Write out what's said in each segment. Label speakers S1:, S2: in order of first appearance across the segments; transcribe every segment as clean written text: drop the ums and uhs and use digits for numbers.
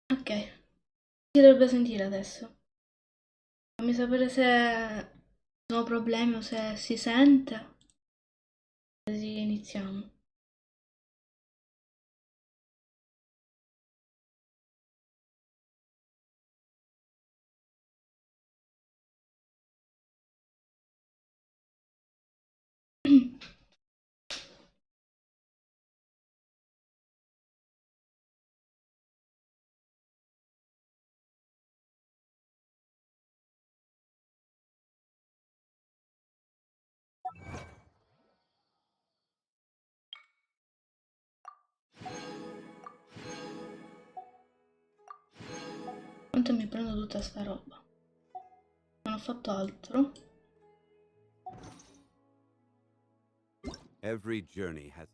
S1: Ok, si dovrebbe sentire adesso. Fammi sapere se ci sono problemi o se si sente. Così iniziamo. Quanto mi prendo tutta sta roba? Non ho fatto altro.
S2: Every journey has.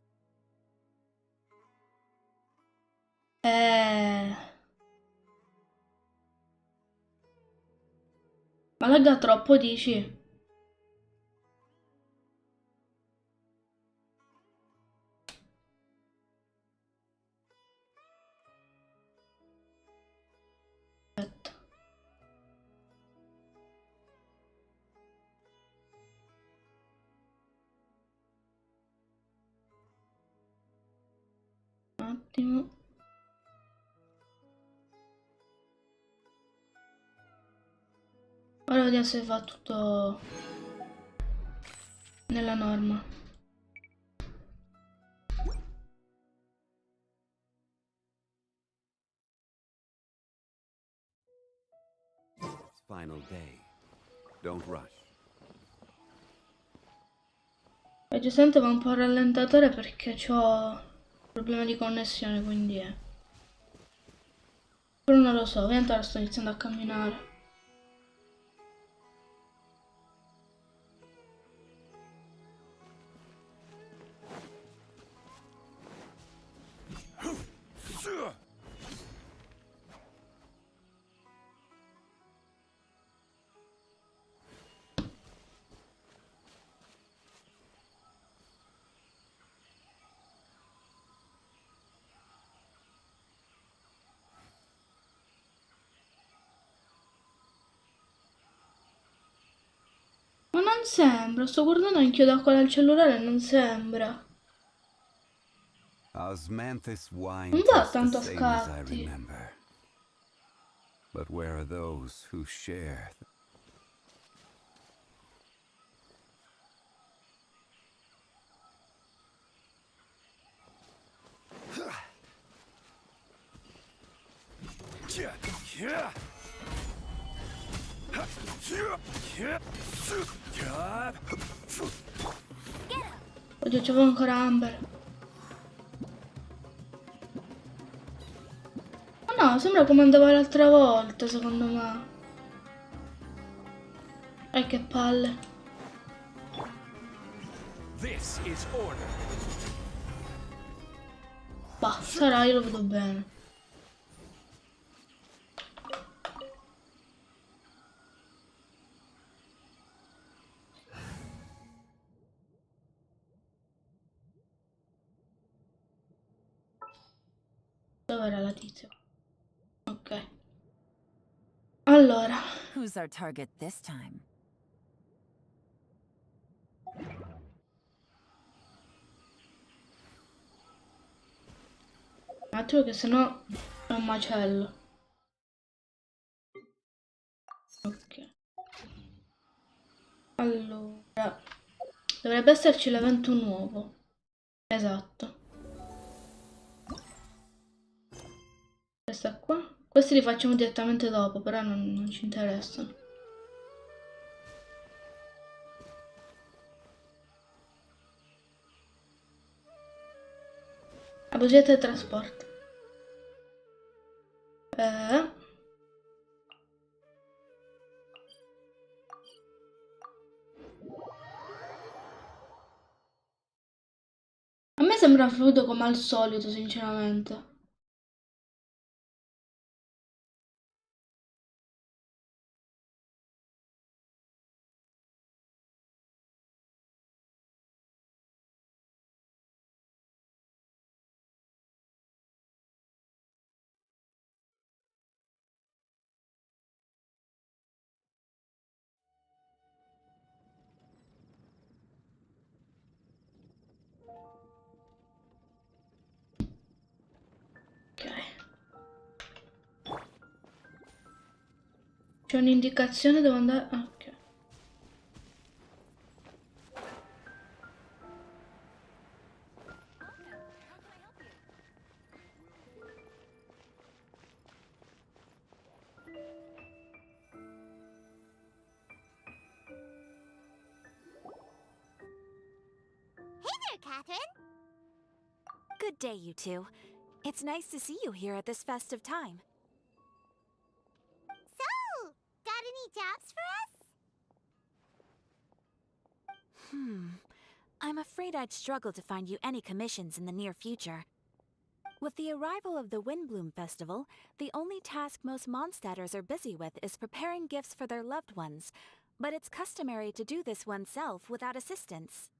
S1: Eh... Ma lagga troppo, dici? Aspetta. Un attimo. Ora vediamo se va tutto nella norma.
S2: Final day. Don't rush.
S1: E giustamente va un po' a rallentatore perché ho problema di connessione, quindi è. Però non lo so, ovviamente ora sto iniziando a camminare. Ma non sembra, sto guardando anch'io da qua dal cellulare, non sembra.
S2: Osmanthus
S1: Non
S2: wine
S1: va
S2: tastes the
S1: tanto a
S2: same as I
S1: scatti.
S2: remember. But where are those who share?
S1: Oddio, c'avevo ancora Amber. Ma no, sembra come andava l'altra volta, secondo me. Che palle.
S3: This is order.
S1: Bah, sarà, io lo vedo bene. Dov'era la tizia? Ok. Allora.
S4: Who's our target this time?
S1: Un attimo che sennò è un macello. Ok. Allora. Dovrebbe esserci l'evento nuovo. Esatto. Questa qua. Questi li facciamo direttamente dopo, però non ci interessano. La buggetta del trasporto. Eh. A me sembra fluido come al solito, sinceramente. C'è un'indicazione dove andare. Ah, ok.
S5: Hey there, Catherine.
S4: Good day, you two. It's nice to see you here at this festive time.
S5: So, got any jobs for us?
S4: I'm afraid I'd struggle to find you any commissions in the near future. With the arrival of the Windbloom Festival, the only task most Mondstadters are busy with is preparing gifts for their loved ones, but it's customary to do this oneself without assistance.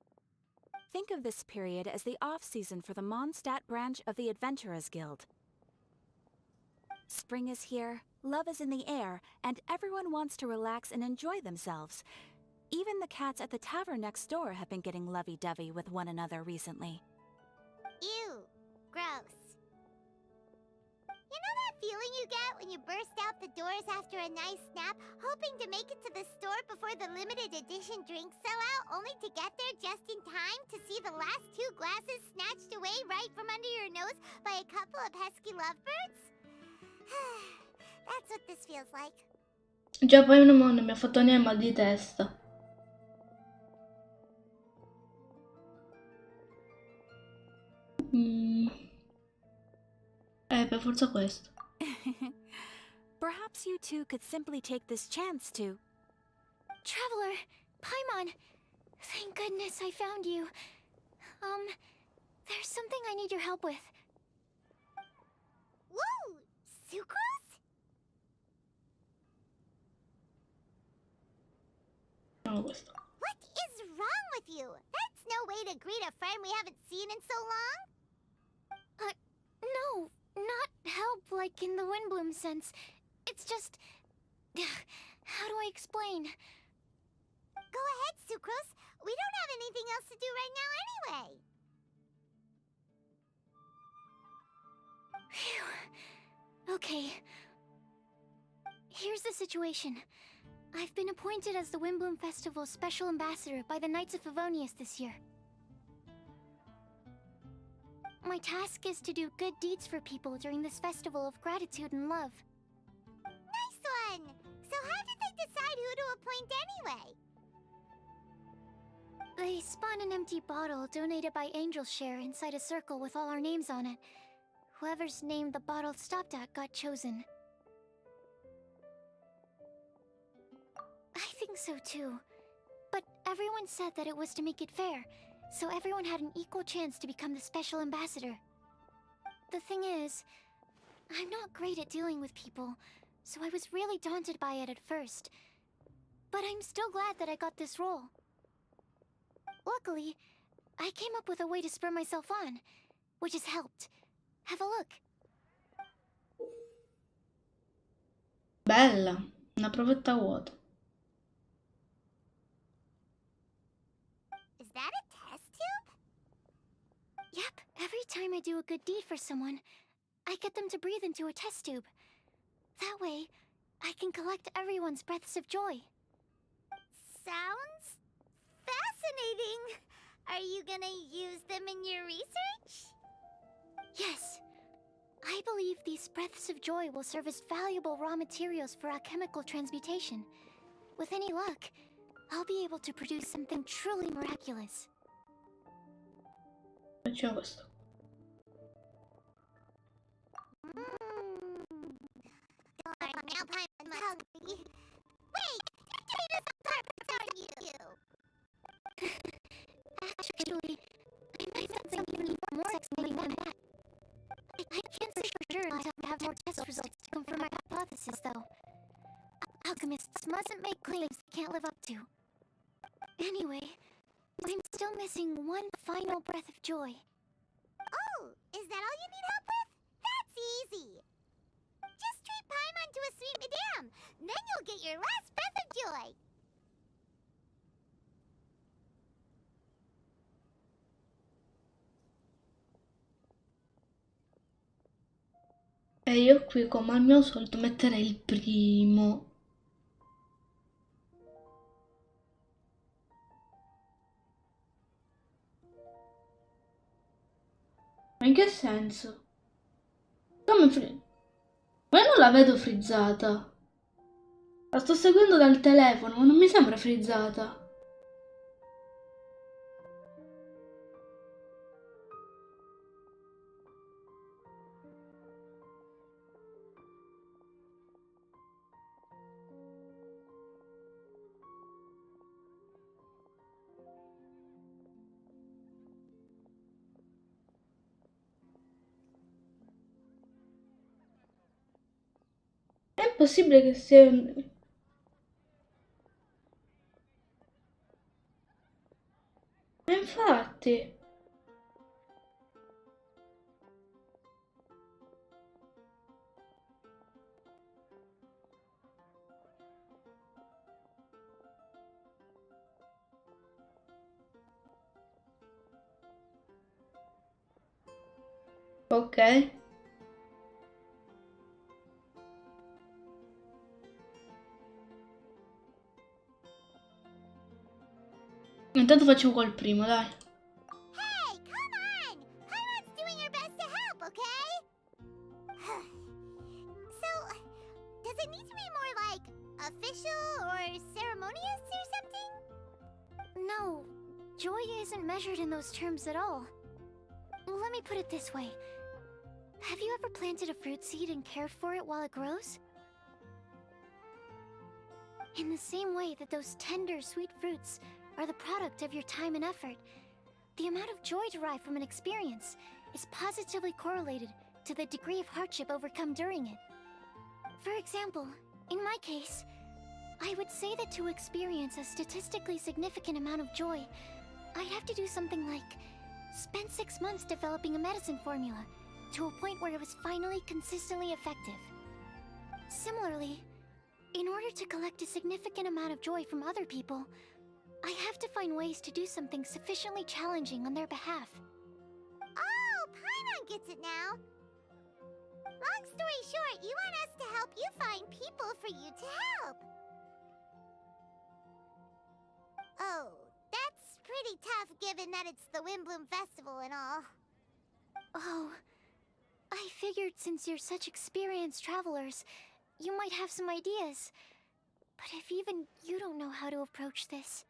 S4: Think of this period as the off-season for the Mondstadt branch of the Adventurers Guild. Spring is here, love is in the air, and everyone wants to relax and enjoy themselves. Even the cats at the tavern next door have been getting lovey-dovey with one another recently.
S5: Ew, gross. You know that feeling you get when you burst out the doors after a nice nap, hoping to make it to the store before the limited edition drinks sell out, only to get there just in time to see the last 2 glasses snatched away right from under your nose by a couple of pesky lovebirds? That's what this feels like.
S1: Già poi non mi ha fatto neanche mal di testa. Per forza questo.
S4: Perhaps you two could simply take this chance to...
S5: Traveler, Paimon, thank goodness I found you. There's something I need your help with. Whoa! Sucrose?
S1: No, questo.
S5: What is wrong with you? That's no way to greet a friend we haven't seen in so long. No, not help like in the Windbloom sense. It's just... How do I explain? Go ahead, Sucrose. We don't have anything else to do right now anyway. Phew. Okay. Here's the situation. I've been appointed as the Windbloom Festival's special ambassador by the Knights of Favonius this year. My task is to do good deeds for people during this festival of gratitude and love. Nice one! So how did they decide who to appoint anyway? They spun an empty bottle donated by Angel's Share inside a circle with all our names on it. Whoever's name the bottle stopped at got chosen. I think so too. But everyone said that it was to make it fair, so everyone had an equal chance to become the special ambassador. The thing is, I'm not great at dealing with people, so I was really daunted by it at first. But I'm still glad that I got this role. Luckily, I came up with a way to spur myself on, which has helped. Have a look.
S1: Bella, una provetta vuota.
S5: Is that a test tube? Yep, every time I do a good deed for someone, I get them to breathe into a test tube. That way, I can collect everyone's breaths of joy. Sounds fascinating. Are you gonna use them in your research? Yes. I believe these breaths of joy will serve as valuable raw materials for alchemical transmutation. With any luck, I'll be able to produce something truly miraculous.
S1: Facciamo questo.
S5: Darn, now Paimon's hungry. Wait! Tomatoes aren't you! Actually, I might have something even more exciting than that. I can't say for sure until I have more test results to confirm my hypothesis, though. Alchemists mustn't make claims they can't live up to. Anyway, I'm still missing one final breath of joy. Oh, is that all you need help with? That's easy. Just treat Paimon to a sweet madame. Then you'll get your last breath of joy.
S1: E io qui come al mio solito metterei il primo. Ma in che senso? Come Ma io non la vedo frizzata. La sto seguendo dal telefono, ma non mi sembra frizzata. È impossibile che sia... Ma infatti... Ok. Intanto facciamo col primo, dai.
S5: Hey, come on! Paimon's doing her best to help, okay? So, does it need to be more like official or ceremonious or something? No, joy isn't measured in those terms at all. Let me put it this way. Have you ever planted a fruit seed and cared for it while it grows? In the same way that those tender, sweet fruits are the product of your time and effort, the amount of joy derived from an experience is positively correlated to the degree of hardship overcome during it. For example, in my case, I would say that to experience a statistically significant amount of joy, I'd have to do something like spend 6 months developing a medicine formula to a point where it was finally consistently effective. Similarly, in order to collect a significant amount of joy from other people, I have to find ways to do something sufficiently challenging on their behalf. Oh, Paimon gets it now. Long story short, you want us to help you find people for you to help. Oh, that's pretty tough given that it's the Windbloom Festival and all. Oh, I figured since you're such experienced travelers, you might have some ideas. But if even you don't know how to approach this...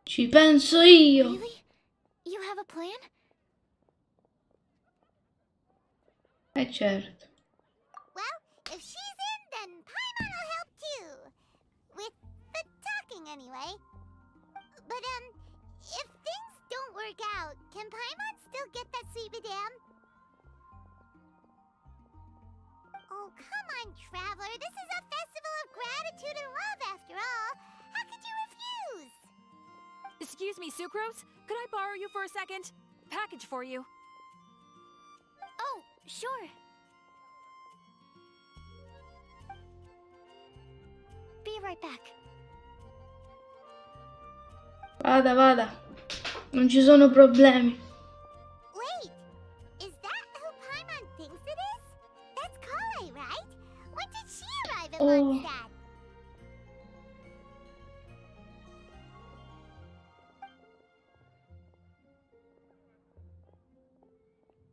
S1: Ci penso io.
S5: Really? You have a plan?
S1: Certo.
S5: Well, if she's in, then Paimon will help too. With the talking, anyway. But, if things don't work out, can Paimon still get that sweet madame? Oh, come on, Traveler. This is a festival of gratitude and love, after all. How could you refuse?
S6: Excuse me, Sucrose? Could I borrow you for a second? Package for you.
S5: Oh, sure. Be right back.
S1: Vada, vada. Non ci sono problemi.
S5: Wait, is that who Paimon thinks it is? That's Kale, right? When did she arrive at Mondstadt?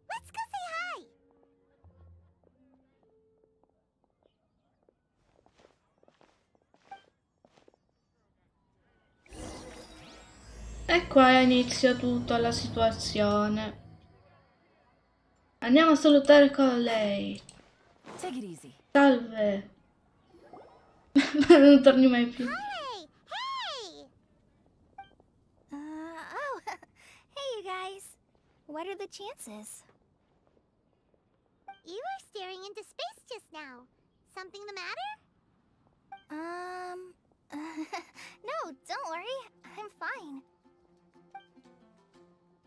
S5: Let's go say hi!
S1: E qua inizia tutta la situazione. Andiamo a salutare con lei.
S6: Take it easy.
S1: Salve. Non torni mai più.
S5: Hey! Hey! Oh, hey you guys. What are the chances? You were staring into space just now. Something the matter? No, don't worry. I'm fine.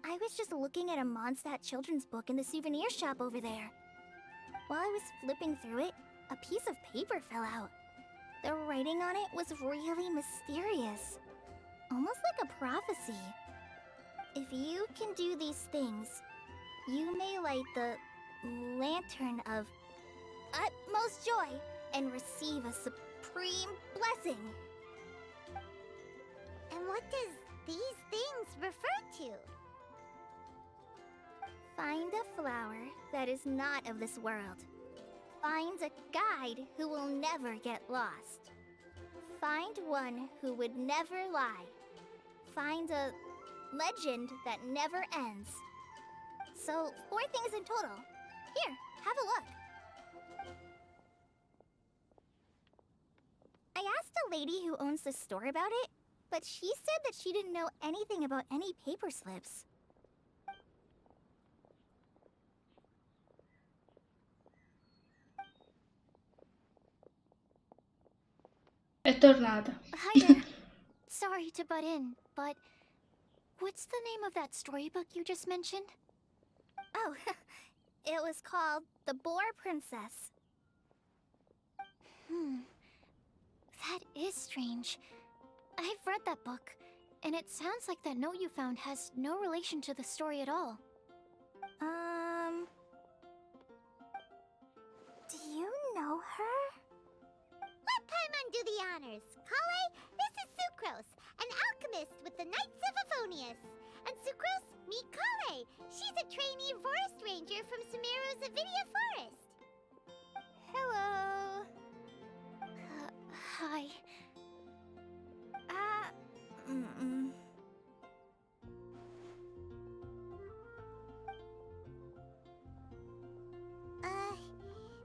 S5: I was just looking at a Mondstadt children's book in the souvenir shop over there. While I was flipping through it, a piece of paper fell out. The writing on it was really mysterious. Almost like a prophecy. If you can do these things, you may light the lantern of utmost joy and receive a supreme blessing. And what does these things refer to? Find a flower that is not of this world. Find a guide who will never get lost. Find one who would never lie. Find a legend that never ends. So, 4 things in total. Here, have a look. I asked a lady who owns the store about it, but she said that she didn't know anything about any paper slips.
S1: È tornata.
S5: Hi there. Sorry to butt in, but what's the name of that storybook you just mentioned? Oh, it was called The Boar Princess. That is strange. I've read that book, and it sounds like that note you found has no relation to the story at all. Do you know her? Let Paimon do the honors. Kale, this is Sucrose, an alchemist with the Knights of Avonius. And Sucrose, meet Kale. She's a trainee forest ranger from Sumeru's Avidia Forest. Hello. Hi.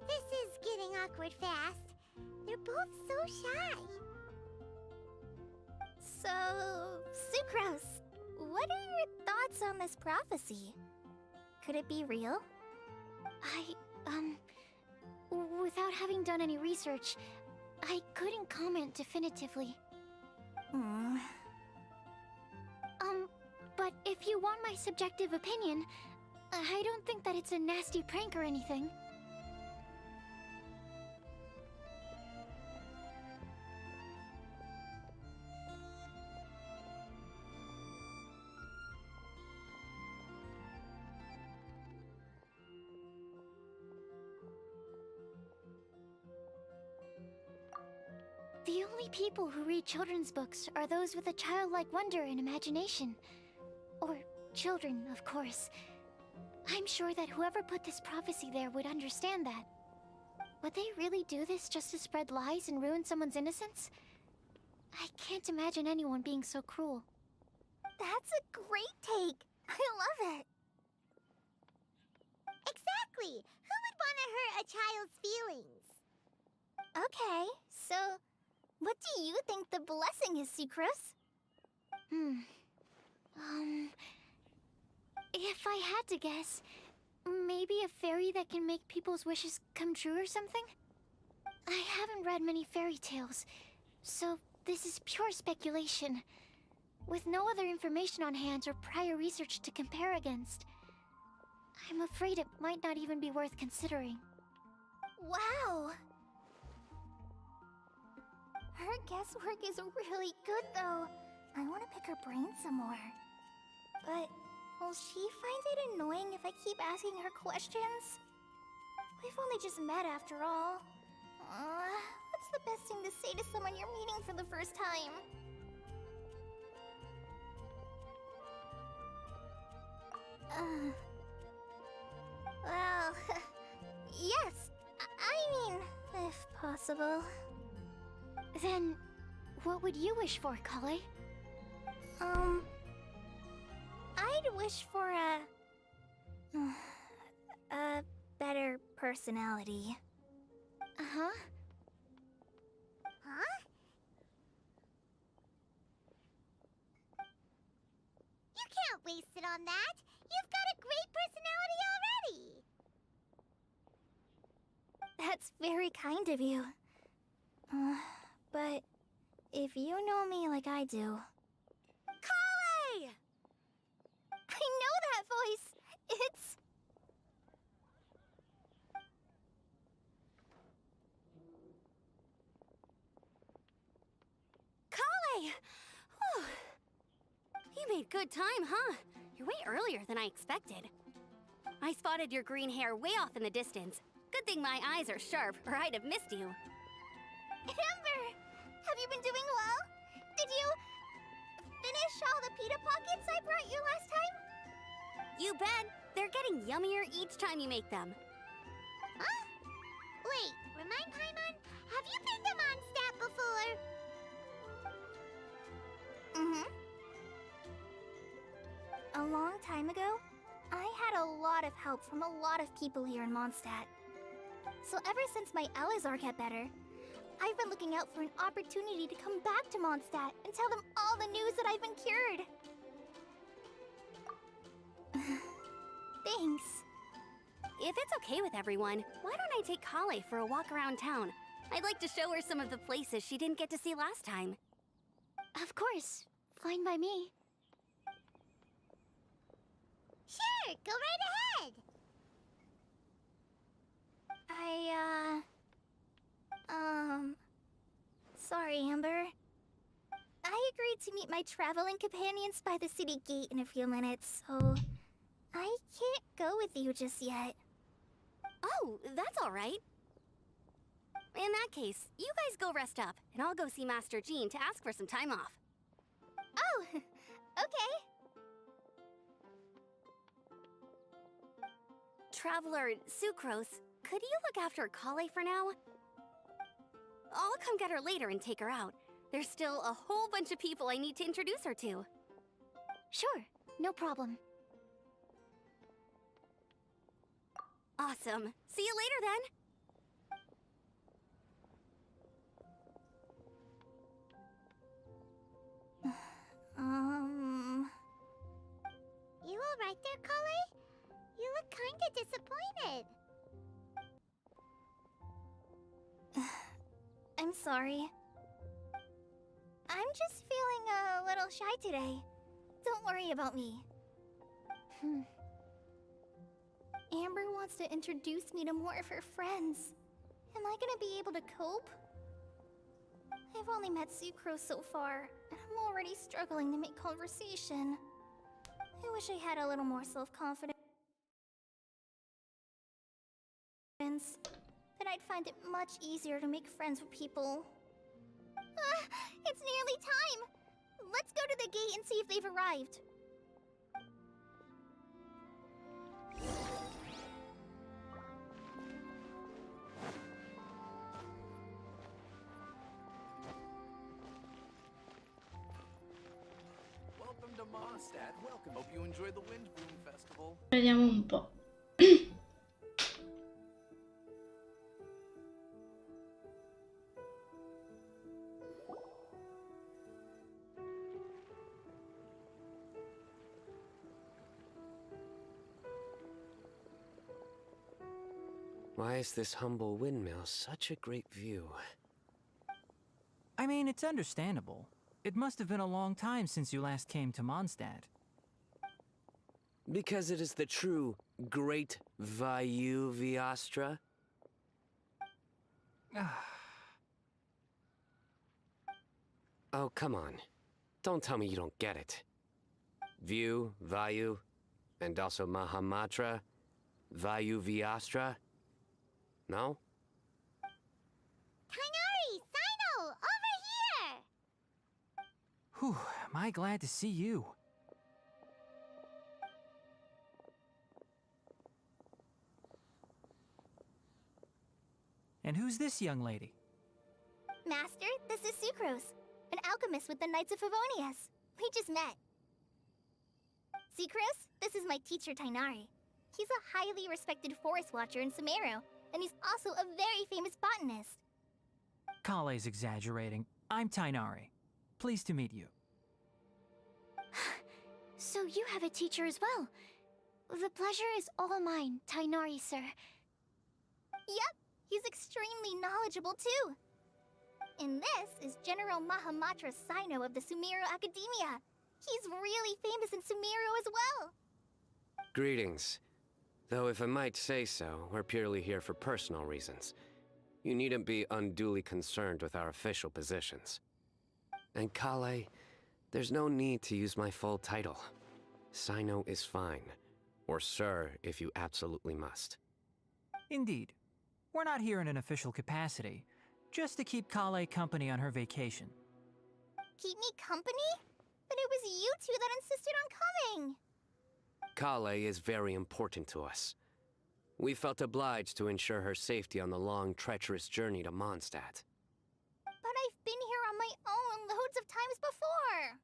S5: This is getting awkward fast. They're both so shy. So, Sucrose, what are your thoughts on this prophecy? Could it be real? Without having done any research, I couldn't comment definitively. But if you want my subjective opinion, I don't think that it's a nasty prank or anything. The only people who read children's books are those with a childlike wonder and imagination. Or children, of course. I'm sure that whoever put this prophecy there would understand that. Would they really do this just to spread lies and ruin someone's innocence? I can't imagine anyone being so cruel. That's a great take! I love it! Exactly! Who would want to hurt a child's feelings? Okay, so what do you think the blessing is, Sucrose? If I had to guess, maybe a fairy that can make people's wishes come true or something? I haven't read many fairy tales, so this is pure speculation, with no other information on hand or prior research to compare against. I'm afraid it might not even be worth considering. Wow! Her guesswork is really good, though. I want to pick her brain some more. But will she find it annoying if I keep asking her questions? We've only just met after all. What's the best thing to say to someone you're meeting for the first time? Well, yes. I mean, if possible. Then, what would you wish for, Kale? I'd wish for a better personality. Huh? You can't waste it on that! You've got a great personality already! That's very kind of you. But if you know me like I do... Kale! I know that voice! It's...
S7: Kale! Whew. You made good time, huh? You're way earlier than I expected. I spotted your green hair way off in the distance. Good thing my eyes are sharp, or I'd have missed you.
S5: Amber! Have you been doing well? Did you finish all the pita pockets I brought you last time?
S7: You bet. They're getting yummier each time you make them.
S5: Huh? Wait, remind Paimon, have you been to Mondstadt before? Mm-hmm. A long time ago, I had a lot of help from a lot of people here in Mondstadt. So ever since my Elizar got better, I've been looking out for an opportunity to come back to Mondstadt and tell them all the news that I've been cured. Thanks.
S7: If it's okay with everyone, why don't I take Kale for a walk around town? I'd like to show her some of the places she didn't get to see last time.
S5: Of course. Fine by me. Sure, go right ahead. Sorry, Amber. I agreed to meet my traveling companions by the city gate in a few minutes, so I can't go with you just yet.
S7: Oh, that's all right. In that case, you guys go rest up, and I'll go see Master Jean to ask for some time off.
S5: Oh, okay.
S7: Traveler Sucrose, could you look after Kale for now? I'll come get her later and take her out. There's still a whole bunch of people I need to introduce her to.
S5: Sure, no problem.
S7: Awesome. See you later then.
S5: You alright there, Kale? You look kinda disappointed. I'm sorry. I'm just feeling a little shy today. Don't worry about me. Amber wants to introduce me to more of her friends. Am I gonna be able to cope? I've only met Sucrose so far, and I'm already struggling to make conversation. I wish I had a little more self-confidence. Then I'd find it much easier to make friends with people. It's nearly time! Let's go to the gate and see if they've arrived.
S3: Welcome to Mondstadt. Welcome. Hope you enjoyed the Windbloom Festival.
S1: Vediamo un po'.
S8: Why is this humble windmill such a great view?
S9: I mean, it's understandable. It must have been a long time since you last came to Mondstadt.
S8: Because it is the true Great Vayu Viastra? Oh, come on. Don't tell me you don't get it. View, Vayu, and also Mahamatra, Vayu Viastra? No?
S5: Kainari! Sino! Over here!
S9: Whew, am I glad to see you. And who's this young lady?
S5: Master, this is Sucrose, an alchemist with the Knights of Favonius. We just met. Sucrose, this is my teacher Tainari. He's a highly respected forest watcher in Sumeru, and he's also a very famous botanist.
S9: Kale's exaggerating. I'm Tainari. Pleased to meet you.
S5: So you have a teacher as well. The pleasure is all mine, Tainari, sir. Yep, he's extremely knowledgeable too. And this is General Mahamatra Sino of the Sumeru Academia. He's really famous in Sumeru as well.
S8: Greetings. Though if I might say so, we're purely here for personal reasons. You needn't be unduly concerned with our official positions. And Kale, there's no need to use my full title. Sino is fine. Or sir, if you absolutely must.
S9: Indeed. We're not here in an official capacity. just to keep Kale company on her vacation.
S5: Keep me company? But it was you two that insisted on coming.
S8: Kale is very important to us. We felt obliged to ensure her safety on the long, treacherous journey to Mondstadt.
S5: But I've been here on my own loads of times before.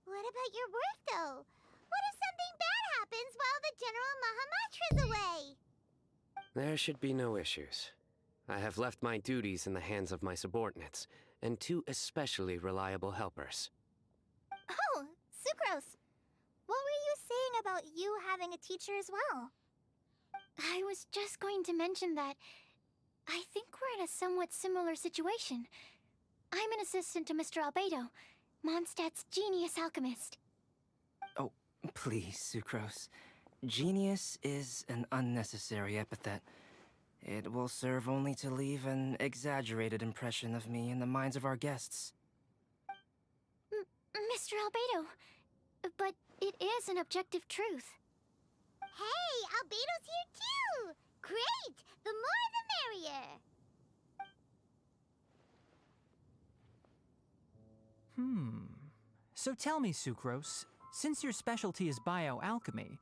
S5: What about your work, though? What if something bad happens while the General Mahamatra's away?
S8: There should be no issues. I have left my duties in the hands of my subordinates, and 2 especially reliable helpers.
S5: Oh, Sucrose. What were you saying about you having a teacher as well? I was just going to mention that I think we're in a somewhat similar situation. I'm an assistant to Mr. Albedo, Mondstadt's genius alchemist.
S10: Oh, please, Sucrose. Genius is an unnecessary epithet. It will serve only to leave an exaggerated impression of me in the minds of our guests.
S5: Mr. Albedo, but it is an objective truth. Hey, Albedo's here too! Great! The more the merrier!
S9: So tell me, Sucrose, since your specialty is bioalchemy,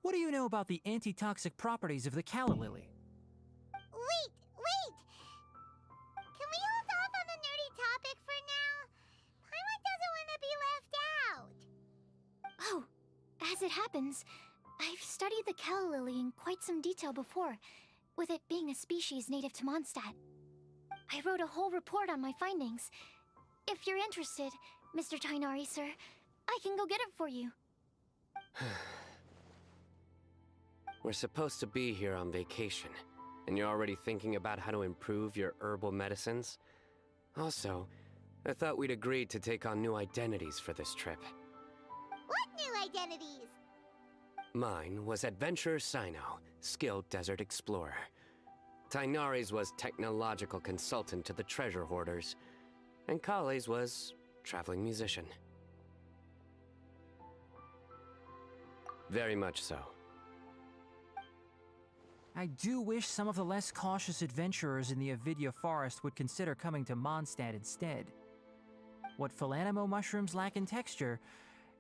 S9: what do you know about the antitoxic properties of the calla lily?
S5: Wait! Can we hold off on the nerdy topic for now? Paimon doesn't want to be left out. Oh, as it happens, I've studied the calla lily in quite some detail before, with it being a species native to Mondstadt. I wrote a whole report on my findings. If you're interested, Mr. Tainari, sir, I can go get it for you.
S8: We're supposed to be here on vacation, and you're already thinking about how to improve your herbal medicines? Also, I thought we'd agreed to take on new identities for this trip.
S5: What new identities?
S8: Mine was Adventurer Sino, skilled desert explorer. Tainari's was technological consultant to the treasure hoarders, and Kale's was traveling musician. Very much so.
S9: I do wish some of the less cautious adventurers in the Avidya forest would consider coming to Mondstadt instead. What Philanimo mushrooms lack in texture,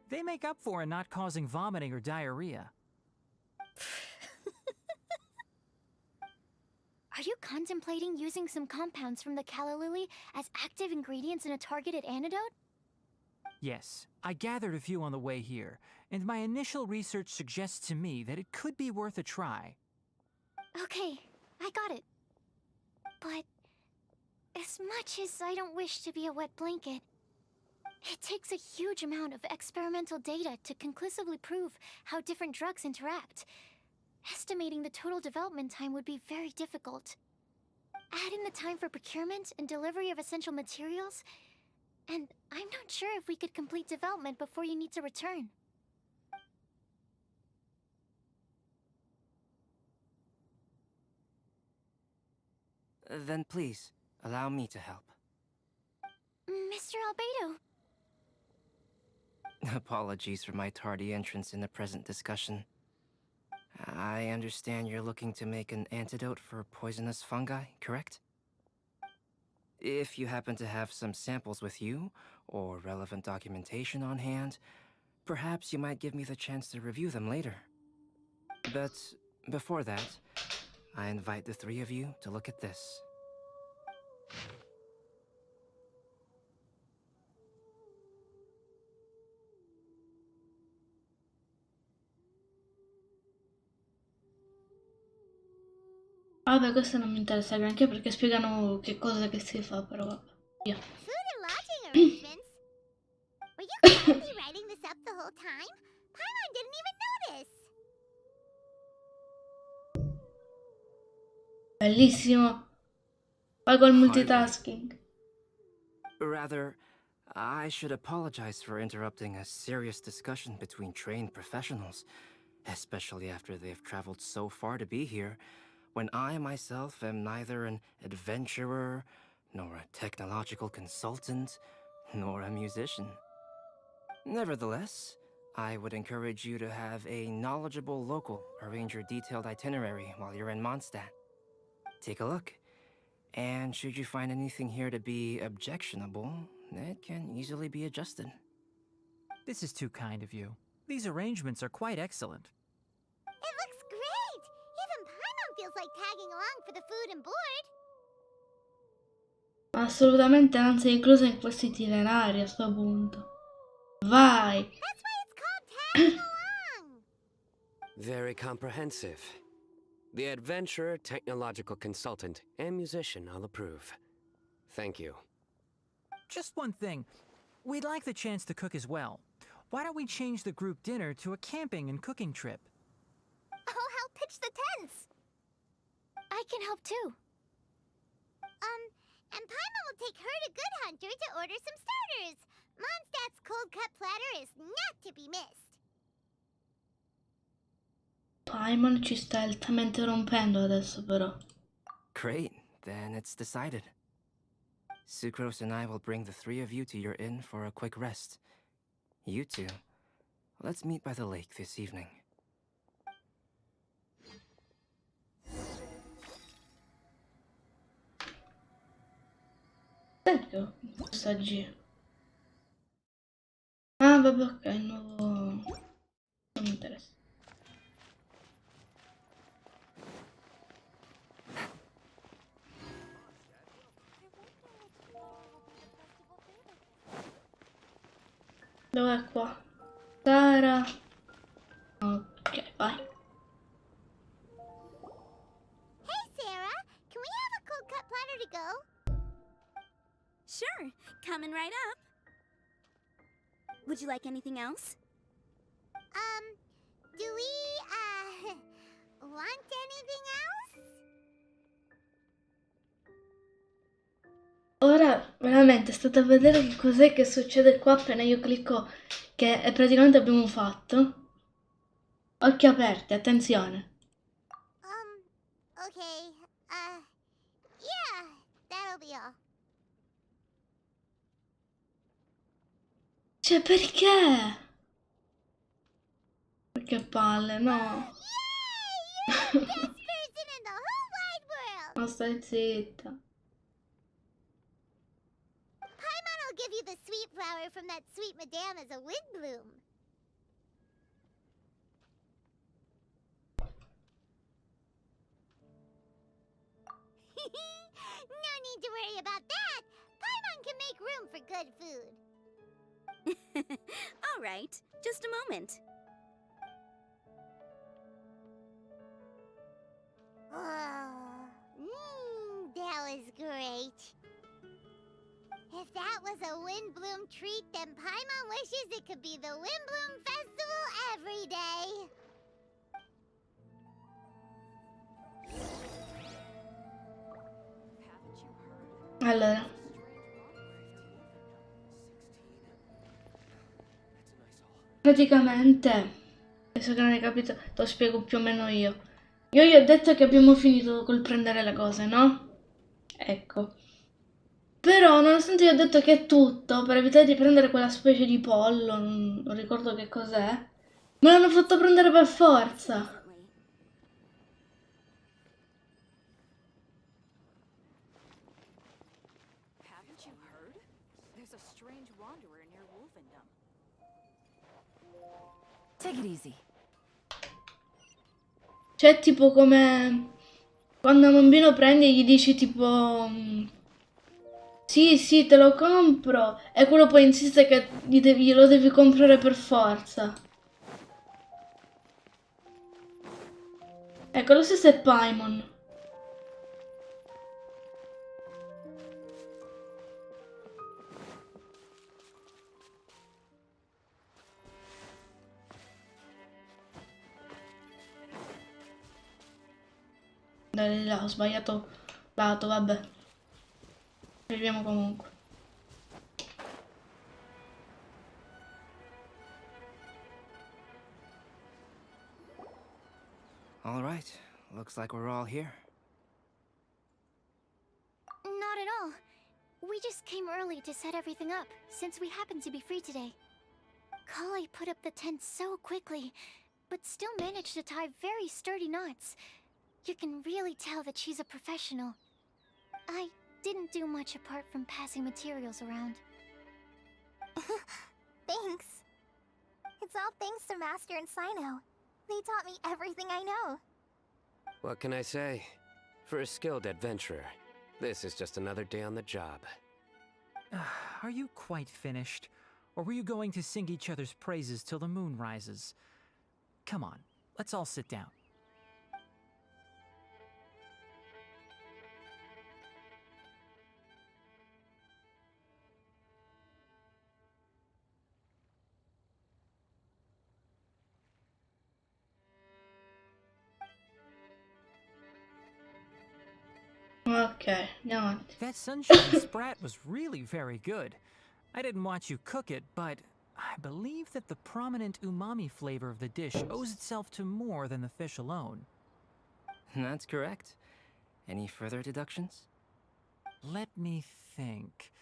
S9: they make up for in not causing vomiting or diarrhea.
S5: Are you contemplating using some compounds from the calla lily as active ingredients in a targeted antidote?
S9: Yes, I gathered a few on the way here, and my initial research suggests to me that it could be worth a try.
S5: Okay, I got it. But as much as I don't wish to be a wet blanket, it takes a huge amount of experimental data to conclusively prove how different drugs interact. Estimating the total development time would be very difficult. Add in the time for procurement and delivery of essential materials, and I'm not sure if we could complete development before you need to return.
S10: Then please, allow me to help.
S5: Mr. Albedo.
S10: Apologies for my tardy entrance in the present discussion. I understand you're looking to make an antidote for poisonous fungi, correct? If you happen to have some samples with you, or relevant documentation on hand, perhaps you might give me the chance to review them later. But before that, I invite the 3 of you to look at this.
S1: Vabbè, questo non mi interessa granché perché spiegano che cosa che si fa, però vabbè, via.
S5: Food and lodging arrangements? Were you quietly writing this up the whole time? Paimon didn't even notice.
S1: Bellissimo. Poi col multitasking.
S10: Rather, I should apologize for interrupting a serious discussion between trained professionals, especially after they've traveled so far to be here, when I myself am neither an adventurer, nor a technological consultant, nor a musician. Nevertheless, I would encourage you to have a knowledgeable local arrange your detailed itinerary while you're in Mondstadt. Take a look, and should you find anything here to be objectionable, it can easily be adjusted.
S9: This is too kind of you. These arrangements are quite excellent.
S5: It looks great! Even Paimon feels like tagging along for the food and board.
S1: Assolutamente non sei inclusa in questo itinerario a sto punto. Vai!
S5: That's why it's called tagging along!
S8: Very comprehensive. The adventurer, technological consultant, and musician all approve. Thank you.
S9: Just one thing. We'd like the chance to cook as well. Why don't we change the group dinner to a camping and cooking trip?
S5: I'll help pitch the tents!
S7: I can help too.
S5: And Paimon will take her to Good Hunter to order some starters. Mondstadt's cold cut platter is not to be missed.
S1: Paimon ci sta altamente rompendo adesso però.
S10: Great, then it's decided. Sucrose and I will bring the three of you to your inn for a quick rest. You two, let's meet by the lake this evening.
S1: Serio? Messaggi. Ah, vabbè, ok, il nuovo... Non mi interessa. Dov'è qua? Sara. Ok, vai.
S5: Hey, Sarah! Can we have a cold cut platter to go?
S7: Sure, coming right up. Would you like anything else?
S5: Do we, want anything else?
S1: Ora veramente state a vedere che cos'è che succede qua appena io clicco che praticamente abbiamo fatto. Occhi aperti, attenzione.
S5: Okay, yeah, that'll be all.
S1: Cioè, perché? Che palle, no.
S5: Yay! You're the best person in the whole wide world!
S1: Ma stai zitta.
S5: Paimon will give you the sweet flower from that sweet madame as a wind bloom. No need to worry about that. Paimon can make room for good food.
S7: All right, just a moment.
S5: That was great. If that was a Windbloom treat, then Paimon wishes it could be the Windbloom Festival every day.
S1: Allora. Praticamente, adesso che non hai capito, te lo spiego più o meno io. Io gli ho detto che abbiamo finito col prendere le cose, no? Ecco. Però, nonostante io ho detto che è tutto, per evitare di prendere quella specie di pollo, non ricordo che cos'è, me l'hanno fatto prendere per forza.
S6: Haven't you heard? There's a strange wanderer near Wolfendom. Take it easy.
S1: Cioè, tipo come quando un bambino prendi e gli dici tipo sì, sì, te lo compro, e quello poi insiste che glielo devi comprare per forza. Ecco, lo stesso è Paimon. Dai, là, ho sbagliato lato, vabbè. Arriviamo comunque.
S10: All right, looks like we're all here.
S5: Not at all. We just came early to set everything up, since we happen to be free today. Kali put up the tent so quickly, but still managed to tie very sturdy knots. You can really tell that she's a professional. I didn't do much apart from passing materials around.
S11: Thanks. It's all thanks to Master and Sino. They taught me everything I know.
S8: What can I say? For a skilled adventurer, this is just another day on the job.
S9: Are you quite finished? Or were you going to sing each other's praises till the moon rises? Come on, let's all sit down.
S1: Ok, andiamo avanti.
S9: That sunshine sprat was really very good. I didn't watch you cook it, but I believe that the prominent umami flavor of the dish owes itself to more than the fish alone.
S10: That's correct. Any further deductions?
S9: Let me think.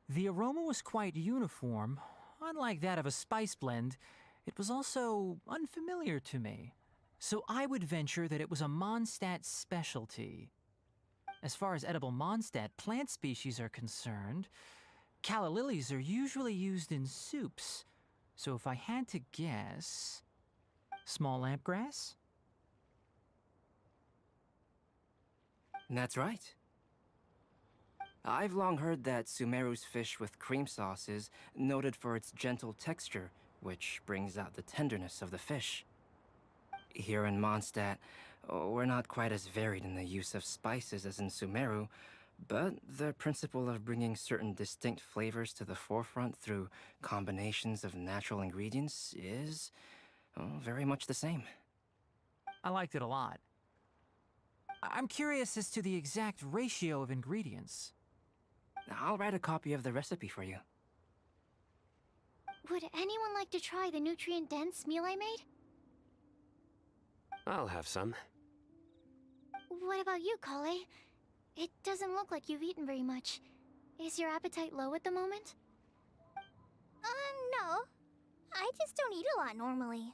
S9: The aroma was quite uniform. Unlike that of a spice blend, it was also unfamiliar to me. So I would venture that it was a Mondstadt specialty. As far as edible Mondstadt plant species are concerned, calla lilies are usually used in soups. So if I had to guess... small lampgrass?
S10: That's right. I've long heard that Sumeru's fish with cream sauce is noted for its gentle texture, which brings out the tenderness of the fish. Here in Mondstadt, we're not quite as varied in the use of spices as in Sumeru, but the principle of bringing certain distinct flavors to the forefront through combinations of natural ingredients is very much the same.
S9: I liked it a lot. I'm curious as to the exact ratio of ingredients.
S10: I'll write a copy of the recipe for you.
S5: Would anyone like to try the nutrient-dense meal I made?
S8: I'll have some.
S5: What about you, Kale? It doesn't look like you've eaten very much. Is your appetite low at the moment?
S11: No. I just don't eat a lot normally.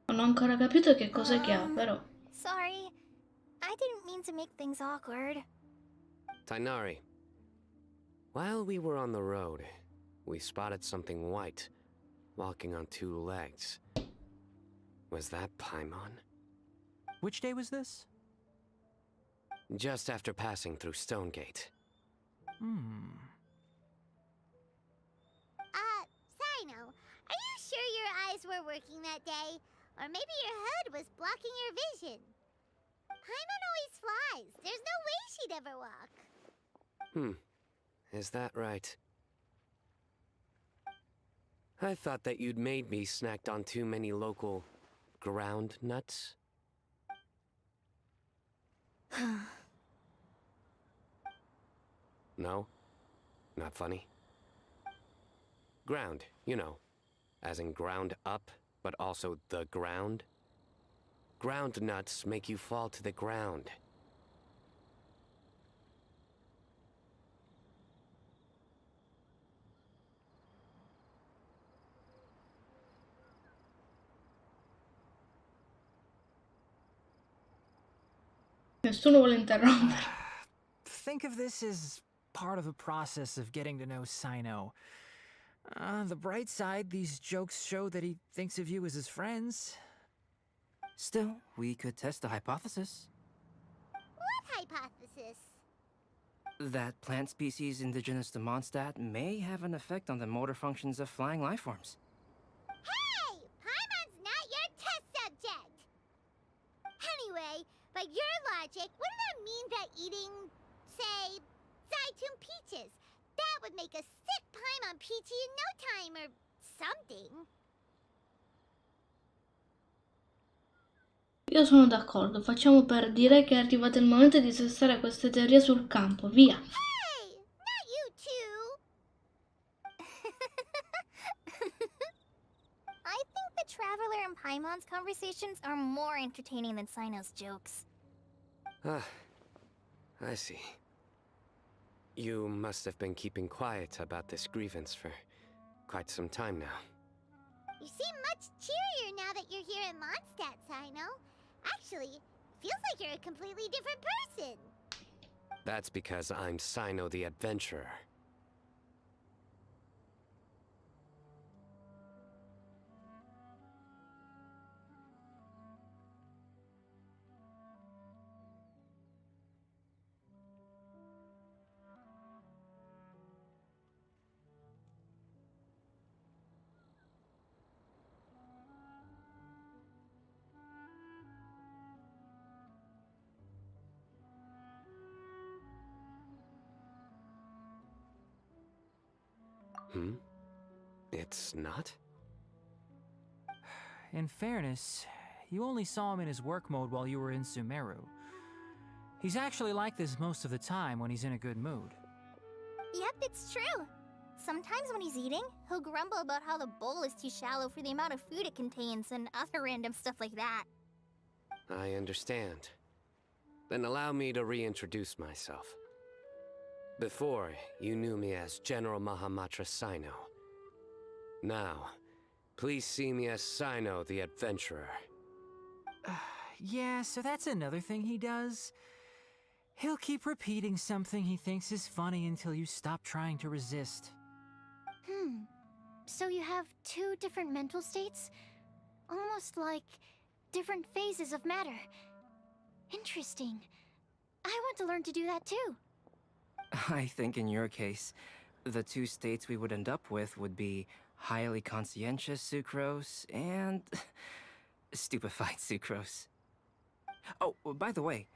S1: Non ho ancora capito che cosa che ha, però.
S11: Sorry. I didn't mean to make things awkward.
S8: Tainari, while we were on the road, we spotted something white, walking on two legs. Was that Paimon?
S9: Which day was this?
S8: Just after passing through Stonegate.
S5: Sino, are you sure your eyes were working that day? Or maybe your hood was blocking your vision? Paimon always flies. There's no way she'd ever walk.
S8: Is that right? I thought that you'd made me snacked on too many local ground nuts. No? Not funny? Ground, you know. As in ground up, but also the ground. Ground nuts make you fall to the ground.
S1: Nessuno vuole interrompere.
S9: Think of this as part of the process of getting to know Sino. The bright side, these jokes show that he thinks of you as his friends.
S10: Still, we could test the hypothesis.
S5: What hypothesis?
S10: That plant species indigenous to Mondstadt may have an effect on the motor functions of flying lifeforms.
S5: Hey! Paimon's not your test subject! Anyway, by your logic, wouldn't that mean that eating, say, Zaitun peaches, that would make a sick Paimon peachy in no time or something?
S1: Io sono d'accordo, facciamo per dire che è arrivato il momento di testare queste teorie sul campo, via!
S5: Hey! Not you two!
S11: I think the Traveler and Paimon's conversations are more entertaining than Sino's jokes.
S8: I see. You must have been keeping quiet about this grievance for quite some time now.
S5: You seem much cheerier now that you're here in Mondstadt, Sino. Actually, feels like you're a completely different person.
S8: That's because I'm Sino the Adventurer. Hmm? It's not?
S9: In fairness, you only saw him in his work mode while you were in Sumeru. He's actually like this most of the time when he's in a good mood.
S11: Yep, it's true. Sometimes when he's eating, he'll grumble about how the bowl is too shallow for the amount of food it contains and other random stuff like that.
S8: I understand. Then allow me to reintroduce myself. Before, you knew me as General Mahamatra Sino. Now, please see me as Sino the Adventurer.
S9: Yeah, so that's another thing he does. He'll keep repeating something he thinks is funny until you stop trying to resist.
S5: So you have two different mental states? Almost like different phases of matter. Interesting. I want to learn to do that too.
S10: I think in your case, the two states we would end up with would be highly conscientious sucrose and stupefied sucrose. Oh, by the way,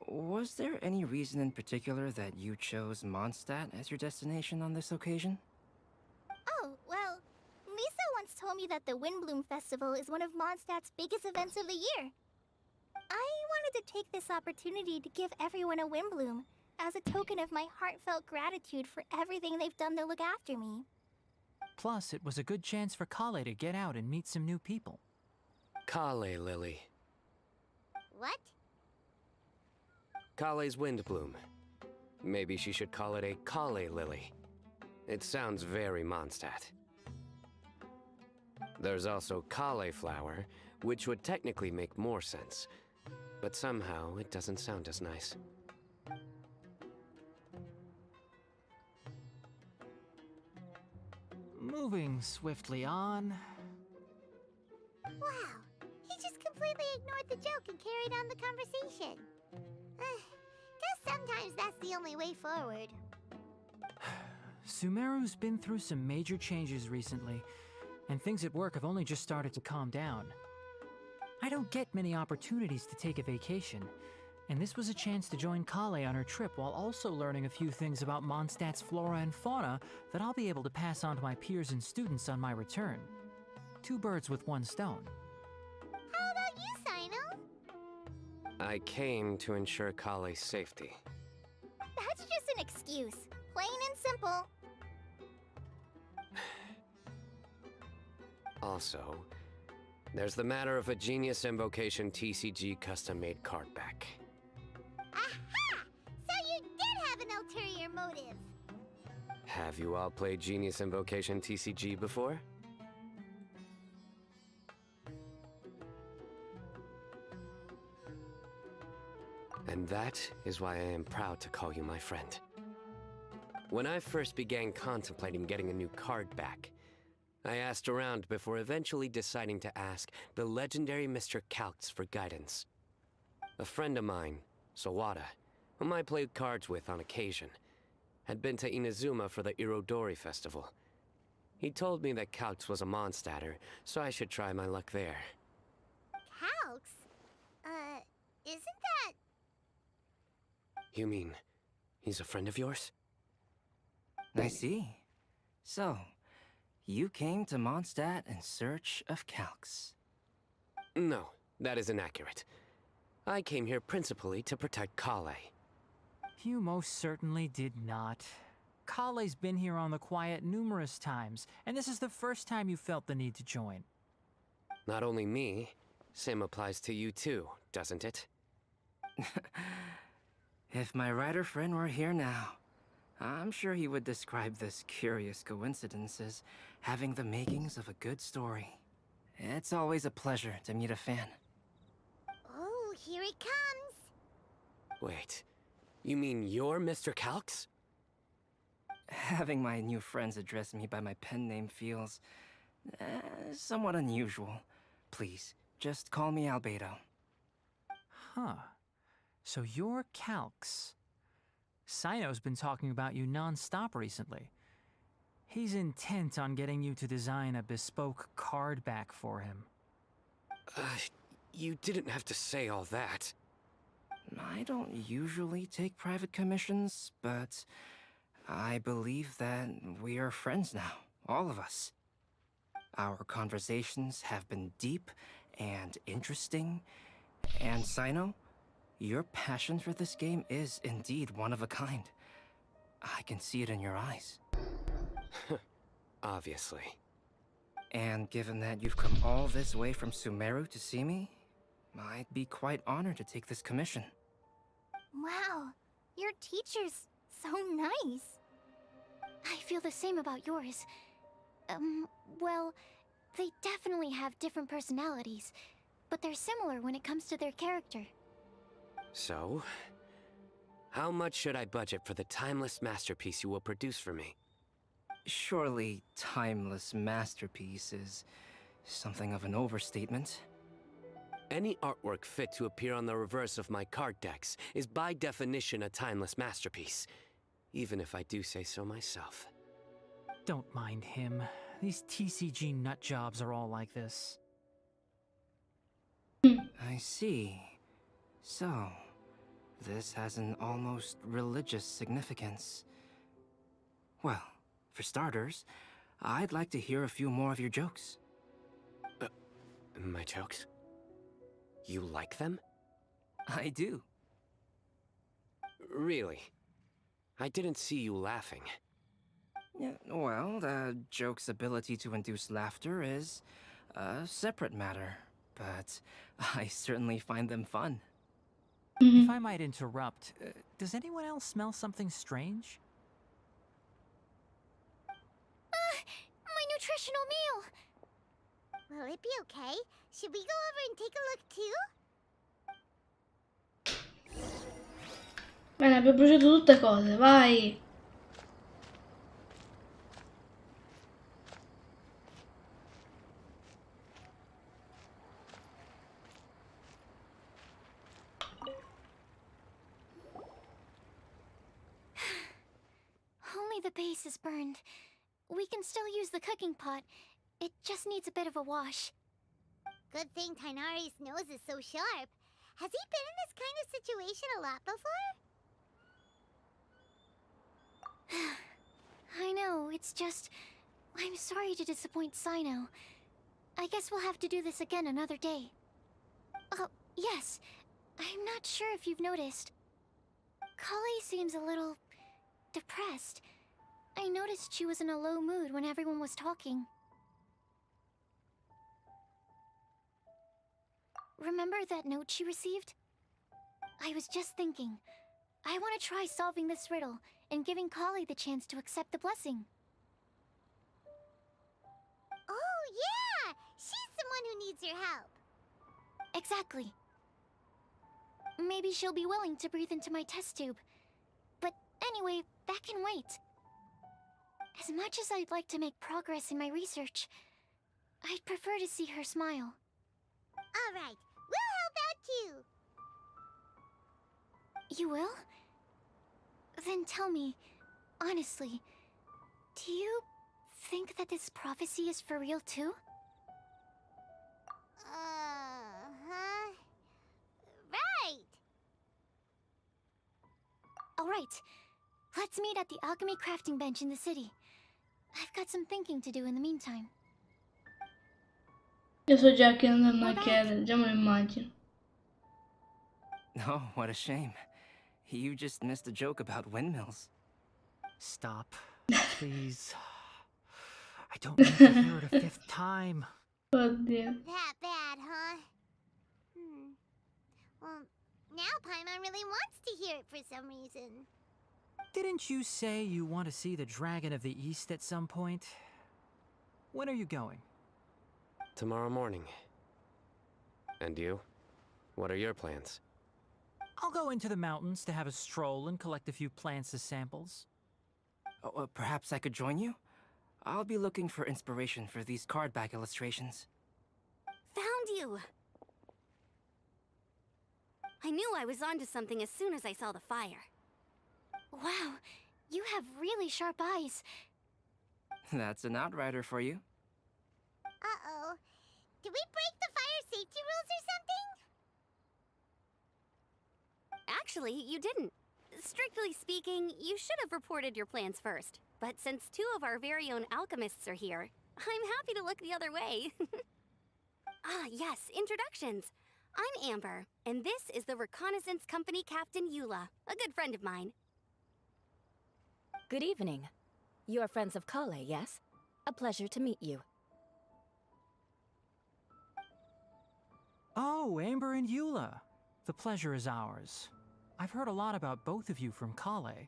S10: was there any reason in particular that you chose Mondstadt as your destination on this occasion?
S11: Oh, well, Lisa once told me that the Windbloom Festival is one of Mondstadt's biggest events of the year. I wanted to take this opportunity to give everyone a Windbloom, as a token of my heartfelt gratitude for everything they've done to look after me.
S9: Plus, it was a good chance for Kale to get out and meet some new people.
S8: Kale Lily.
S5: What?
S8: Kale's Windbloom. Maybe she should call it a Kale Lily. It sounds very Mondstadt. There's also cauliflower, which would technically make more sense. But somehow, it doesn't sound as nice.
S9: Moving swiftly on.
S5: Wow. He just completely ignored the joke and carried on the conversation. Guess sometimes that's the only way forward.
S9: Sumeru's been through some major changes recently, and things at work have only just started to calm down. I don't get many opportunities to take a vacation, and this was a chance to join Kale on her trip while also learning a few things about Mondstadt's flora and fauna that I'll be able to pass on to my peers and students on my return. Two birds with one stone.
S5: How about you, Sino?
S8: I came to ensure Kale's safety.
S11: That's just an excuse. Plain and simple.
S8: Also, there's the matter of a Genius Invocation TCG custom-made card back.
S5: Aha! So you did have an ulterior motive.
S8: Have you all played Genius Invocation TCG before? And that is why I am proud to call you my friend. When I first began contemplating getting a new card back, I asked around before eventually deciding to ask the legendary Mr. Calx for guidance. A friend of mine, Sawada, whom I played cards with on occasion, had been to Inazuma for the Irodori festival. He told me that Calx was a Mondstadter, so I should try my luck there.
S5: Calx? Isn't that...
S8: You mean, he's a friend of yours?
S10: I see. So, you came to Mondstadt in search of Calx.
S8: No, that is inaccurate. I came here principally to protect Kale.
S9: You most certainly did not. Kale's been here on the quiet numerous times, and this is the first time you felt the need to join.
S8: Not only me, same applies to you too, doesn't it?
S10: If my writer friend were here now, I'm sure he would describe this curious coincidence as having the makings of a good story. It's always a pleasure to meet a fan.
S5: Oh, here it comes.
S8: Wait, you mean you're Mr. Calx?
S10: Having my new friends address me by my pen name feels somewhat unusual. Please, just call me Albedo.
S9: Huh. So you're Calx. Sino's been talking about you non-stop recently. He's intent on getting you to design a bespoke card back for him.
S8: You didn't have to say all that.
S10: I don't usually take private commissions, but I believe that we are friends now, all of us. Our conversations have been deep and interesting, and Sino, your passion for this game is indeed one of a kind. I can see it in your eyes.
S8: Obviously.
S10: And given that you've come all this way from Sumeru to see me, I'd be quite honored to take this commission.
S11: Wow, your teacher's so nice.
S5: I feel the same about yours. Well, they definitely have different personalities, but they're similar when it comes to their character.
S8: So, how much should I budget for the timeless masterpiece you will produce for me?
S10: Surely, timeless masterpiece is something of an overstatement.
S8: Any artwork fit to appear on the reverse of my card decks is by definition a timeless masterpiece, even if I do say so myself.
S9: Don't mind him. These TCG nut jobs are all like this.
S10: I see. So, this has an almost religious significance. Well, for starters, I'd like to hear a few more of your jokes.
S8: My jokes? You like them?
S10: I do.
S8: Really? I didn't see you laughing.
S10: Yeah, well, the joke's ability to induce laughter is a separate matter, but I certainly find them fun.
S9: If I might interrupt, does anyone else smell something strange?
S5: My nutritional meal!
S11: Will it be okay? Should we go over and take a look too?
S1: Bene, abbiamo bruciato tutte cose, vai!
S5: Only the base is burned. We can still use the cooking pot. It just needs a bit of a wash.
S11: Good thing Tainari's nose is so sharp. Has he been in this kind of situation a lot before?
S5: I know, it's just... I'm sorry to disappoint Sino. I guess we'll have to do this again another day. Oh, yes. I'm not sure if you've noticed. Kali seems a little... depressed. I noticed she was in a low mood when everyone was talking. Remember that note she received? I was just thinking. I want to try solving this riddle and giving Kali the chance to accept the blessing.
S11: Oh, yeah! She's the one who needs your help.
S5: Exactly. Maybe she'll be willing to breathe into my test tube. But anyway, that can wait. As much as I'd like to make progress in my research, I'd prefer to see her smile.
S11: All right, we'll help out too.
S5: You will? Then tell me, honestly, do you think that this prophecy is for real too?
S11: Uh-huh. Right.
S5: All right. Let's meet at the alchemy crafting bench in the city. I've got some thinking to do in the meantime.
S1: Io so già che andranno a chiedere, già me lo immagino.
S10: Oh, what a shame. You just missed a joke about windmills.
S9: Stop, please. I don't need to hear it a fifth time.
S1: Oddio.
S11: That bad, huh? Well,
S5: Now Paimon really wants to hear it for some reason.
S9: Didn't you say you want to see the Dragon of the East at some point? When are you going?
S8: Tomorrow morning. And you? What are your plans?
S9: I'll go into the mountains to have a stroll and collect a few plants as samples.
S10: Oh, perhaps I could join you? I'll be looking for inspiration for these card back illustrations.
S7: Found you! I knew I was onto something as soon as I saw the fire.
S11: Wow, you have really sharp eyes.
S10: That's an outrider for you.
S5: Uh-oh. Did we break the fire safety rules or something?
S7: Actually, you didn't. Strictly speaking, you should have reported your plans first. But since 2 of our very own alchemists are here, I'm happy to look the other way. Ah, yes, introductions. I'm Amber, and this is the Reconnaissance Company Captain Eula, a good friend of mine.
S6: Good evening. You are friends of Kale, yes? A pleasure to meet you.
S9: Oh, Amber and Eula. The pleasure is ours. I've heard a lot about both of you from Kale.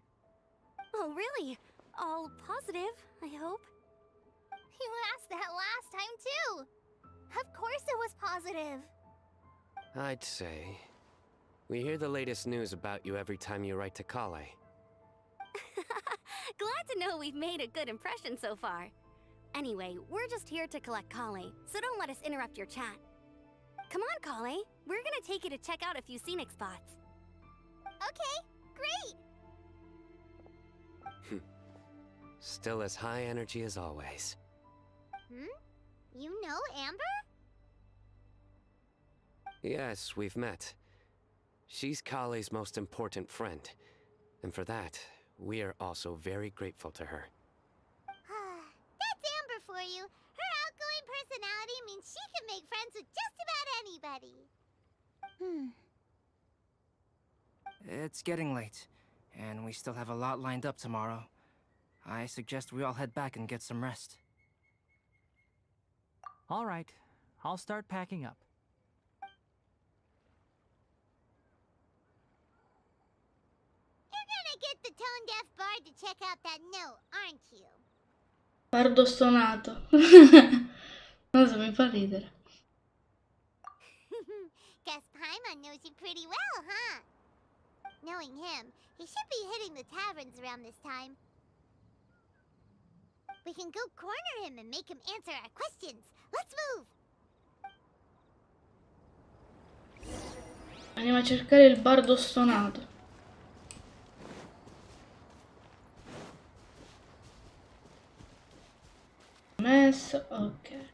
S7: Oh, really? All positive, I hope?
S11: You asked that last time too. Of course it was positive.
S8: I'd say. We hear the latest news about you every time you write to Kale.
S7: Glad to know we've made a good impression so far. Anyway, we're just here to collect Kale, so don't let us interrupt your chat. Come on, Kale. We're gonna take you to check out a few scenic spots.
S11: Okay, great.
S8: Still as high energy as always.
S5: You know Amber?
S8: Yes, we've met. She's Kale's most important friend. And for that, we are also very grateful to her.
S5: That's Amber for you. Her outgoing personality means she can make friends with just about anybody.
S10: It's getting late, and we still have a lot lined up tomorrow. I suggest we all head back and get some rest.
S9: All right, I'll start packing up.
S5: You're gonna get the tone-deaf bard to check out that note, aren't you?
S1: Bardo stonato. Non so, mi fa ridere.
S5: Guess Paimon knows you pretty well, huh? Knowing him, he should be hitting the taverns around this time. We can go corner him and make him answer our questions. Let's move!
S1: Andiamo a cercare il bardo stonato. Messo, ok.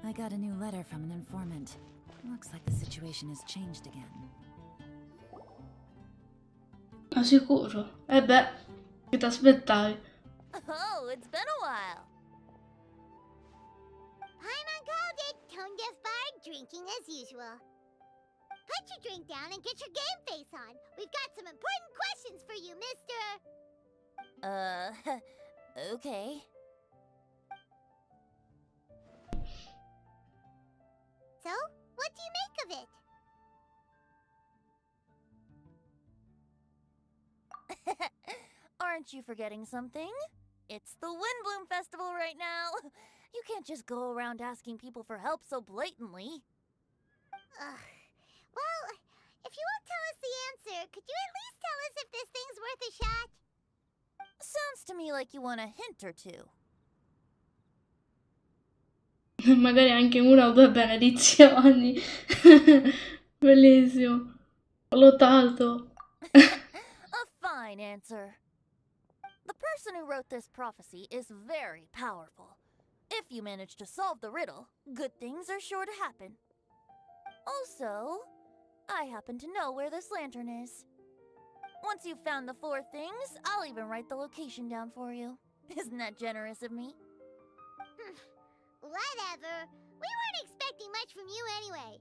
S6: I got a new letter from an informant. Looks like the situation has changed again.
S1: Ah, sicuro? Beh, che ti aspettavi?
S11: Oh, it's been a while.
S5: Paimon called it, tone-deaf bard drinking as usual. Put your drink down and get your game face on. We've got some important questions for you, mister.
S11: Okay.
S5: So, what do you make of it?
S11: Aren't you forgetting something? It's the Windbloom Festival right now. You can't just go around asking people for help so blatantly.
S5: Ugh. Well, if you won't tell us the answer, could you at least tell us if this thing's worth a shot?
S11: Sounds to me like you want a hint or two.
S1: Magari anche una o due benedizioni. Bellissimo. Ho lottato.
S11: A fine answer. The person who wrote this prophecy is very powerful. If you manage to solve the riddle, good things are sure to happen. Also, I happen to know where this lantern is. Once you've found the 4 things, I'll even write the location down for you. Isn't that generous of me?
S5: Whatever. We weren't expecting much from you anyway.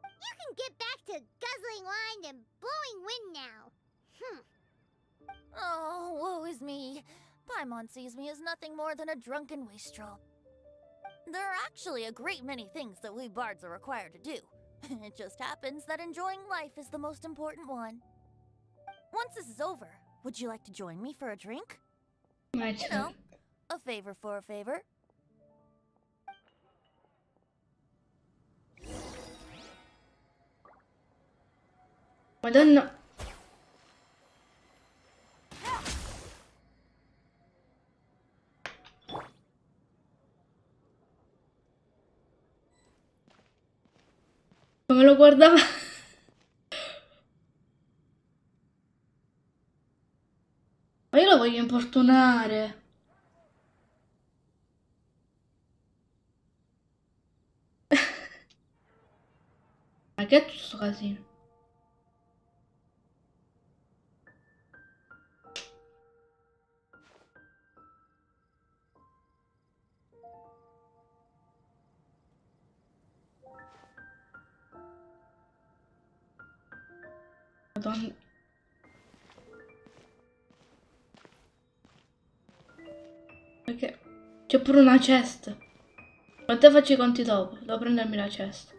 S5: You can get back to guzzling wine and blowing wind now.
S11: Oh, woe is me. Paimon sees me as nothing more than a drunken wastrel. There are actually a great many things that we bards are required to do. It just happens that enjoying life is the most important one. Once this is over, would you like to join me for a drink? You know, a favor for a favor.
S1: Madonna. Come lo guardava? Ma io lo voglio importunare. Ma che è tutto sto casino? Madonna. Perché c'è pure una cesta. Ma te faccio i conti dopo. Devo prendermi la cesta.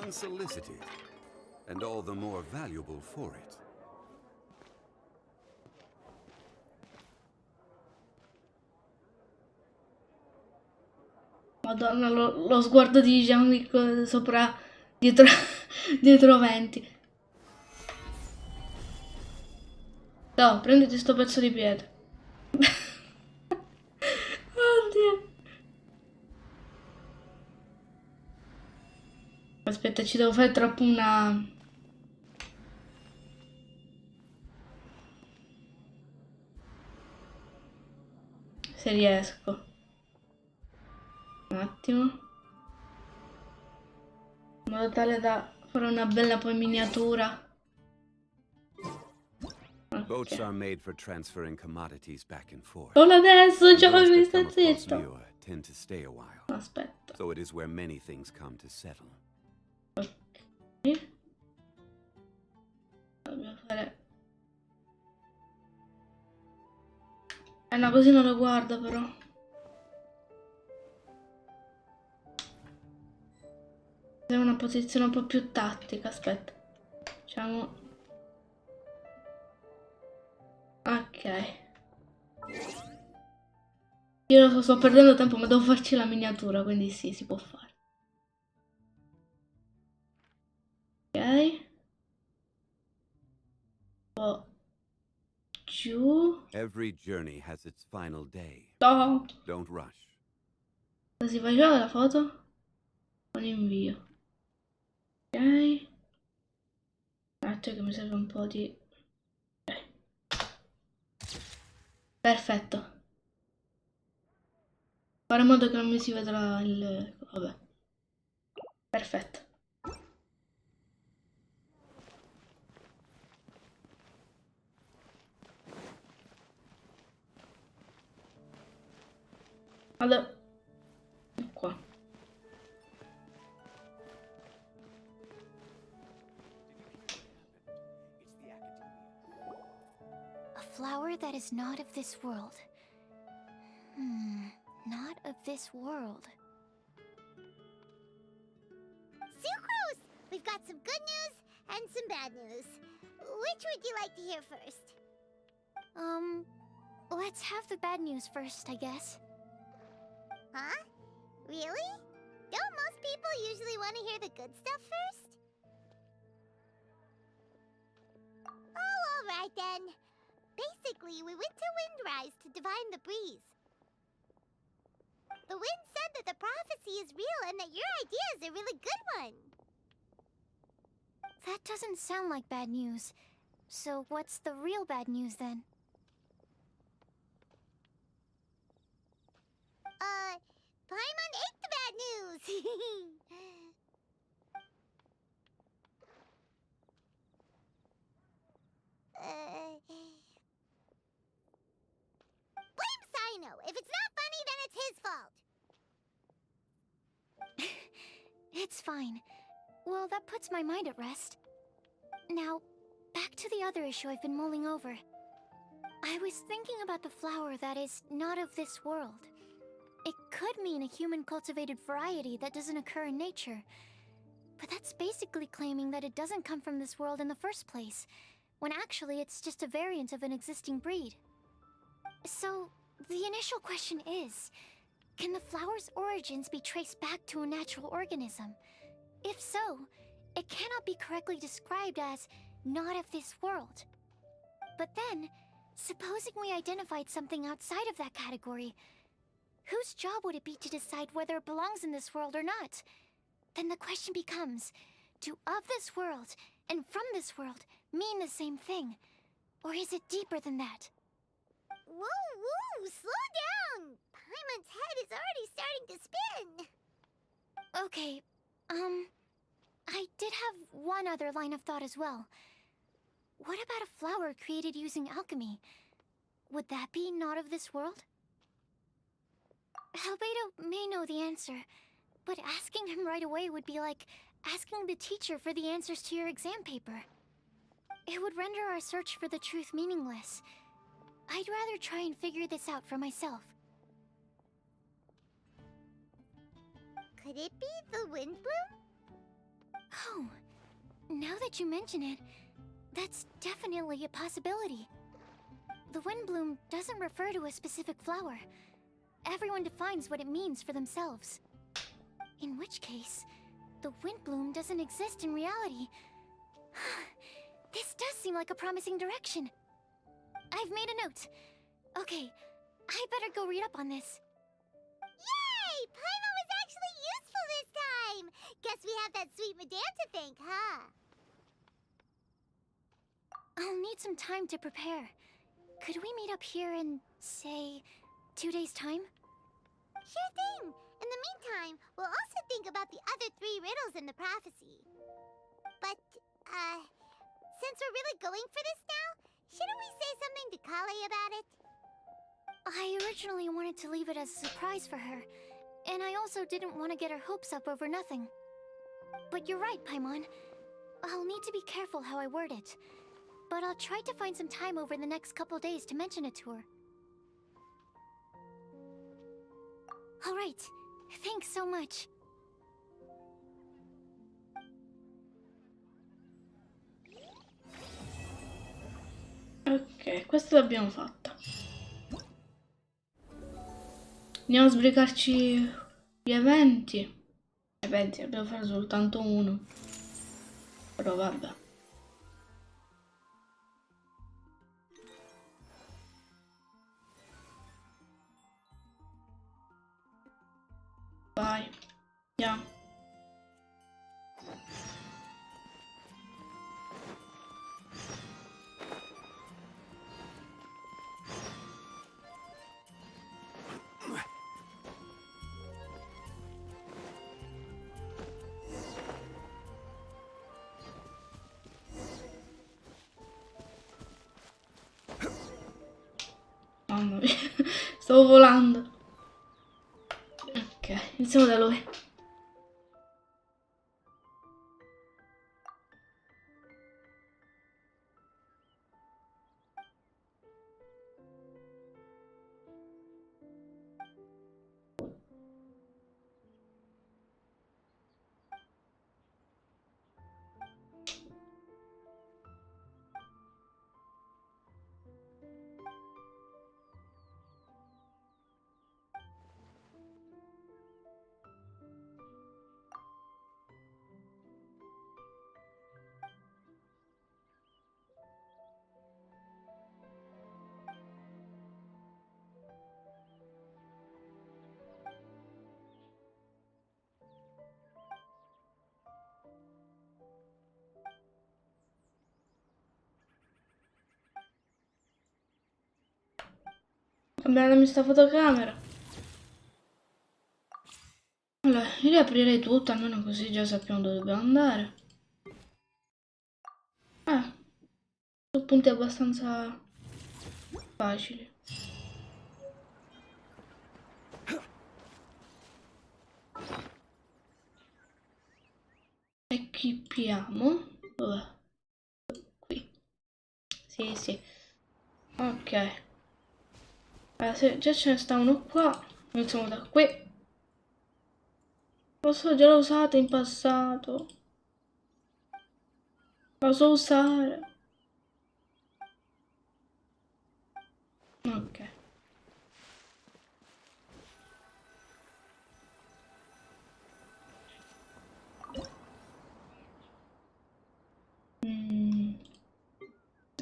S2: Unsolicited, and all the more valuable for it.
S1: Madonna, lo sguardo di Jean-Luc sopra, dietro, dietro venti. No, prenditi sto pezzo di pietra. Oddio. Aspetta, ci devo fare troppo una... Se riesco. Un attimo. In modo tale da fare una bella poi miniatura.
S2: Boats are made for transferring commodities back and forth.
S1: Solo adesso, già
S2: Those
S1: mi
S2: that
S1: sta
S2: come across
S1: zitto.
S2: newer tend to stay a while.
S1: Aspetta.
S2: So it is where many things come to settle.
S1: Dobbiamo fare... no, così non lo guarda però. È una posizione un po' più tattica, aspetta. Facciamo... ok. Io lo sto perdendo tempo, ma devo farci la miniatura, quindi sì, si può fare. Ok. Oh. Giù.
S2: Every journey has its final day.
S1: No.
S2: Don't rush.
S1: Così faceva la foto? Con invio. Ok. Un attimo che mi serve un po' di... ok. Perfetto. Fare in modo che non mi si vedrà il... vabbè. Perfetto. Allora... qua.
S11: A flower that is not of this world. Not of this world.
S5: Sucrose! We've got some good news and some bad news. Which would you like to hear first?
S11: Let's have the bad news first, I guess.
S5: Huh? Really? Don't most people usually want to hear the good stuff first? Oh, alright then. Basically, we went to Windrise to divine the breeze. The wind said that the prophecy is real and that your idea is a really good one.
S11: That doesn't sound like bad news. So what's the real bad news then?
S5: Paimon ate the bad news!
S11: fine. Well, that puts my mind at rest. Now, back to the other issue I've been mulling over. I was thinking about the flower that is not of this world. It could mean a human-cultivated variety that doesn't occur in nature. But that's basically claiming that it doesn't come from this world in the first place, when actually it's just a variant of an existing breed. So, the initial question is, can the flower's origins be traced back to a natural organism? If so, it cannot be correctly described as not of this world. But then, supposing we identified something outside of that category, whose job would it be to decide whether it belongs in this world or not? Then the question becomes, do of this world and from this world mean the same thing? Or is it deeper than that?
S5: Whoa, whoa, slow down! Paimon's head is already starting to spin!
S11: Okay, I did have one other line of thought as well. What about a flower created using alchemy? Would that be not of this world? Albedo may know the answer, but asking him right away would be like asking the teacher for the answers to your exam paper. It would render our search for the truth meaningless. I'd rather try and figure this out for myself.
S5: Could it be the wind bloom?
S11: Oh, now that you mention it, that's definitely a possibility. The wind bloom doesn't refer to a specific flower. Everyone defines what it means for themselves. In which case, the wind bloom doesn't exist in reality. This does seem like a promising direction. I've made a note. Okay, I better go read up on this.
S5: Yay! Paimon was actually useful this time! Guess we have that sweet madame to thank, huh?
S11: I'll need some time to prepare. Could we meet up here in, say, 2 days' time?
S5: Sure thing! In the meantime, we'll also think about the other 3 riddles in the prophecy. But, since we're really going for this now, shouldn't we say something to Kale about it?
S11: I originally wanted to leave it as a surprise for her, and I also didn't want to get her hopes up over nothing. But you're right, Paimon. I'll need to be careful how I word it. But I'll try to find some time over the next couple days to mention it to her. Alright, thanks so much.
S1: Ok, questa l'abbiamo fatta. Andiamo a sbrigarci gli eventi. Eventi, abbiamo fatto soltanto uno. Però vabbè. Vai, andiamo. Mamma mia, stavo volando. Ok, iniziamo da lui. Cambiatemi sta fotocamera. Allora, io riaprirei tutto, almeno così già sappiamo dove dobbiamo andare. Sono punti abbastanza facili. skippiamo. Dov'è? Qui. Sì, sì. Ok. Se già ce ne sta uno qua, iniziamo da qui. Lo so, già l'ho usato in passato. Lo so usare. Ok.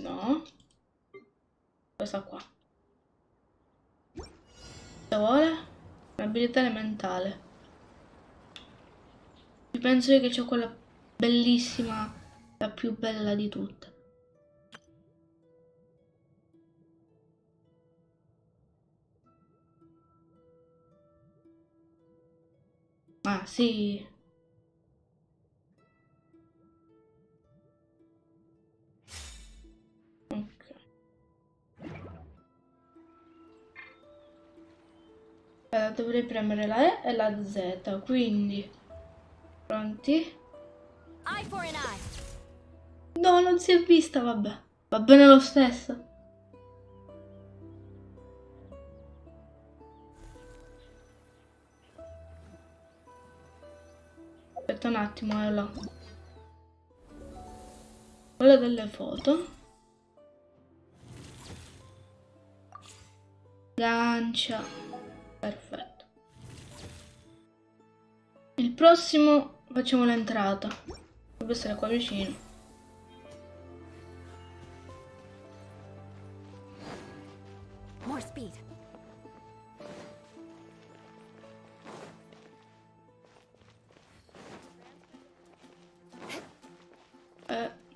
S1: No. Questa qua. Cosa vuole? Un'abilità elementale. Penso io che c'ho quella bellissima, la più bella di tutte. Ah, sì. Ok. Dovrei premere la E e la Z, quindi... Pronti?
S6: Eye for an eye.
S1: No, non si è vista, vabbè. Va bene lo stesso. Aspetta un attimo, là. Quella delle foto. Lancia. Perfetto. Il prossimo facciamo l'entrata. Deve essere qua vicino.
S6: More speed.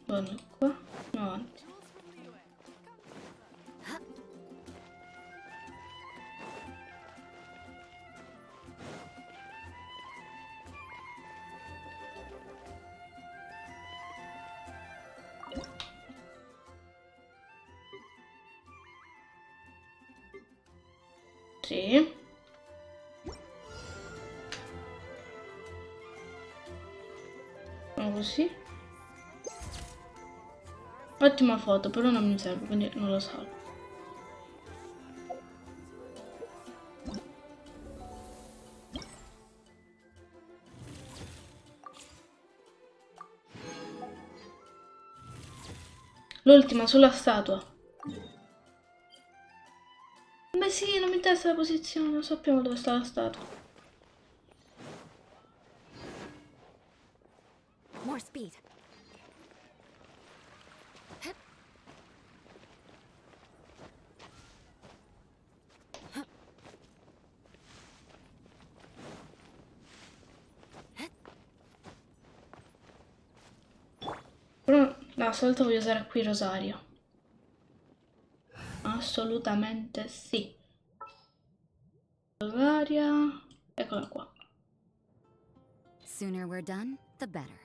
S1: Buono qua. Avanti. Sì. Così. Ottima foto, però non mi serve, quindi non lo salvo. L'ultima sulla statua. Beh sì, non mi interessa la posizione, non sappiamo dove sta la statua.
S6: More speed.
S1: Però no, stavolta voglio usare qui Rosario. Assolutamente sì. Rosaria. Eccola qua.
S6: Sooner we're done, the better.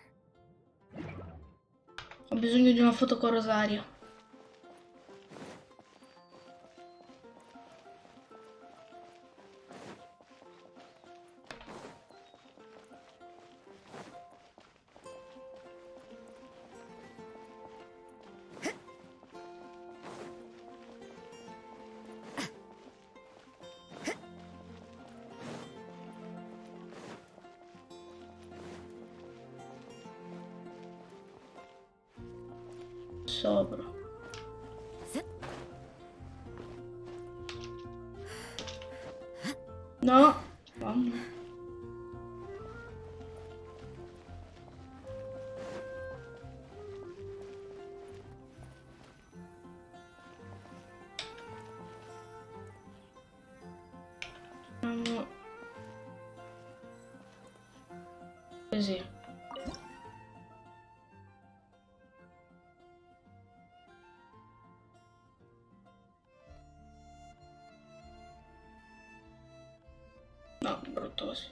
S1: Ho bisogno di una foto con Rosario. Sopra. No. Mamma. Mamma. Così. No, brutto così.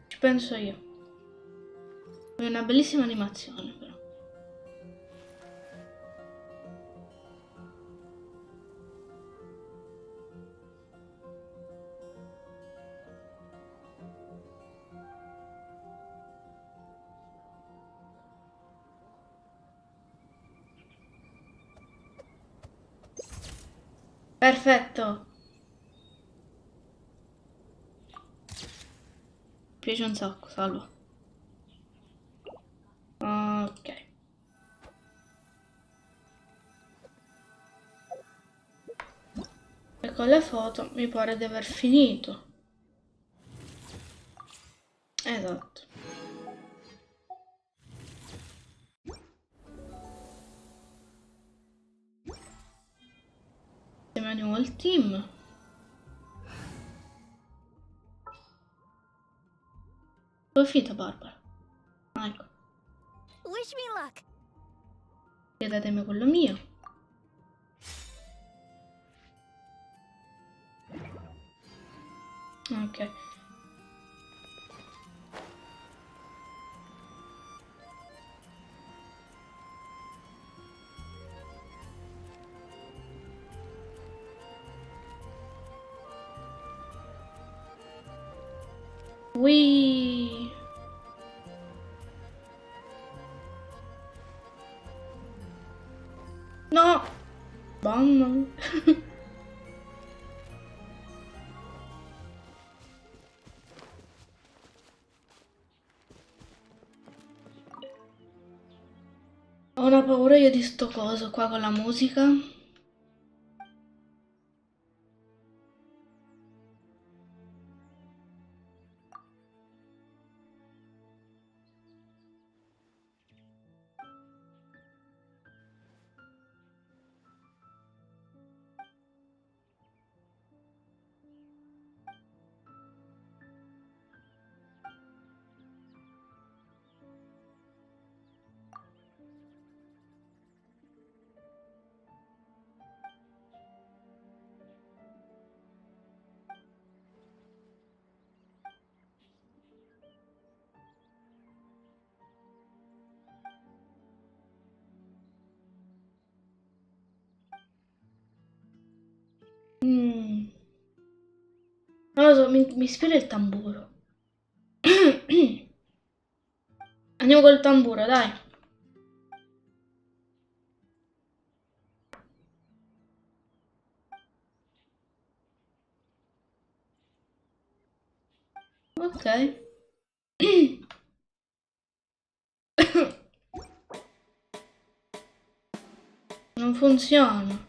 S1: Ci penso io. È una bellissima animazione, però. Perfetto. Mi piace un sacco, salvo. Ok. E con le foto mi pare di aver finito. Esatto. Sistemiamo il team. Dove è finita Barbara? Ah, ecco.
S11: Wish me luck.
S1: Datemi quello mio. Ok. Whee! No! Mamma mia. Ho una paura io di sto coso qua con la musica. Non lo so, mi ispira il tamburo. Andiamo col tamburo, dai. Ok. Non funziona.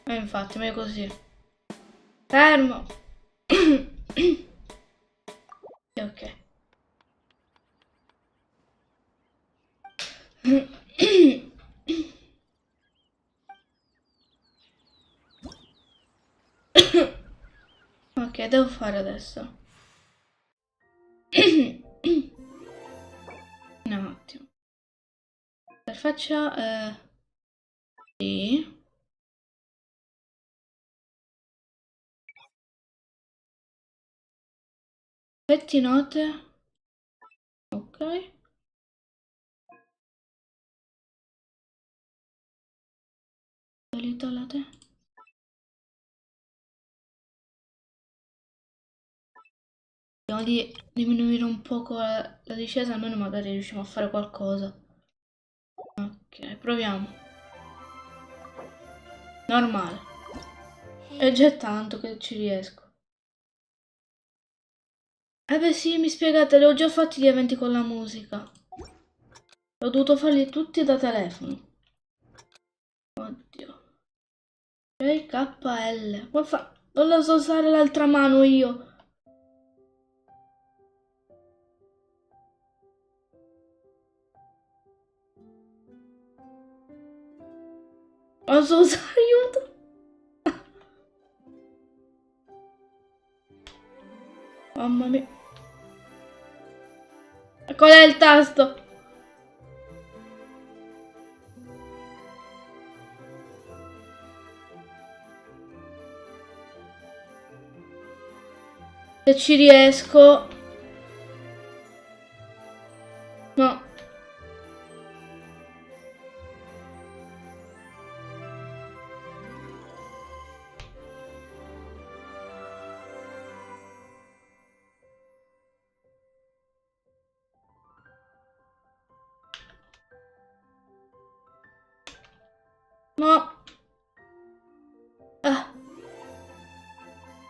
S1: Infatti, meglio così. Fermo. Ok. Ok, devo fare adesso. Un attimo. Per faccia... Sì. Metti note. Ok. Tolite. Vediamo di diminuire un poco la discesa, almeno magari riusciamo a fare qualcosa. Ok, proviamo. Normale. È già tanto che ci riesco. Eh beh sì, mi spiegate, li ho già fatti gli eventi con la musica. Ho dovuto farli tutti da telefono. Oddio. KL. Ma fa... Non la so usare l'altra mano io. Non so usare, aiuto. Mamma mia. Qual è il tasto? Se ci riesco. No. No. Ah.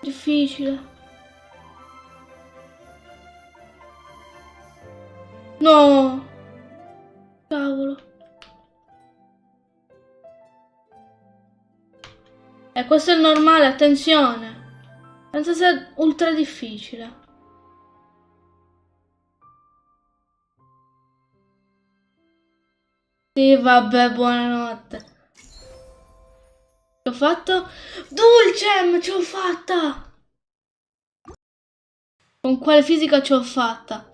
S1: Difficile. No. Cavolo. E questo è il normale, attenzione. Penso sia ultra difficile. Sì, vabbè, buonanotte. L'ho fatto? Dulcem, ce l'ho fatta! Con quale fisica ce l'ho fatta?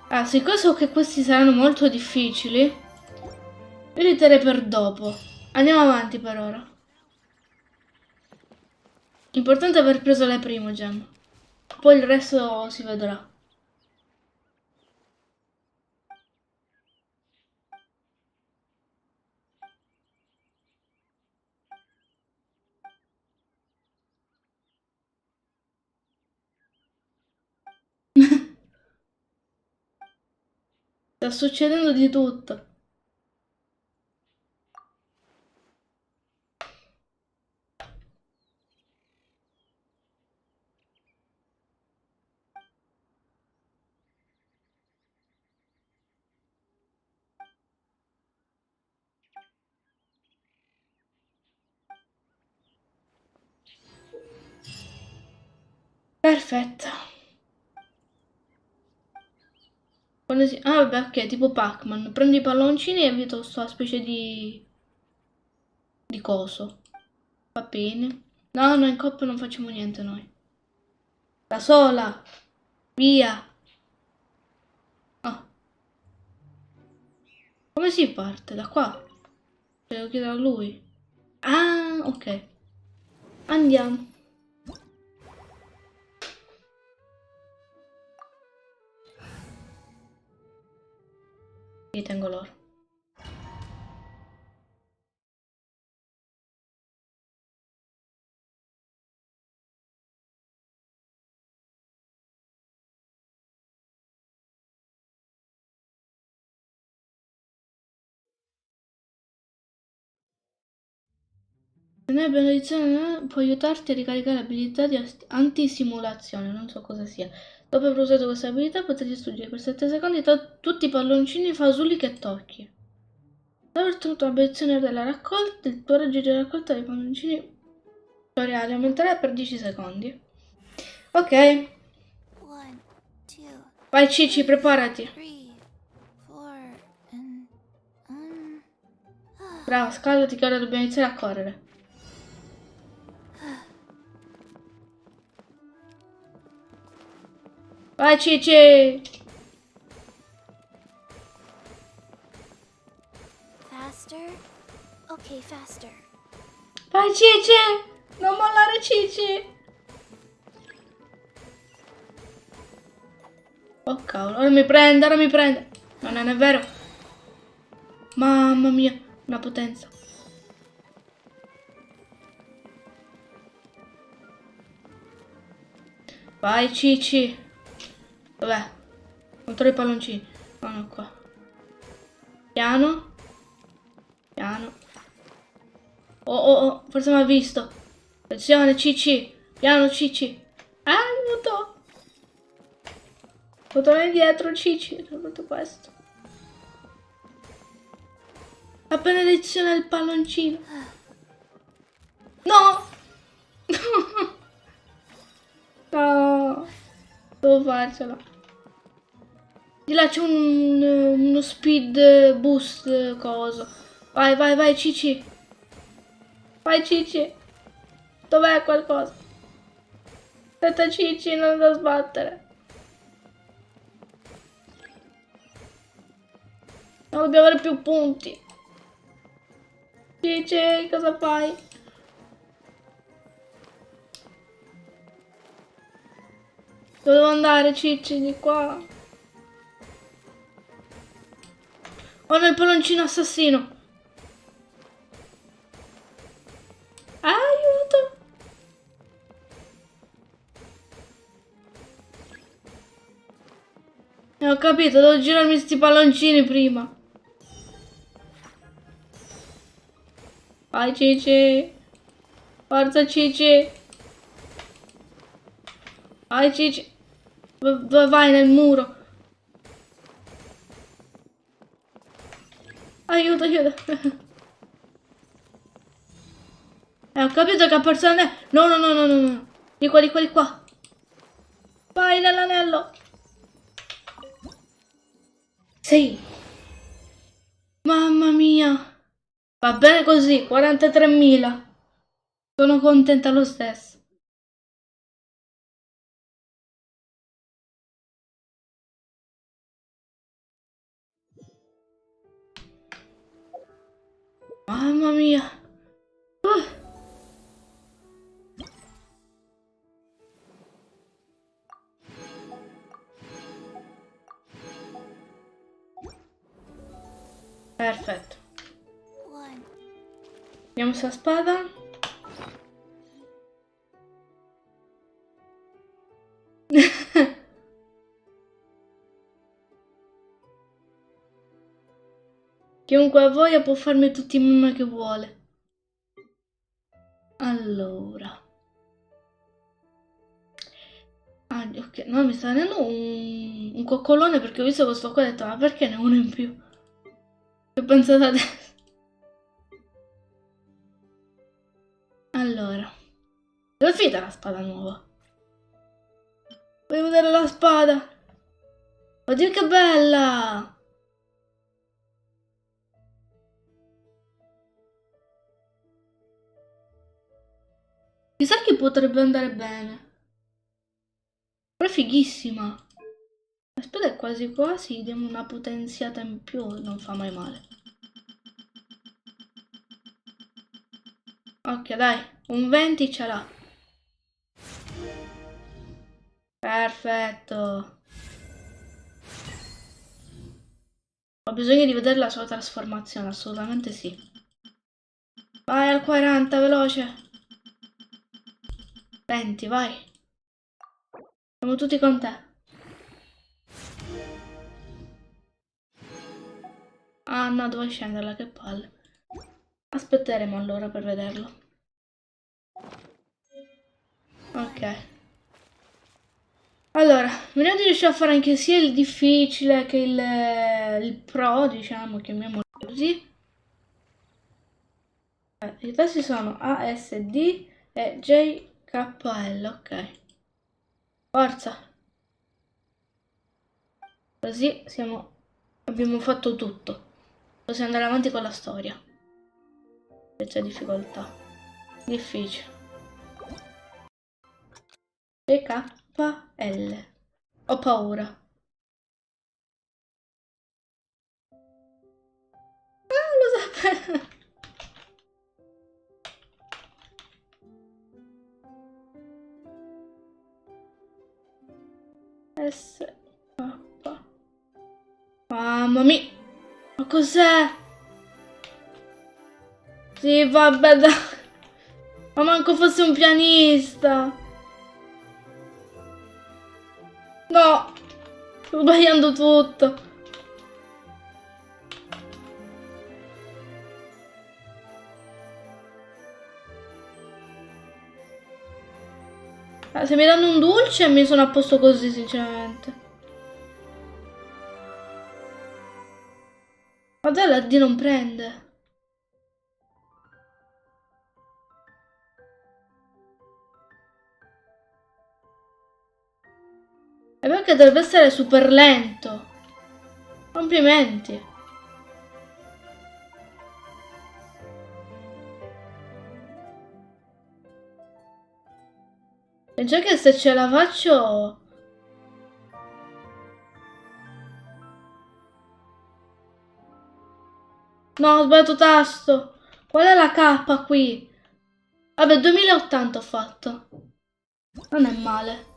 S1: Ah, siccome so che questi saranno molto difficili, io li terrei per dopo. Andiamo avanti per ora. Importante è aver preso le prime gemme. Poi il resto si vedrà. Sta succedendo di tutto. Perfetto. Ah, vabbè, ok, tipo Pac-Man. Prendo i palloncini e evito sta specie di coso. Va bene. No, no, in coppia non facciamo niente noi. Da sola. Via. Ah. Come si parte? Da qua? Devo chiedere a lui. Ah, ok. Andiamo. Io tengo l'oro. Nella benedizione può aiutarti a ricaricare l'abilità di antisimulazione, non so cosa sia. Dopo aver usato questa abilità potrai distruggere per 7 secondi tutti i palloncini fasulli che tocchi. Dopo aver ottenuto la benedizione della raccolta, il tuo raggio di raccolta dei palloncini tutoriale aumenterà per 10 secondi. Ok.
S11: 1, 2,
S1: Vai Cici, preparati.
S11: 3, 4, and
S1: Brava, scaldati che ora dobbiamo iniziare a correre. Vai Cici!
S11: faster. Okay, faster.
S1: Vai Cici! Non mollare Cici! Oh cavolo, ora mi prende, ora mi prende. No, non è vero. Mamma mia, una potenza. Vai Cici. Dov'è? Controllo i palloncini. No, no, qua. Piano. Piano. Oh, oh, oh, forse mi ha visto. Attenzione, Cici. Piano, Cici. Aiuto. Torna indietro, Cici. Tutto questo. La benedizione del palloncino. No. No. Devo farcela. Di là c'è uno speed boost coso. Vai, vai, vai, Cici. Vai, Cici. Dov'è qualcosa? Aspetta, Cici, non da sbattere. No, dobbiamo avere più punti. Cici, cosa fai? Dove devo andare, Cici? Di qua. Oh no, il palloncino assassino. Aiuto. Ho capito, devo girarmi sti palloncini prima. Vai Cici. Forza Cici. Vai Cici. Vai nel muro. Aiuto, aiuto. Ho capito che ha perso l'anello. No, no, no, no, no, no. Di qua. Vai nell'anello. Sì. Mamma mia. Va bene così, 43.000. Sono contenta lo stesso. Mamma mia. Perfetto. Vediamo sta spada. Chiunque voglia può farmi tutti i meme che vuole. Allora. Ah, ok. No, mi sta venendo un coccolone perché ho visto questo qua e ho detto, ma perché ne ho uno in più? Ho pensato adesso. Allora. Dove è finita la spada nuova? Voglio vedere la spada. Oddio che bella! Chissà chi potrebbe andare bene. Però è fighissima. La spada è quasi quasi, diamo una potenziata in più, non fa mai male. Ok, dai, un 20 ce l'ha. Perfetto. Ho bisogno di vedere la sua trasformazione, assolutamente sì. Vai al 40, veloce. 20, vai. Siamo tutti con te. Ah no, devo scenderla, che palle. Aspetteremo allora per vederlo. Ok. Allora, vediamo di riuscire a fare anche sia il difficile che il pro, diciamo, chiamiamolo così. I tasti sono A, S, D e J, K, L, ok. Forza. Così abbiamo fatto tutto. Possiamo andare avanti con la storia. C'è difficoltà. Difficile. J, K, L. Ho paura. Ah, lo sapevo. S, K. Mamma mia. Ma cos'è? Sì, vabbè, dai. Ma manco fosse un pianista. No. Sto sbagliando tutto. Se mi danno un dolce mi sono a posto così, sinceramente. Guarda, la D non prende. E perché dovrebbe essere super lento. Complimenti. E già che se ce la faccio... No, ho sbagliato tasto. Qual è la K qui? Vabbè, 2080 ho fatto. Non è male.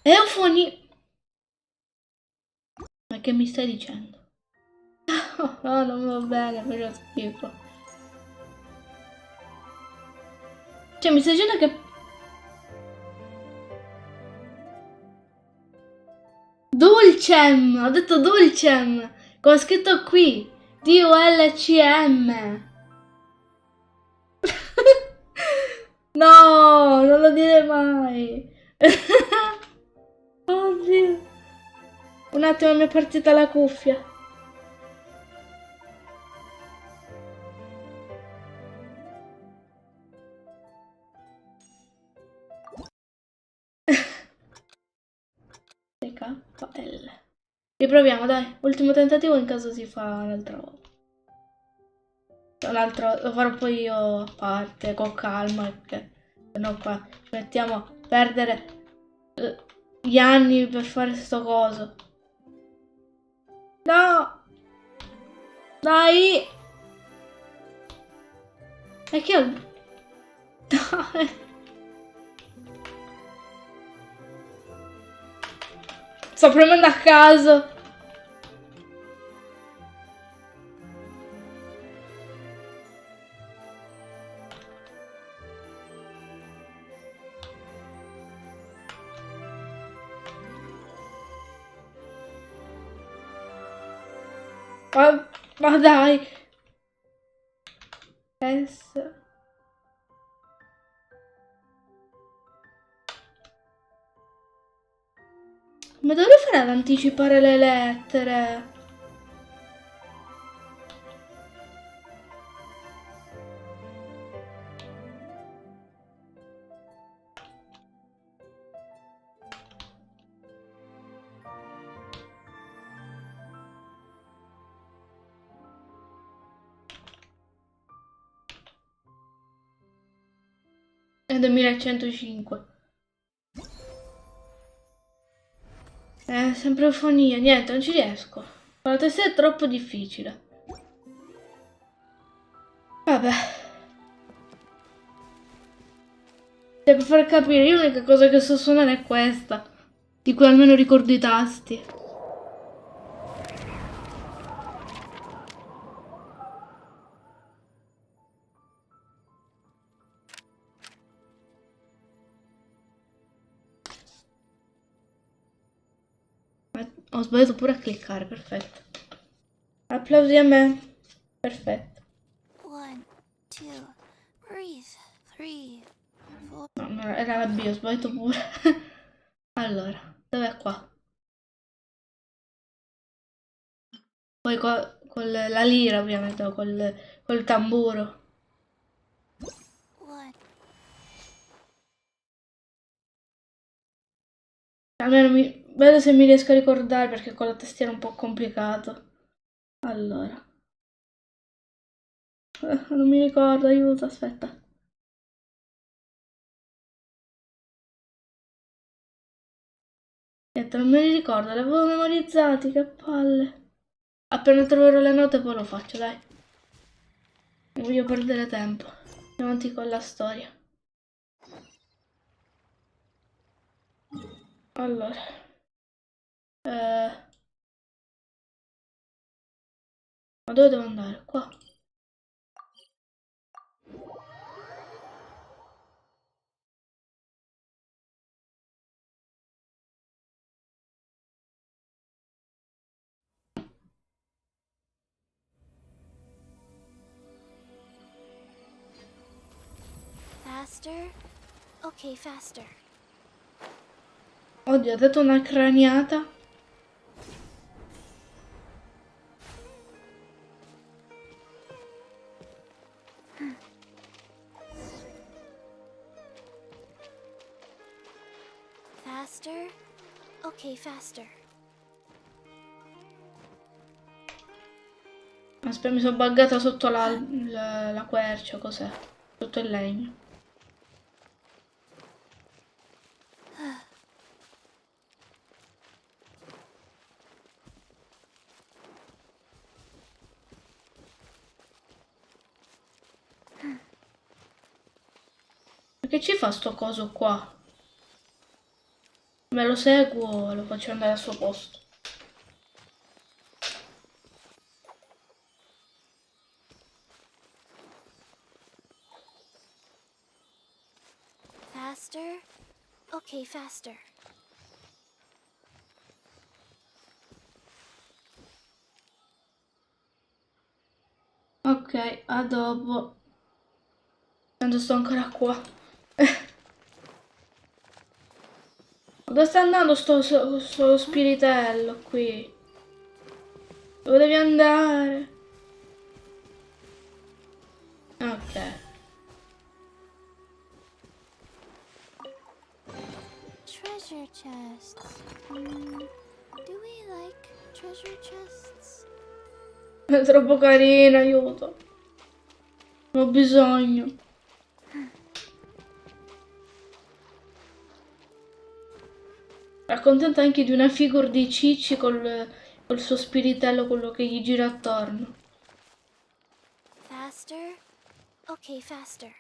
S1: Eufoni... Ma che mi stai dicendo? No, non va bene, faccio schifo. Cioè, mi stai dicendo che... Dulcem! Ho detto Dulcem! Come è scritto qui. D-U-L-C-M. No, non lo dire mai. Oddio. Un attimo mi è partita la cuffia. TKL. Riproviamo, dai. Ultimo tentativo in caso si fa un'altra volta. L'altro lo farò poi io a parte, con calma, perché sennò qua ci mettiamo a perdere gli anni per fare sto coso. No! Dai! E che ho... Dai! Sto premendo a caso. Ma dai. S. Ma dovrei fare ad anticipare le lettere? È 2105. Sempre eufonia. Niente, non ci riesco. Con la testa è troppo difficile. Vabbè. Per far capire, io l'unica cosa che so suonare è questa. Di cui almeno ricordo i tasti. Ho sbagliato pure a cliccare, perfetto. Applausi a me. Perfetto.
S11: 1, 2, breathe, 3, 4.
S1: No, era la B, ho sbagliato pure. Allora, dov'è qua? Poi con la lira, ovviamente, o col tamburo.
S11: 1.
S1: Almeno vedo se mi riesco a ricordare, perché con la tastiera è un po' complicato. Allora. Non mi ricordo, aiuto, aspetta. Niente, non me li ricordo, li avevo memorizzati, che palle. Appena troverò le note poi lo faccio, dai. Non voglio perdere tempo. Andiamo avanti con la storia. Allora. Ma dove devo andare? Qua.
S11: Faster? Okay, faster.
S1: Oddio, ho dato una craniata.
S11: Faster? Okay, faster.
S1: Aspetta, mi sono buggata sotto la quercia, cos'è? Sotto il legno. Ma che ci fa sto coso qua? Me lo seguo e lo faccio andare al suo posto.
S11: Faster? Okay, faster.
S1: Ok, a dopo. Tanto sto ancora qua. Dove sta andando sto spiritello qui? Dove devi andare? Ok.
S11: Treasure chests. Do we like treasure chests?
S1: È troppo carina, aiuto. Ho bisogno. Accontenta anche di una figure di Cicci col suo spiritello, quello che gli gira attorno.
S11: Faster? Okay, faster.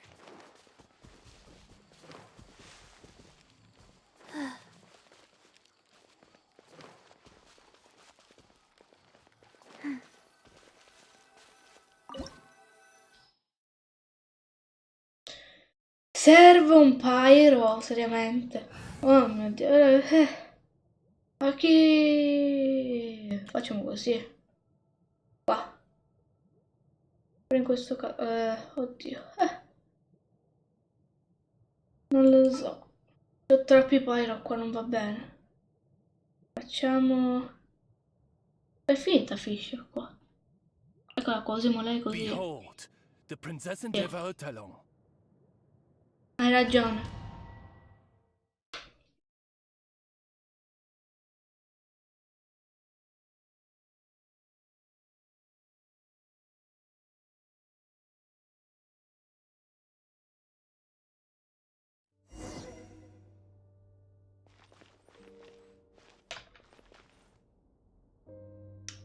S1: Serve un pyro, seriamente. Oh mio Dio. Ma chi... Facciamo così. Qua. In questo caso... oddio. Non lo so. Ho troppi pyro qua, non va bene. Facciamo... È finita Fisher qua. Eccola qua, usiamo lei così.
S3: Behold, the Prinzessin
S1: Yeah.
S3: der Verurteilung.
S1: Hai ragione.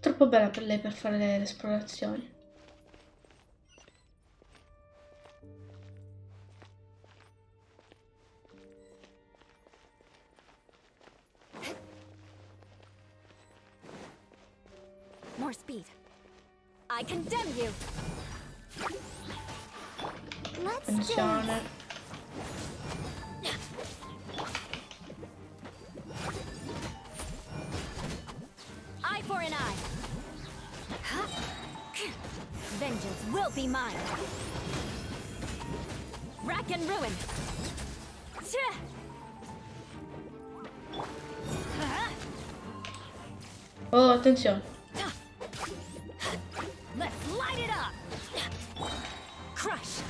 S1: Troppo bella per lei per fare le esplorazioni.
S6: More speed. I condemn you.
S11: Let's
S1: Attenzione.
S6: Eye for an eye. Vengeance will be mine. Rack and ruin.
S1: Oh, attenzione.
S6: Let's light it up. Crush.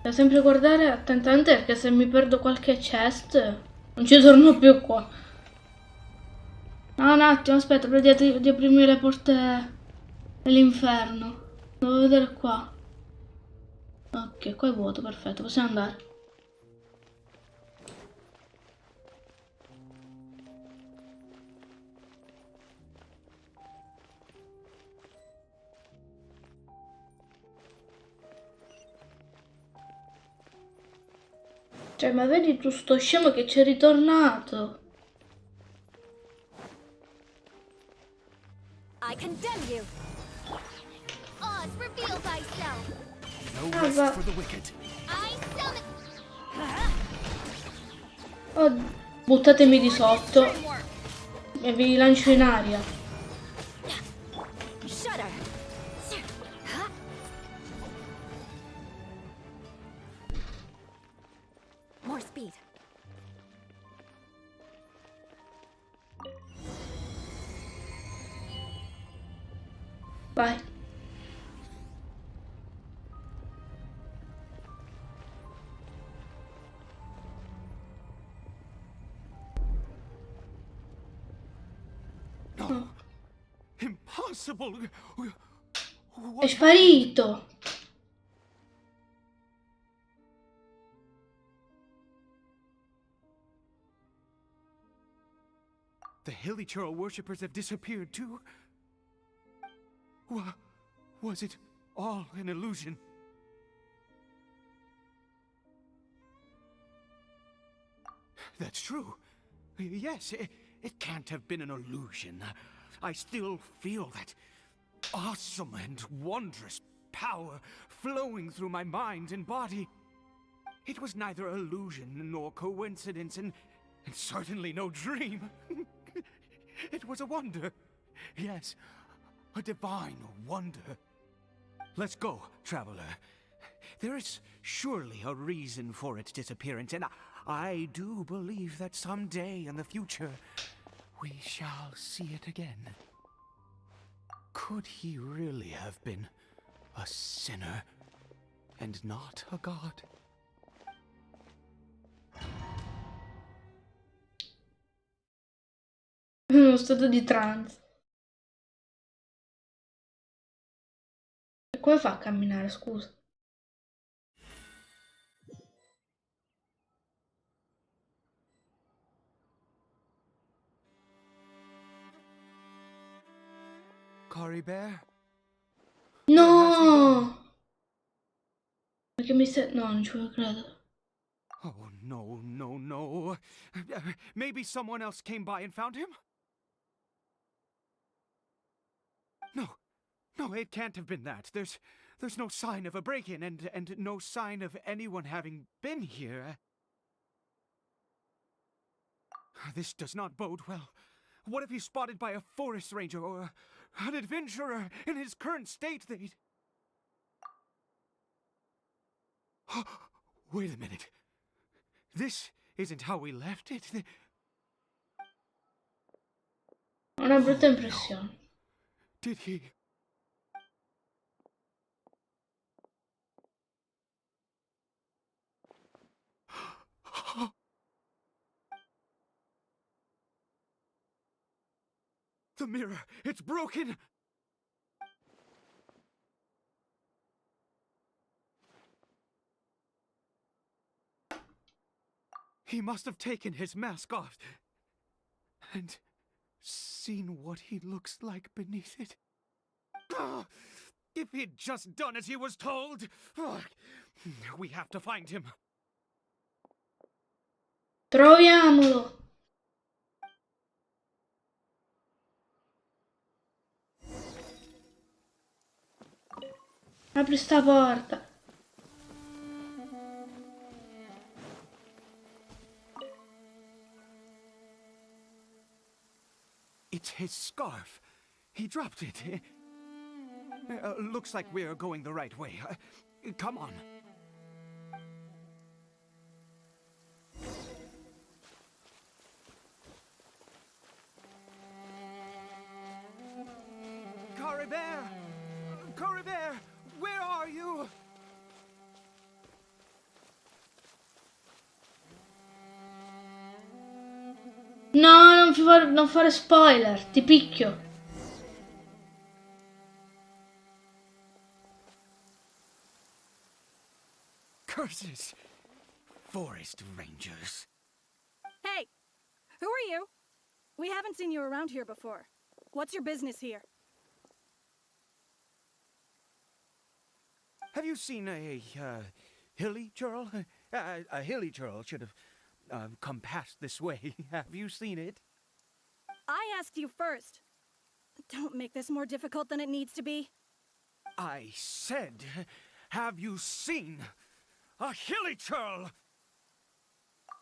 S1: Devo sempre guardare attentamente perché se mi perdo qualche chest non ci torno più qua. No, un attimo, aspetta, prima di aprirmi le porte dell'inferno. Devo vedere qua. Ok, qua è vuoto, perfetto, possiamo andare. Cioè, ma vedi tu sto scemo che c'è ritornato?
S6: I condemn you.
S5: Oz, reveal thyself.
S3: No
S1: Ah,
S3: rest
S1: va.
S3: for the wicked.
S5: I summon.
S1: Oh, buttatemi di sotto e vi lancio in aria.
S6: Shudder. More speed.
S1: Vai.
S3: No. Impossible.
S1: È sparito.
S3: The Hilichurl worshippers have disappeared too? Was it all an illusion? That's true. Yes, it can't have been an illusion. I still feel that awesome and wondrous power flowing through my mind and body. It was neither illusion nor coincidence, and certainly no dream. It was a wonder. Yes, a divine wonder. Let's go, traveler, There is surely a reason for its disappearance, and I do believe that someday in the future we shall see it again. Could he really have been a sinner and not a god?
S1: Uno stato di trance. E come fa a camminare, scusa?
S3: Cory Bear?
S1: No! Perché mi stai... No, non ci voglio credere.
S3: Oh, no, no, no. Maybe someone else came by and found him? No, no, it can't have been that. There's no sign of a break-in and no sign of anyone having been here. This does not bode well. What if he's spotted by a forest ranger or an adventurer in his current state? They'd... Wait a minute. This isn't how we left it.
S1: Ho una brutta impressione.
S3: Did he... The mirror, it's broken! He must have taken his mask off and seen what he looks like beneath it. If he'd just done as he was told! We have to find him.
S1: Troviamolo! Apri sta porta.
S3: It's his scarf. He dropped it. Looks like we're going the right way. Come on. Cory Bear! Cory Bear! Where are you?
S1: No, non fare spoiler, ti picchio.
S3: Curses! Forest rangers.
S6: Hey! Who are you? We haven't seen you around here before. What's your business here?
S3: Have you seen a hilly churl? A hilly churl should have come past this way. Have you seen it?
S6: I asked you first. Don't make this more difficult than it needs to be.
S3: I said, have you seen a hilly churl?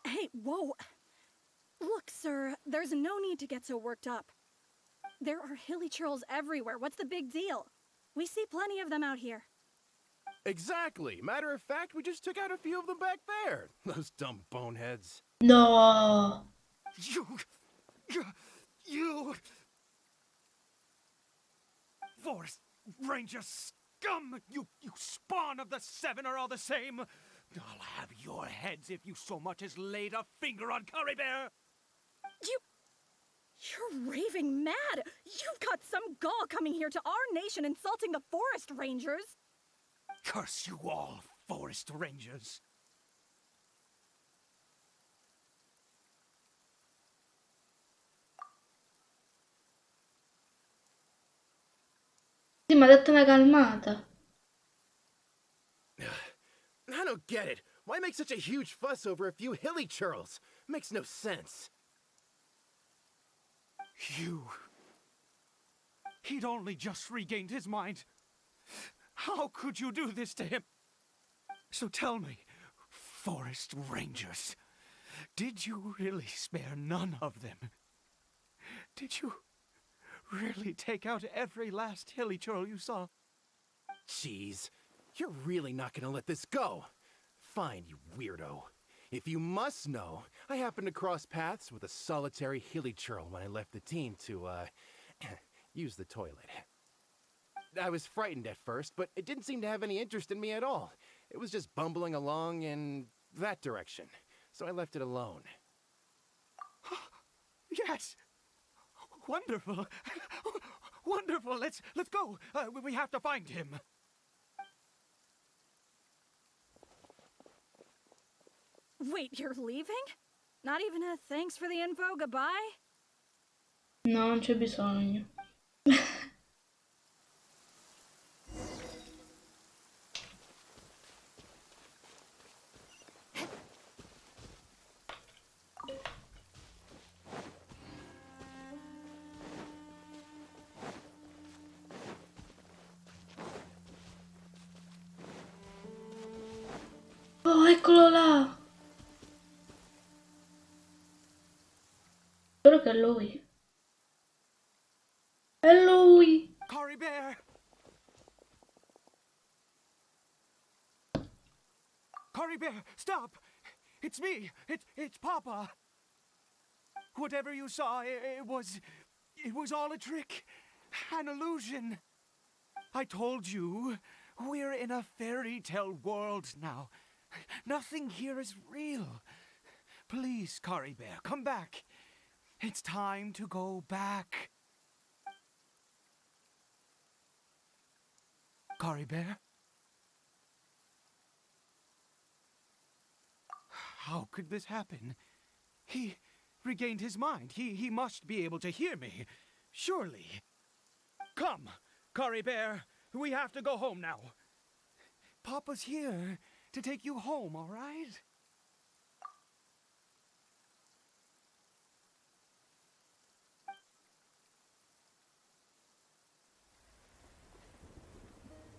S6: Hey, whoa. Look, sir, there's no need to get so worked up. There are hilly churls everywhere. What's the big deal? We see plenty of them out here.
S12: Exactly. Matter of fact, we just took out a few of them back there. Those dumb boneheads.
S1: No.
S3: You... Forest Ranger scum! You spawn of the Seven are all the same! I'll have your heads if you so much as laid a finger on Cory Bear!
S6: You're raving mad! You've got some gall coming here to our nation insulting the Forest Rangers!
S3: Curse you all, Forest Rangers!
S1: Sì, ma ha detto una calmata.
S12: I don't get it. Why make such a huge fuss over a few hilly churls? Makes no sense.
S3: He'd only just regained his mind. How could you do this to him? So tell me, Forest Rangers, did you really spare none of them? Did you really take out every last hilly churl you saw?
S12: Jeez. You're really not gonna let this go. Fine, you weirdo. If you must know, I happened to cross paths with a solitary hilly churl when I left the team to, use the toilet. I was frightened at first, but it didn't seem to have any interest in me at all. It was just bumbling along in that direction, so I left it alone.
S3: Yes! Wonderful! Wonderful! Let's go! We have to find him!
S6: Wait, you're leaving? Not even a thanks for the info, goodbye?
S1: No, non c'è bisogno. Oh, eccolo là! Spero che è lui. È lui!
S3: Cory Bear! Cory Bear, stop! It's me! It's Papa! Whatever you saw, it was all a trick. An illusion. I told you, we're in a fairy tale world now. Nothing here is real. Please, Cory Bear, come back. It's time to go back. Cory Bear? How could this happen? He regained his mind. He must be able to hear me. Surely. Come, Cory Bear. We have to go home now. Papa's here to take you home, all right?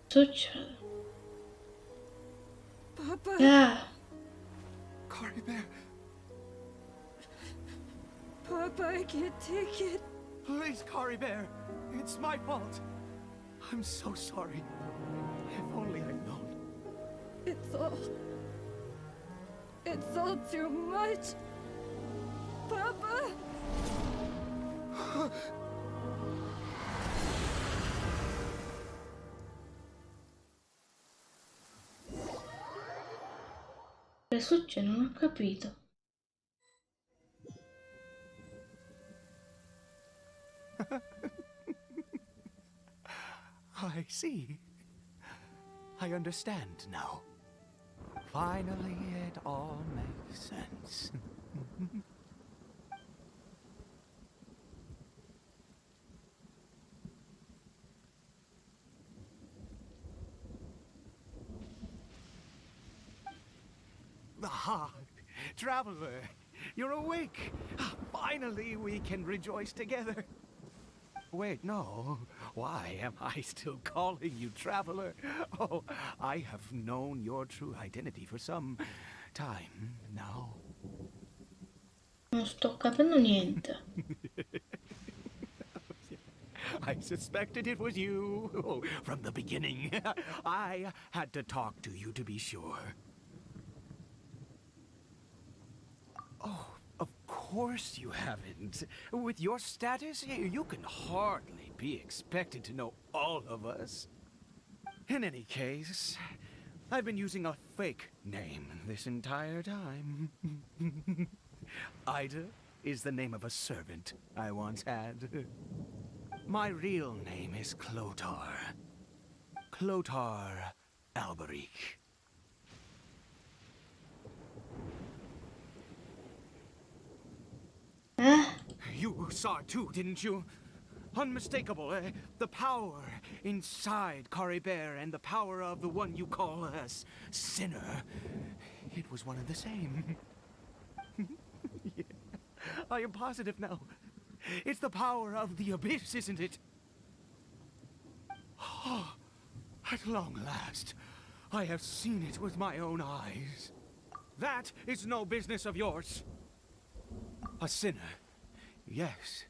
S1: Succede.
S6: Papa.
S1: Yeah.
S3: Cory Bear,
S6: Papa, I can't take it.
S3: please, Cory Bear. It's my fault. I'm so sorry. If only I'd known.
S6: It's all too much. Papa!
S1: Che succede? Non ho capito.
S3: I see. I understand now. Finally, it all makes sense. Ah, Traveler, you're awake. Finally, we can rejoice together. Wait, no. Why am I still calling you Traveler? Oh, I have known your true identity for some time now.
S1: Non sto capendo niente.
S3: I suspected it was you. Oh, from the beginning. I had to talk to you to be sure. Oh, of course you haven't. With your status, you can hardly be expected to know all of us. In any case, I've been using a fake name this entire time. Ida is the name of a servant I once had. My real name is Clotar. Clotar Alberic. You saw it too, didn't you? Unmistakable, the power inside Cory Bear and the power of the one you call a sinner. It was one and the same. Yeah, I am positive now. It's the power of the abyss, isn't it? Oh, at long last, I have seen it with my own eyes. That is no business of yours. A sinner. Yes,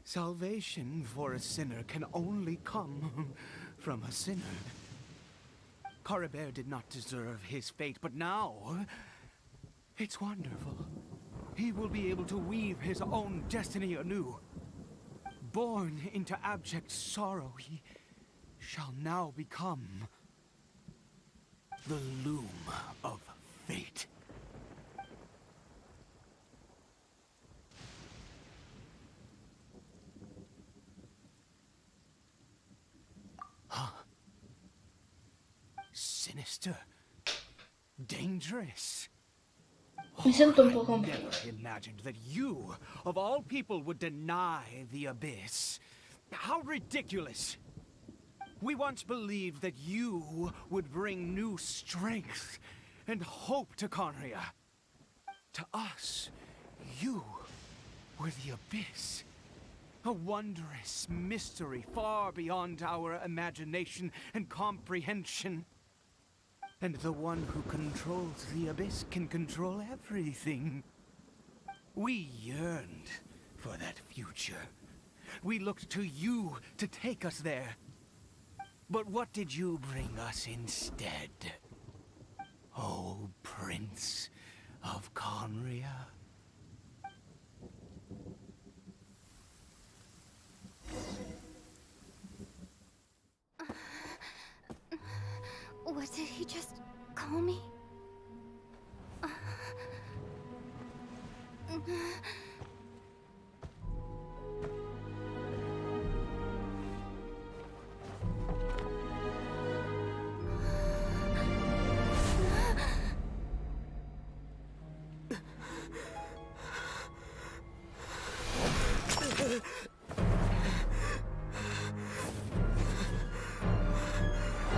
S3: salvation for a sinner can only come from a sinner. Caribert did not deserve his fate, but now it's wonderful. He will be able to weave his own destiny anew. Born into abject sorrow, he shall now become the loom of fate. Huh? Sinister. Dangerous.
S1: Mi sento un po'
S3: I
S1: confuso.
S3: never imagined that you, of all people, would deny the abyss. How ridiculous! We once believed that you would bring new strength and hope to Conria. To us, you were the abyss. A wondrous mystery far beyond our imagination and comprehension. And the one who controls the abyss can control everything. We yearned for that future. We looked to you to take us there. But what did you bring us instead? Oh, Prince of Conria.
S11: What did he just call me?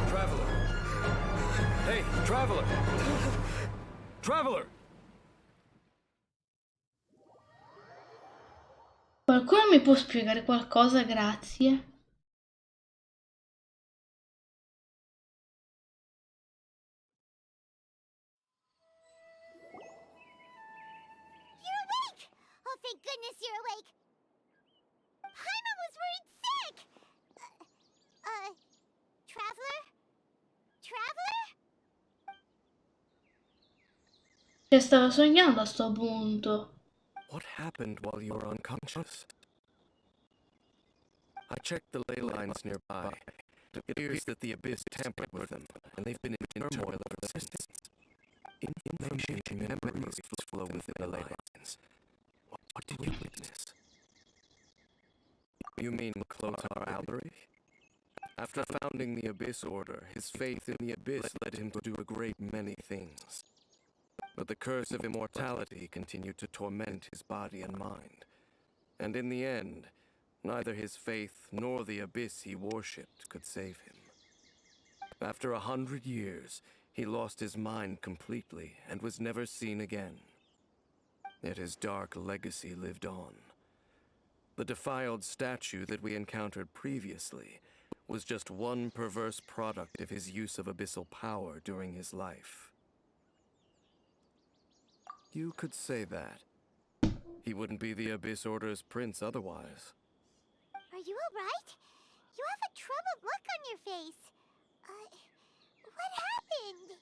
S8: Traveler! Hey, Traveler! Traveler!
S1: Qualcuno mi può spiegare qualcosa, grazie?
S11: You're awake! Oh, thank goodness you're awake! Paimon was worried sick! Traveler? Traveler?
S1: Che stava sognando a sto punto.
S8: What happened while you were unconscious? I checked the ley lines nearby. It appears that the Abyss tampered with them, and they've been in turmoil ever since. Information and memories flow within the ley lines. What did you witness? You mean Clotar Alberich? After founding the Abyss Order, his faith in the Abyss led him to do a great many things. But the curse of immortality continued to torment his body and mind. And in the end, neither his faith nor the Abyss he worshipped could save him. After 100 years, he lost his mind completely and was never seen again. Yet his dark legacy lived on. The defiled statue that we encountered previously was just one perverse product of his use of abyssal power during his life. You could say that. He wouldn't be the Abyss Order's prince otherwise.
S11: Are you alright? You have a troubled look on your face. What happened?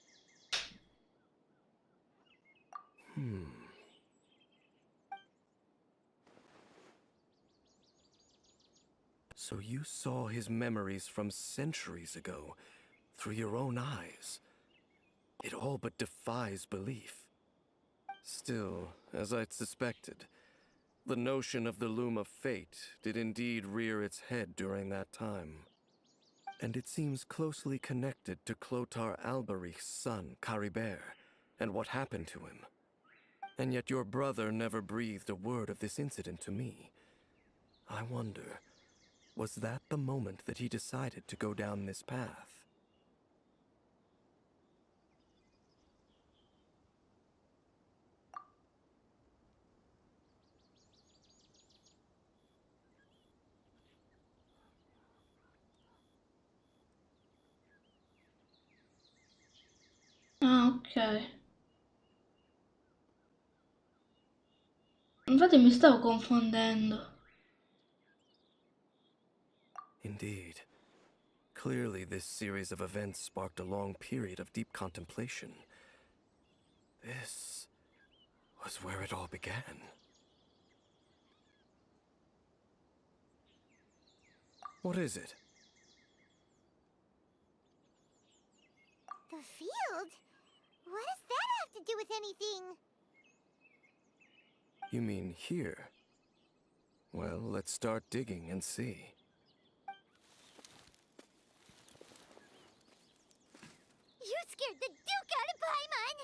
S8: So you saw his memories from centuries ago through your own eyes. It all but defies belief. Still, as I'd suspected, the notion of the Loom of Fate did indeed rear its head during that time. And it seems closely connected to Clotar Alberich's son, Caribert, and what happened to him. And yet your brother never breathed a word of this incident to me. I wonder, was that the moment that he decided to go down this path?
S1: Ah, ok. Infatti mi stavo confondendo.
S8: Indeed.
S13: Clearly, this series of events sparked a long period of deep contemplation. This was where it all began. What is it?
S5: The field? What does that have to do with anything?
S13: You mean here? Well, let's start digging and see.
S5: You scared the Duke out of Paimon!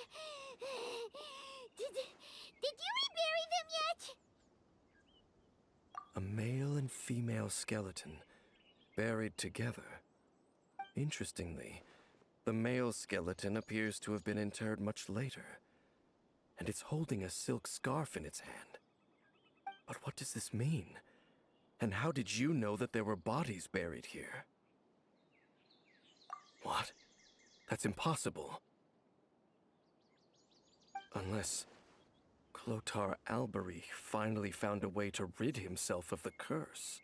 S5: Did you rebury them yet?
S13: A male and female skeleton, buried together. Interestingly, the male skeleton appears to have been interred much later, and it's holding a silk scarf in its hand. But what does this mean? And how did you know that there were bodies buried here? What? That's impossible. Unless Clotar Albery finally found a way to rid himself of the curse.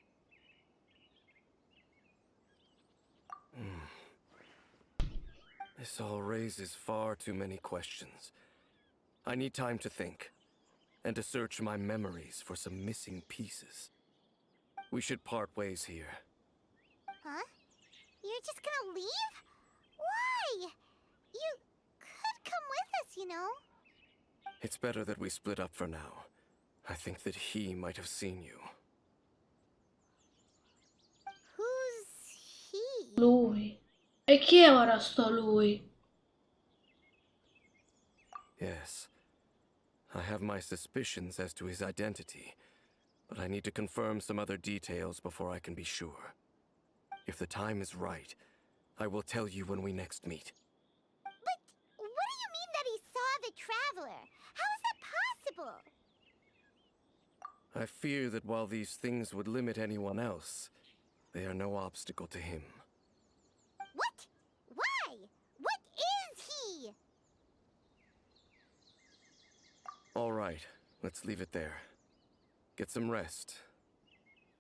S13: This all raises far too many questions. I need time to think, and to search my memories for some missing pieces. We should part ways here.
S5: Huh? You're just gonna leave? Why? You could come with us, you know?
S13: It's better that we split up for now. I think that he might have seen you.
S5: Who's he?
S1: Lui. E chi è ora sto lui?
S13: Yes. I have my suspicions as to his identity, but I need to confirm some other details before I can be sure. If the time is right, I will tell you when we next meet.
S5: But what do you mean that he saw the Traveler? How is that possible?
S13: I fear that while these things would limit anyone else, they are no obstacle to him.
S5: What? Why? What is he?
S13: All right, let's leave it there. Get some rest.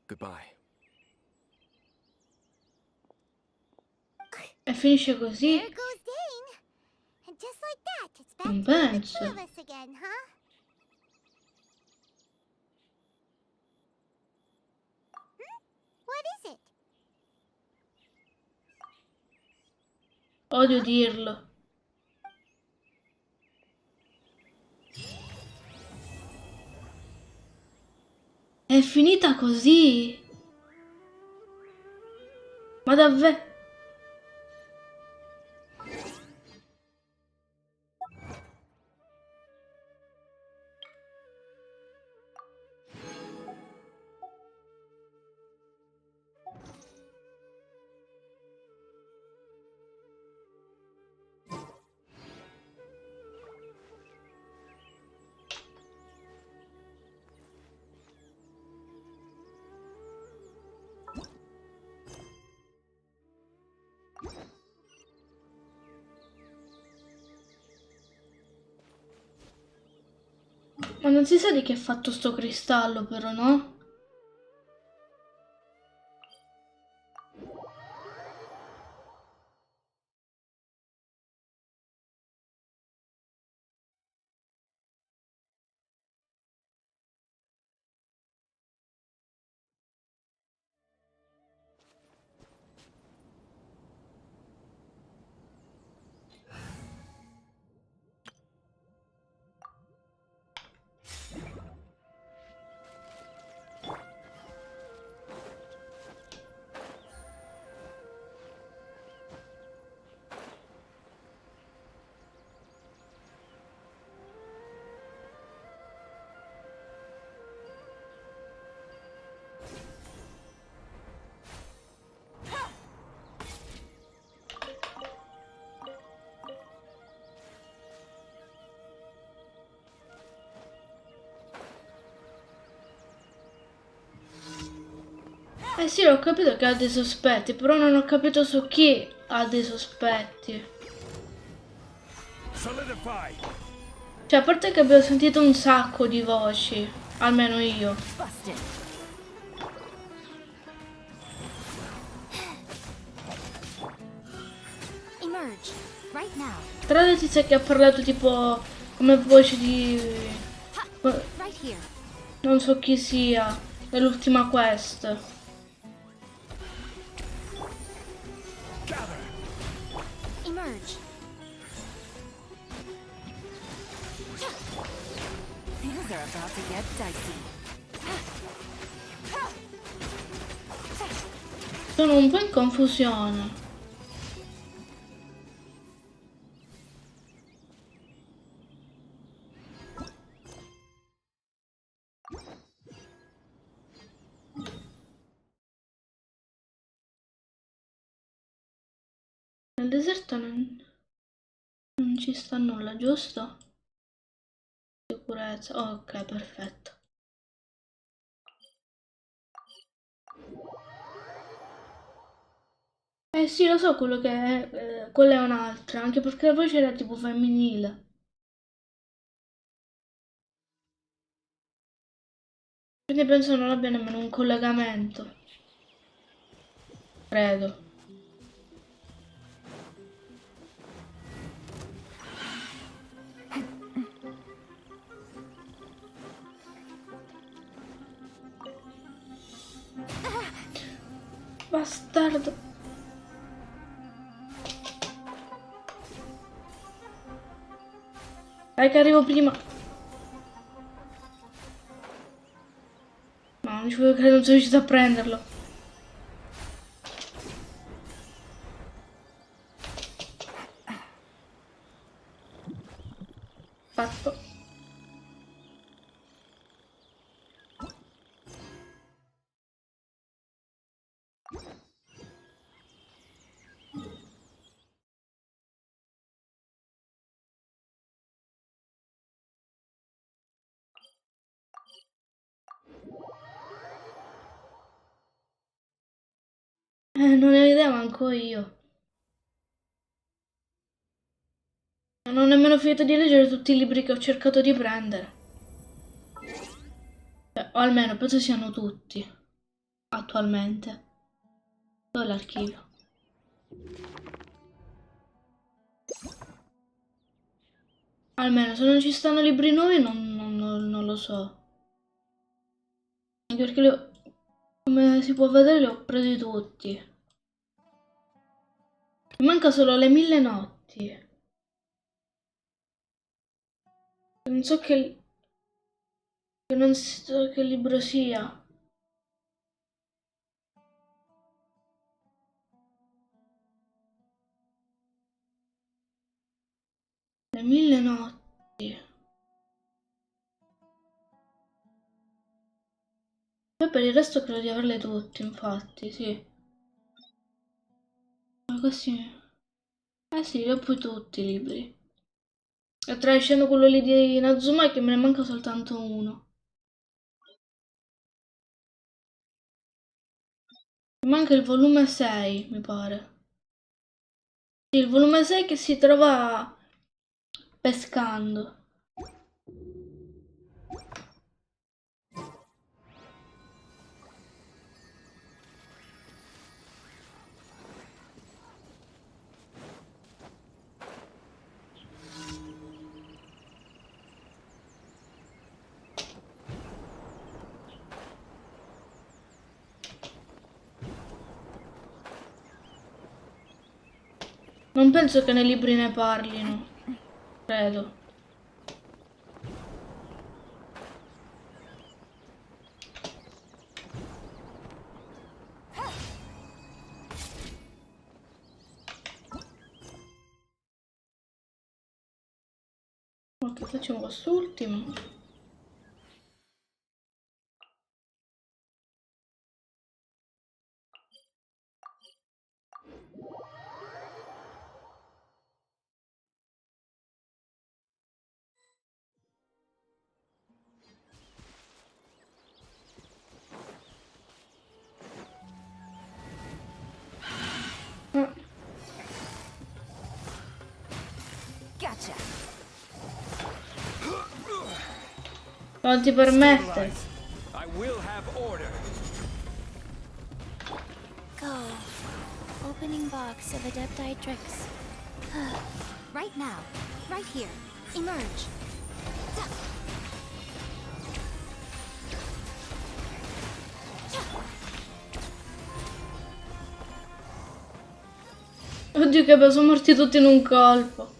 S13: Goodbye.
S1: E finisce così?
S5: There goes Dane. And just like that, it's back
S1: Non
S5: to the
S1: penso.
S5: two of us again, huh? What is it?
S1: Odio dirlo. È finita così? Ma davvero? Ma non si sa di che è fatto sto cristallo, però, no? Eh sì, ho capito che ha dei sospetti, però non ho capito su chi ha dei sospetti. Cioè, a parte che abbiamo sentito un sacco di voci, almeno io.
S4: Now,
S1: Tra le tizie che ha parlato tipo come voce di...
S4: right here.
S1: non so chi sia, nell'ultima quest.
S4: Emerge. Things are about to get dicey.
S1: Sono un po' in confusione. Nel deserto non ci sta nulla, giusto? Sicurezza. Ok, perfetto. Eh sì, lo so quello che è, quella è un'altra, anche perché la voce era tipo femminile. Quindi penso non abbia nemmeno un collegamento. Credo. Bastardo. Dai che arrivo prima. No, non ci voglio credere, non sono riuscito a prenderlo. Fatto. Non ne ho idea manco io. Non ho nemmeno finito di leggere tutti i libri che ho cercato di prendere. O almeno penso siano tutti. Attualmente. Dove è l'archivio? Almeno se non ci stanno libri nuovi non lo so. Anche perché come si può vedere li ho presi tutti. Mi manca solo le 1000 notti. Non so non so che libro sia. Le 1000 notti. Poi per il resto credo di averle tutte, infatti, sì. Ma così... Eh sì, li ho poi tutti i libri. E tralasciando quello lì di Nazumai che me ne manca soltanto uno. Mi manca il volume 6, mi pare. Sì, il volume 6 che si trova pescando. Non penso che nei libri ne parlino. Credo. Ok, facciamo quest'ultimo.
S4: Gotcha.
S1: Non ti permette.
S3: I will have order.
S11: Go. Opening box of Adepti tricks.
S4: Right now. Right here. Emerge.
S1: Oddio che bello, sono morti tutti in un colpo.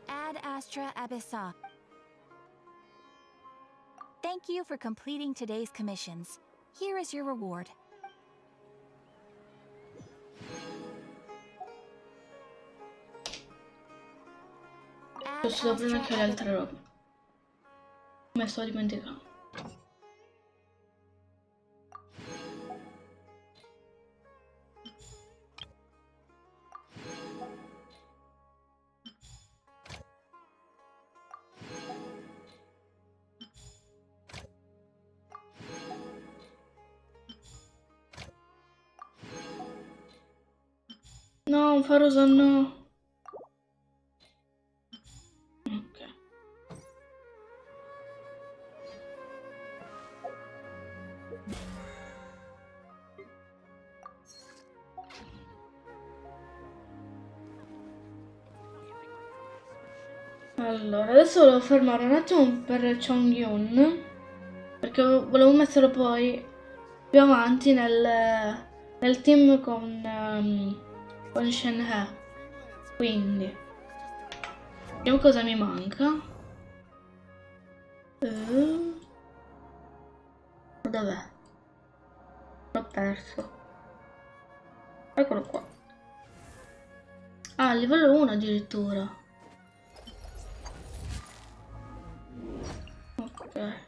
S4: Ad Astra Abyssa. Thank you for completing today's commissions. Here is your reward.
S1: Giusto da prima che le altre robe. Me sto dimenticando. No, un farosa no. Ok. Allora, adesso volevo fermare un attimo per Chongyun, perché volevo metterlo poi più avanti nel team con Shenhe. Quindi, vediamo cosa mi manca. Dov'è? L'ho perso. Eccolo qua. Ah, livello 1 addirittura. Ok.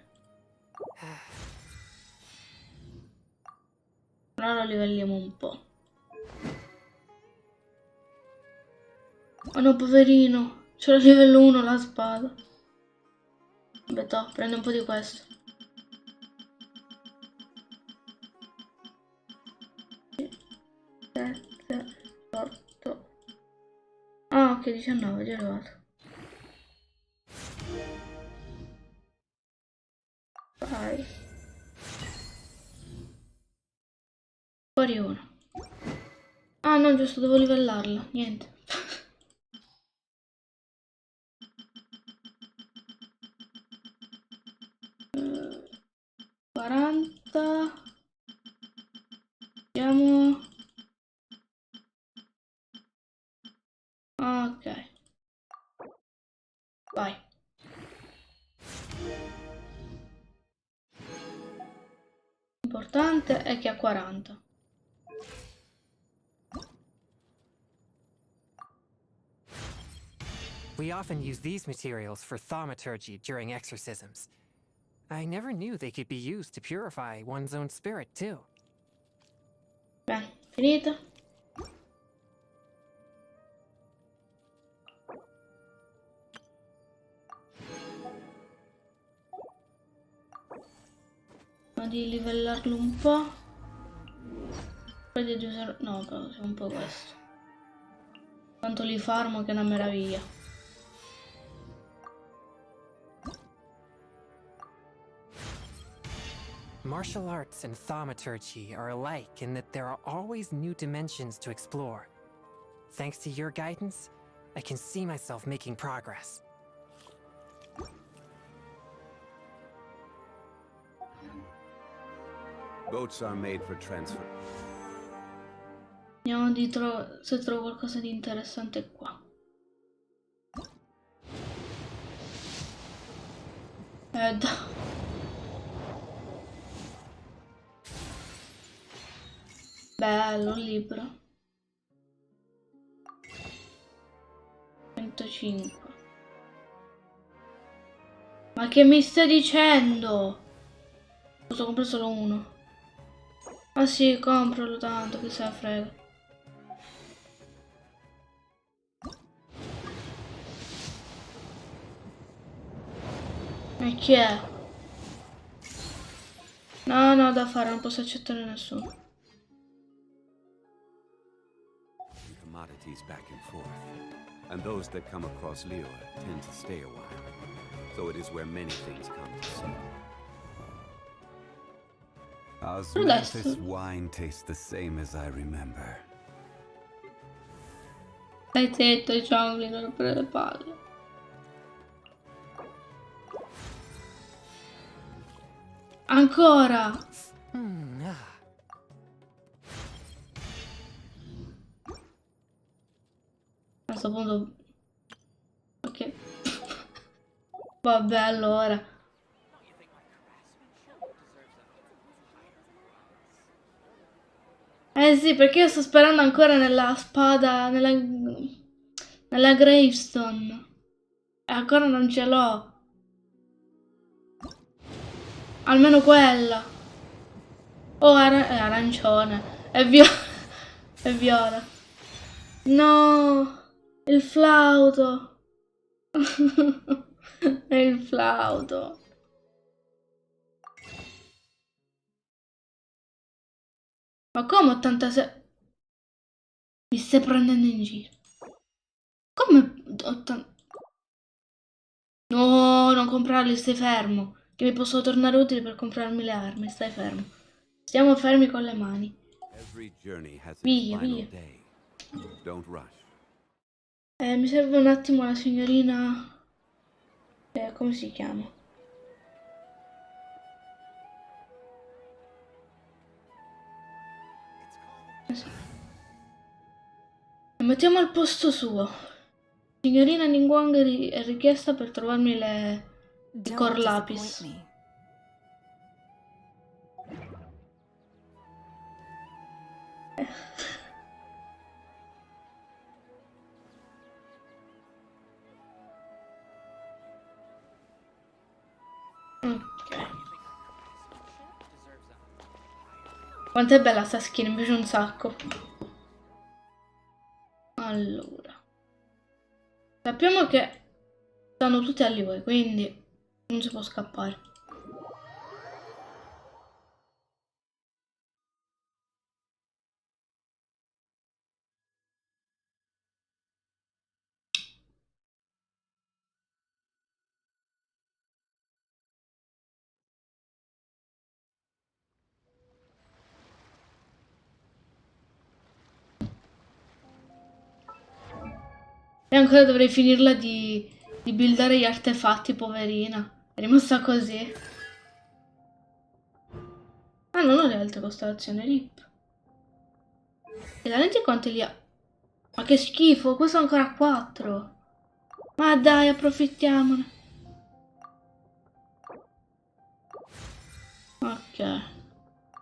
S1: Ora lo livelliamo un po'. Oh no, poverino. C'è il livello 1 la spada. Aspetta, prendo un po' di questo. 7, 8. Ah, ok, 19, già è arrivato. Vai. Fuori uno. Ah no, giusto, devo livellarla. Niente. Eh, 40. Andiamo. Ok. Vai. L'importante è che ha 40.
S9: We often use these materials for thaumaturgy during exorcisms. I never knew they could be used to purify one's own spirit, too.
S1: Bene, finito. Vado di livellarlo un po'. Poi di usare... No, però c'è un po' questo. Tanto li farmo che è una meraviglia.
S9: Martial arts and thaumaturgy are alike in that there are always new dimensions to explore. Thanks to your guidance, I can see myself making progress.
S2: Boats are made for transfer.
S1: Vediamo di se trovo qualcosa di interessante qua. Dai. Bello, un libro. 105. Ma che mi stai dicendo? Posso comprare solo uno. Ah sì, compralo tanto, che se ne frega. E chi è? No, no, da fare, non posso accettare nessuno.
S2: Commodities back and forth, and those that come across Liyue tend to stay a while. So it is where many things come to see. Osmanthus wine tastes the same as I remember.
S1: Stai zitto, Jongli, non rompere le palle. Ancora! A questo punto... Ok. Vabbè, allora. Eh sì, perché io sto sperando ancora nella spada, nella gravestone. E ancora non ce l'ho. Almeno quella. Oh, è arancione. È viola. È viola. No, il flauto. È il flauto. Ma come 86? Mi stai prendendo in giro? Come 80? No, non comprarli, stai fermo. Che mi possono tornare utili per comprarmi le armi, stai fermo. Stiamo fermi con le mani. Via, via. Mi serve un attimo la signorina... come si chiama? La mettiamo al posto suo. Signorina Ningguang è richiesta per trovarmi i core lapis. Ok. Quanto è bella sta skin, mi piace un sacco. Allora. Sappiamo che stanno tutti a Liyue, quindi non si può scappare. E ancora dovrei finirla di buildare gli artefatti, poverina. È rimasta così. Ah, non ho le altre costellazioni, rip. E la lente quanti li ha? Ma che schifo, questo è ancora 4. Ma dai, approfittiamone. Ok.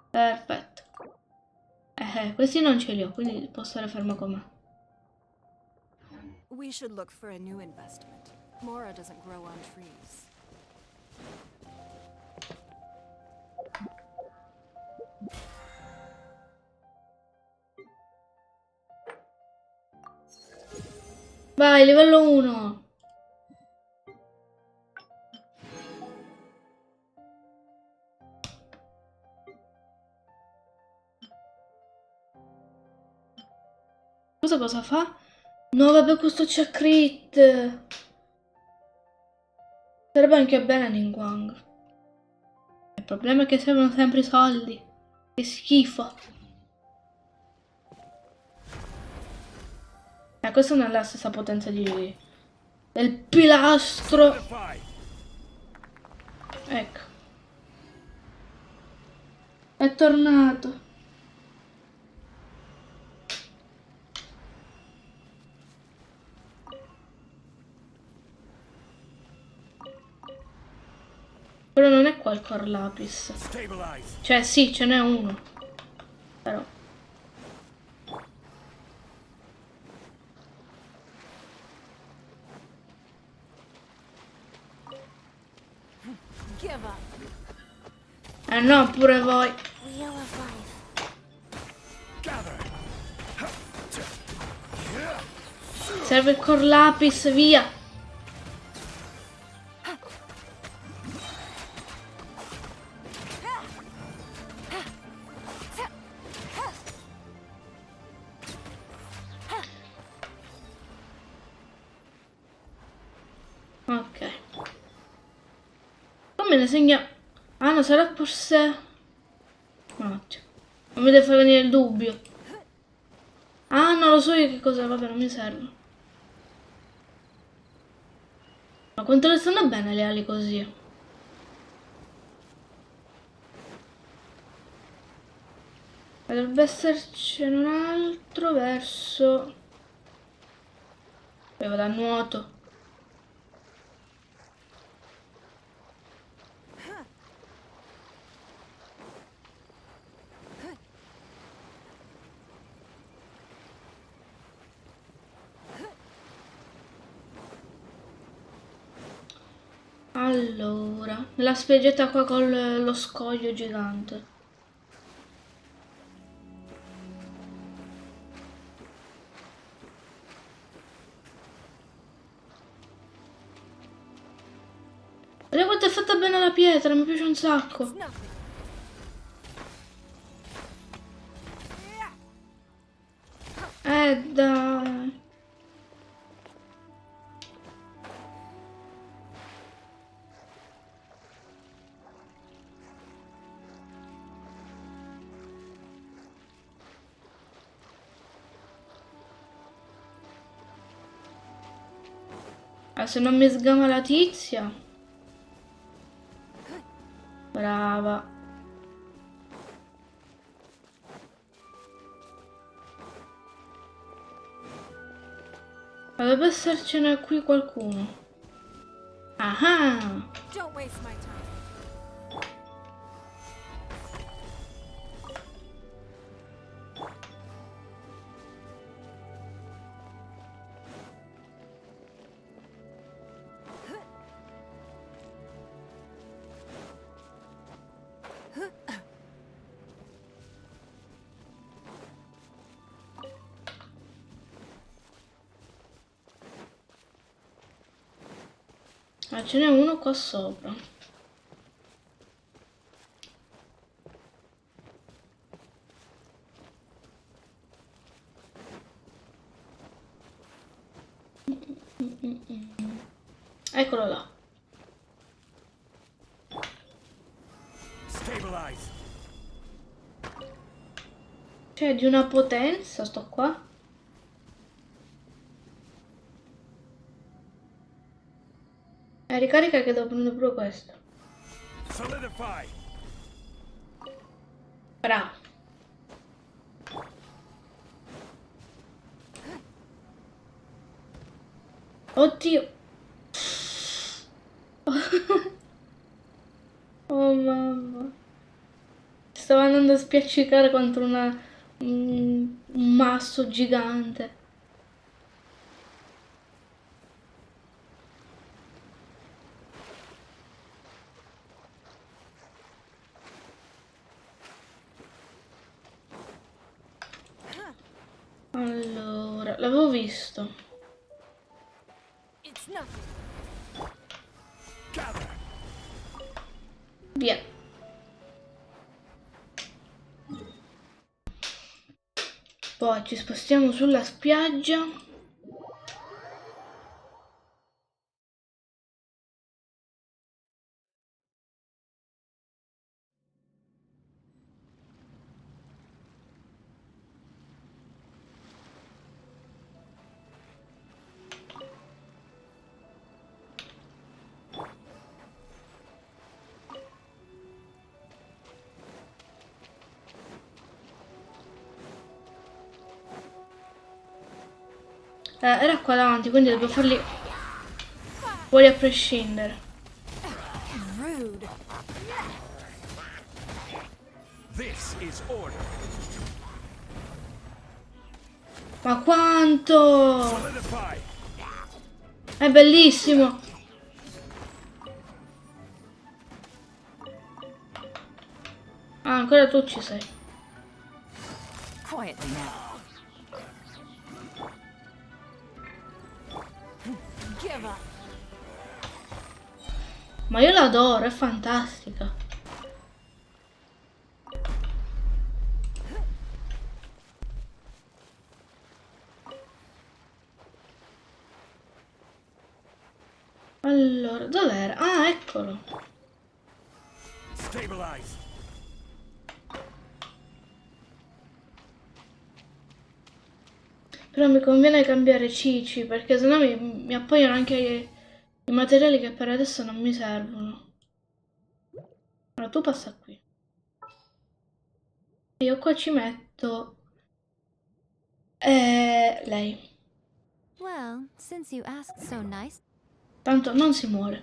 S1: Perfetto. Questi non ce li ho, quindi posso stare ferma con me.
S6: We should look for a new investment. Mora doesn't grow on trees.
S1: Vai, livello 1. Cosa fa? No, vabbè, questo c'è crit. Sarebbe anche bene Ningguang. Il problema è che servono sempre i soldi. Che schifo. Questo non è la stessa potenza del pilastro. Ecco. È tornato. Però non è qua il core lapis. Cioè sì, ce n'è uno. Però no, pure voi.
S5: Wheel of life.
S1: Serve il core lapis, via. Ok. Come ne segna? Ah no, sarà forse... Un attimo. Non mi deve far venire il dubbio. Ah, non lo so io che cos'è, vabbè, non mi serve. Ma quanto le stanno bene le ali così? Dovrebbe essercene un altro verso... Poi vado a nuoto. Allora, nella spiaggetta qua con lo scoglio gigante. Guarda quanto è fatta bene la pietra, mi piace un sacco. Dai. Ah, se non mi sgama la tizia. Brava. Dovrebbe essercene qui qualcuno. Ah!
S6: Don't waste my time.
S1: Ah, ce n'è uno qua sopra. Eccolo là.
S3: Stabilize.
S1: C'è di una potenza sto qua. Ricarica che devo prendere pure questo.
S3: Solidify.
S1: Bravo. Oddio. Oh mamma. Stavo andando a spiaccicare contro un masso gigante. Allora, l'avevo visto. Via. Poi ci spostiamo sulla spiaggia. Era qua davanti, quindi devo farli fuori a prescindere.
S6: Rude.
S3: This is order.
S1: Ma quanto!
S3: Solidify.
S1: È bellissimo! Ah, ancora tu ci sei.
S14: Quietly now. Give up.
S1: Ma io l'adoro, è fantastica. Allora, dov'era? Ah, eccolo.
S3: Stabilize.
S1: Però mi conviene cambiare Cici, perché sennò mi appaiono anche i materiali che per adesso non mi servono. Allora, tu passa qui. Io qua ci metto... lei.
S15: Well, since you asked so nice.
S1: Tanto non si muore.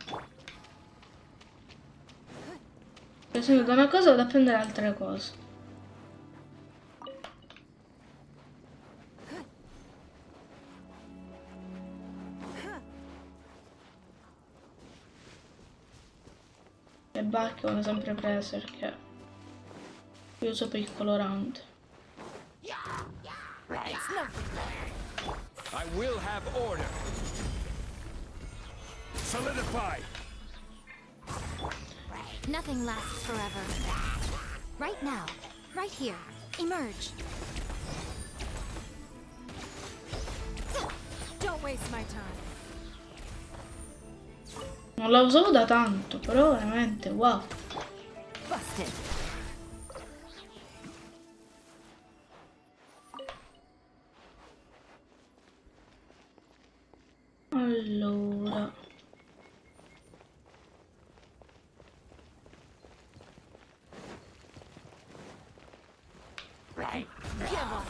S1: Prendendo da una cosa vado a prendere altre cose. Le barche vanno sempre prese perché io uso per il colorante.
S3: I will have order. Solidify.
S15: Nothing lasts forever. Right now, right here, emerge.
S6: Don't waste my time.
S1: Non la usavo da tanto, però veramente wow.
S14: Busted.
S1: Allora.
S14: Give up.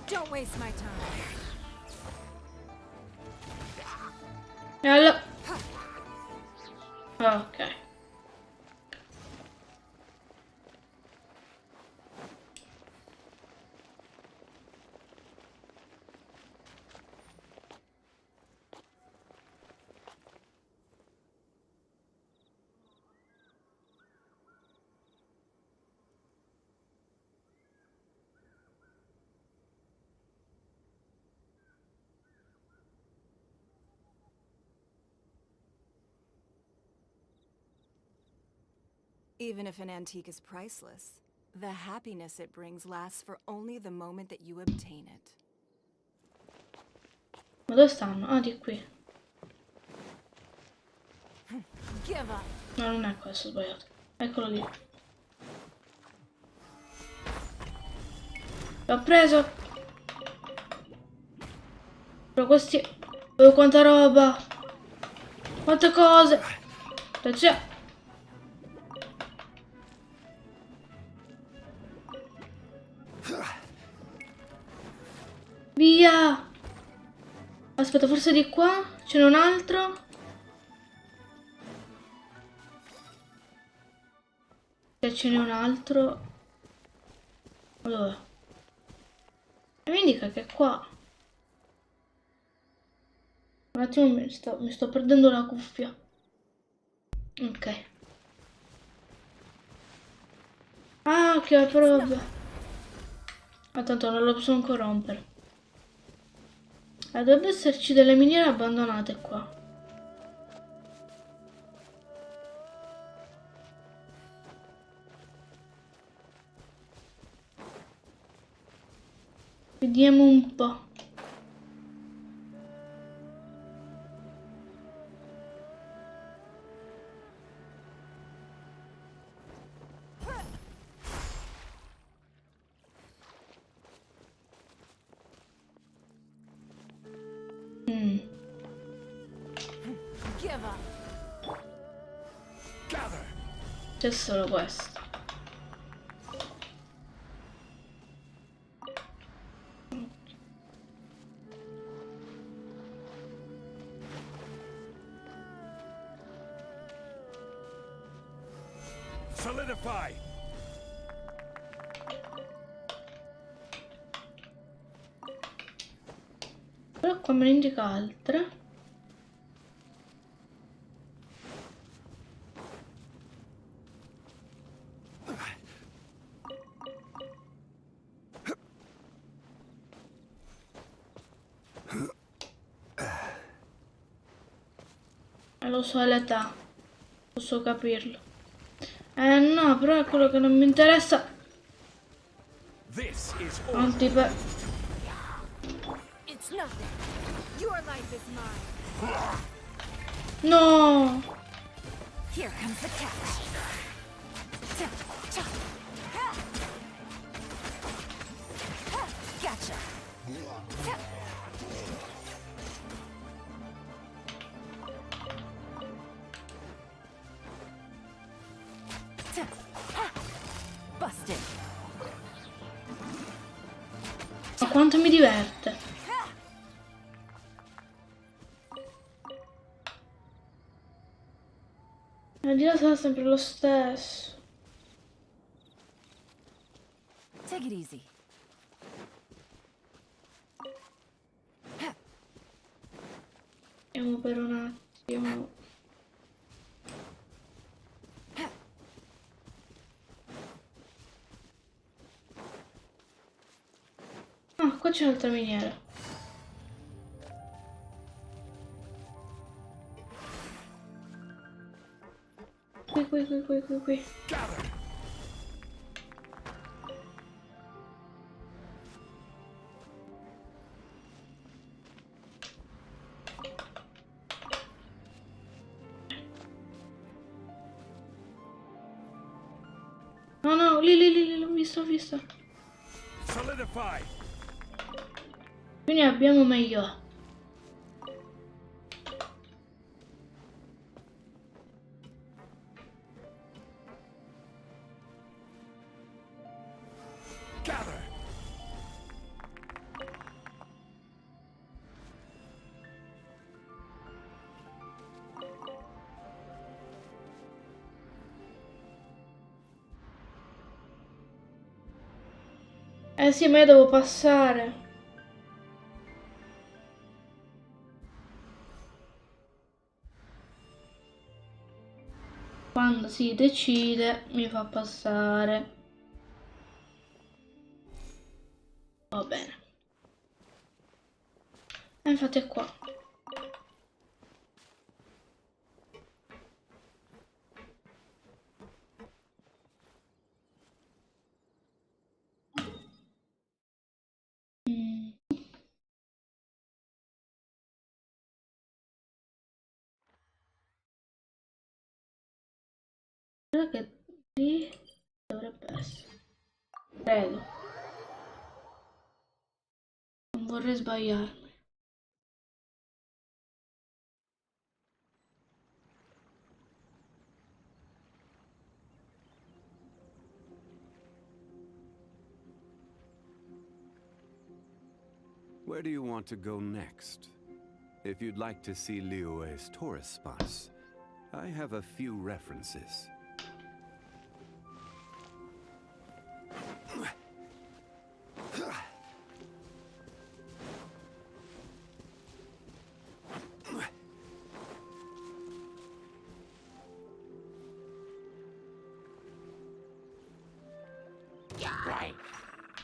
S6: Don't waste my time.
S1: E allora... Ok.
S6: Even if an antique is priceless, the happiness it brings lasts for only the moment that you obtain it.
S1: Ma dove stanno? Ah, di qui.
S6: Give up.
S1: No, non è questo, ho sbagliato. Eccolo lì. L'ho preso. Però questi... Oh, quanta roba. Quante cose. Attenzione. Via. Aspetta, forse di qua ce n'è un altro. Se ce n'è un altro. Dove? E mi indica che è qua. Un attimo, mi sto perdendo la cuffia. Ok. Ah, ok, però vabbè. Ah, tanto non lo posso corrompere. Dovrebbe esserci delle miniere abbandonate qua. Vediamo un po'.
S6: Give up.
S1: C'è solo questo.
S3: Solidify.
S1: Qua me ne indica altre. Lo so, è l'età. Posso capirlo. No, però è quello che non mi interessa. Antipe.
S14: It's nothing. Your life is mine.
S1: No!
S14: Here comes the catch. Gotcha. Busted.
S1: Ma quanto mi diverte. E di là sarà sempre lo stesso.
S14: Take it easy.
S1: Vediamo per un attimo. Ah, qua c'è un'altra miniera. Qui. No, lì, l'ho visto.
S3: Solidify.
S1: Più ne abbiamo meglio.
S3: Gather.
S1: Sì, ma io devo passare. Quando si decide, mi fa passare. Va bene. E infatti è qua. Credo che lì dovrebbe essere. Credo. Non vorrei sbagliarmi.
S2: Where do you want to go next? If you'd like to see Liyue's tourist spots, I have a few references.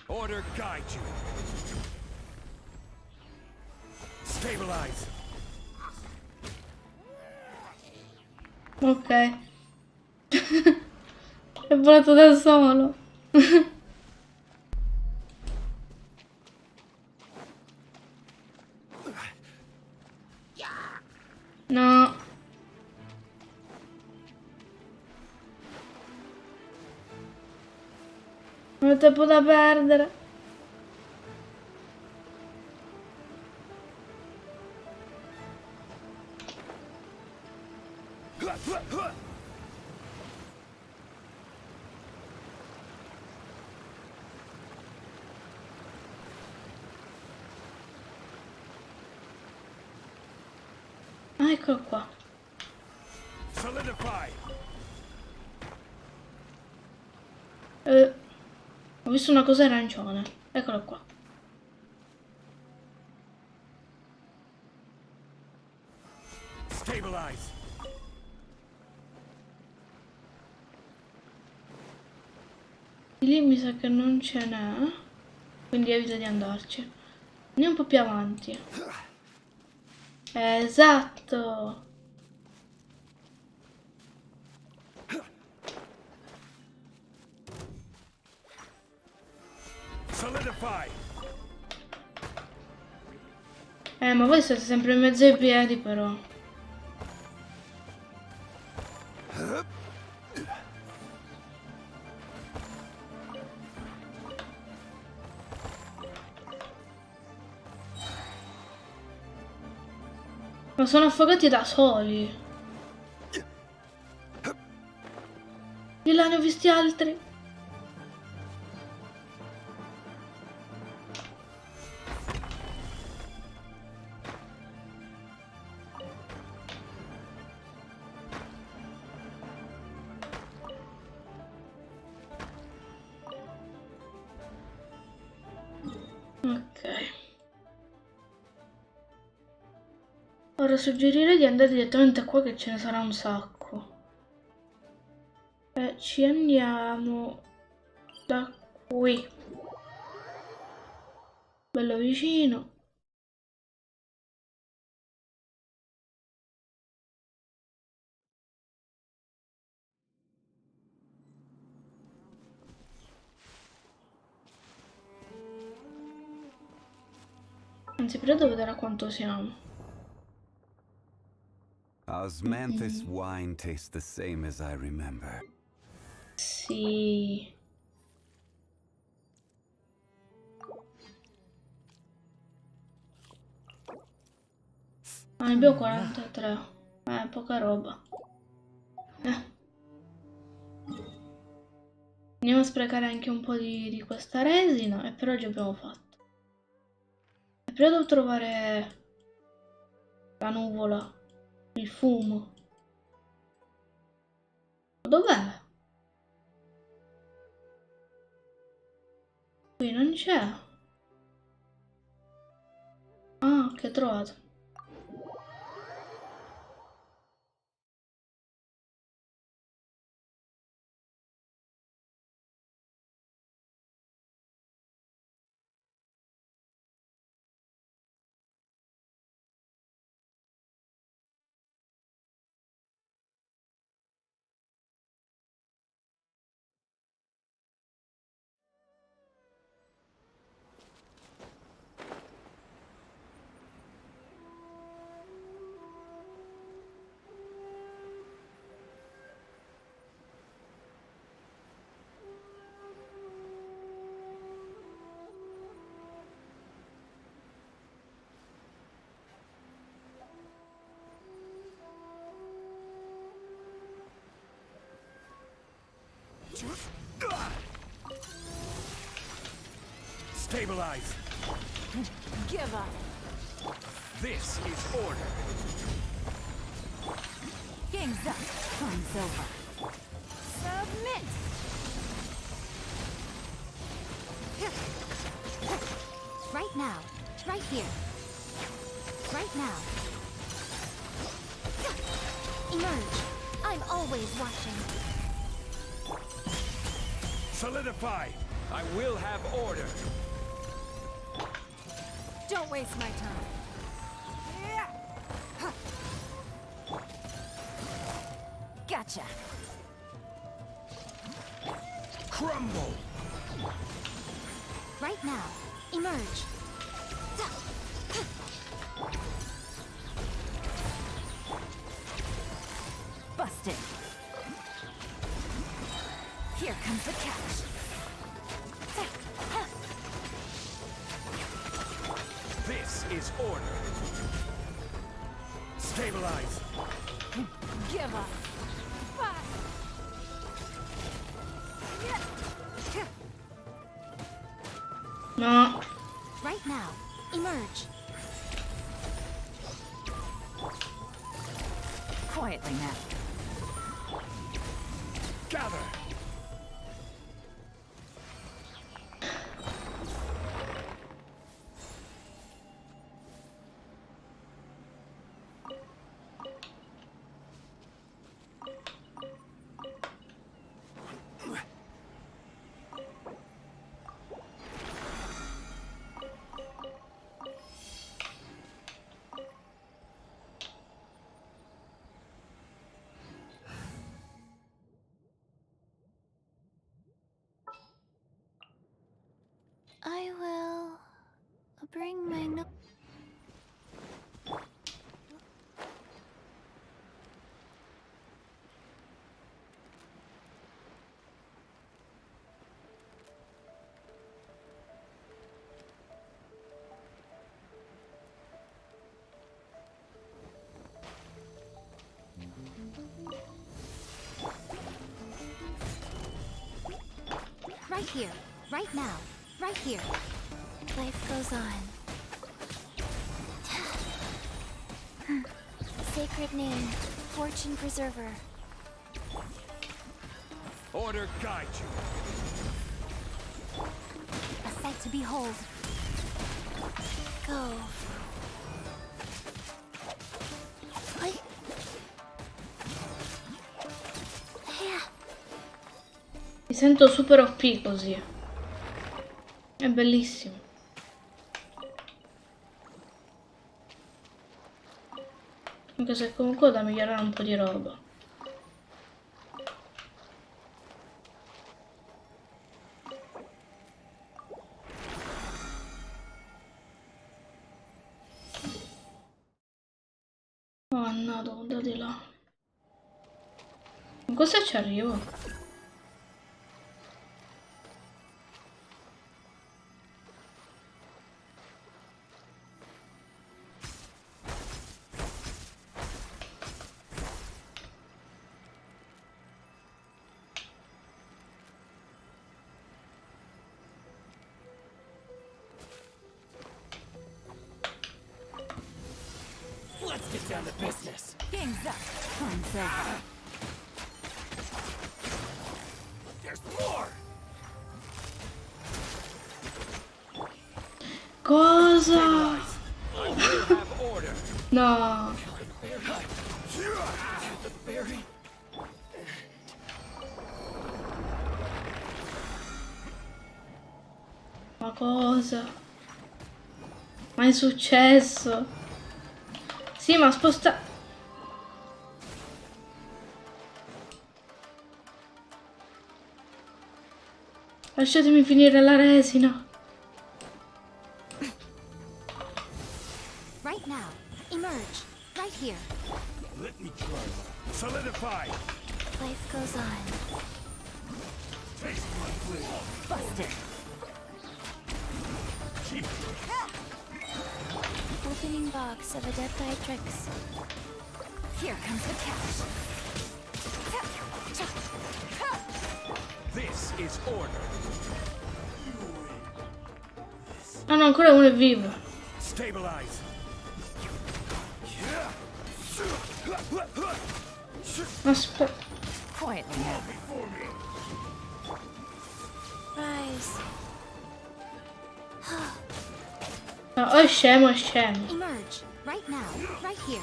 S3: Order guide you. Stabilize.
S1: Ok. È volato da solo. No. Non ho tempo da perdere. Ah, eccolo qua.
S3: Solidify.
S1: Ho visto una cosa arancione. Eccolo qua.
S3: Stabilize.
S1: Di lì mi sa che non ce n'è, quindi evita di andarci. Andiamo un po' più avanti. Esatto.
S3: Solidify.
S1: Ma voi siete sempre in mezzo ai piedi, però. Ma sono affogati da soli. Di là ne ho visti altri. Ok. Ora suggerirei di andare direttamente qua che ce ne sarà un sacco. E ci andiamo da qui. Bello vicino. Anzi, prima devo vedere a quanto siamo.
S2: Osmanthus wine tastes the same as I remember.
S1: Sì. Ah, ne abbiamo 43. Poca roba. Andiamo a sprecare anche un po' di questa resina e per oggi abbiamo fatto. E però devo trovare la nuvola, il fumo. Dov'è? Qui non c'è. Ah, che ho trovato.
S3: Stabilize.
S14: Give up.
S3: This is order.
S14: Game's up. Time's over. Submit.
S15: Right now. Right here. Right now. Emerge. I'm always watching.
S3: Solidify. I will have order.
S14: Don't waste my time. Gotcha.
S3: Crumble.
S15: Right now. Emerge.
S14: Busted. Here comes the catch.
S3: This is order. Stabilize.
S14: Give up.
S1: No.
S15: Right now. Emerge.
S14: Quietly now.
S3: Gather.
S15: Right here. Right now. Right here.
S11: Life goes on. Sacred name, fortune preserver.
S3: Order guide you.
S15: A sight to behold.
S11: Go. Oi.
S1: Mi sento super OP così. È bellissimo. Anche se comunque ho da migliorare un po' di roba. Oh no, devo andare di là. Ma cosa ci arrivo?
S14: Let's get down to business. Game's up. Time's over.
S3: There's more.
S1: Cosa?
S3: I will have order.
S1: No.
S3: The berry.
S1: Ma cosa? Ma è successo? Sì, ma sposta... Lasciatemi finire la resina.
S15: Right now. Emerge. Right here.
S3: Let me try. Solidify.
S11: Life goes on.
S3: Taste my blade.
S14: Busted.
S11: Opening box of Adepti Tricks.
S14: Here comes the cash.
S3: This is order.
S1: Ah no, ancora uno è vivo.
S3: Stabilize.
S1: Aspetta.
S14: Quietly now.
S11: Rise.
S1: No, è scemo, è scemo.
S15: Emerge. Right now. Right here.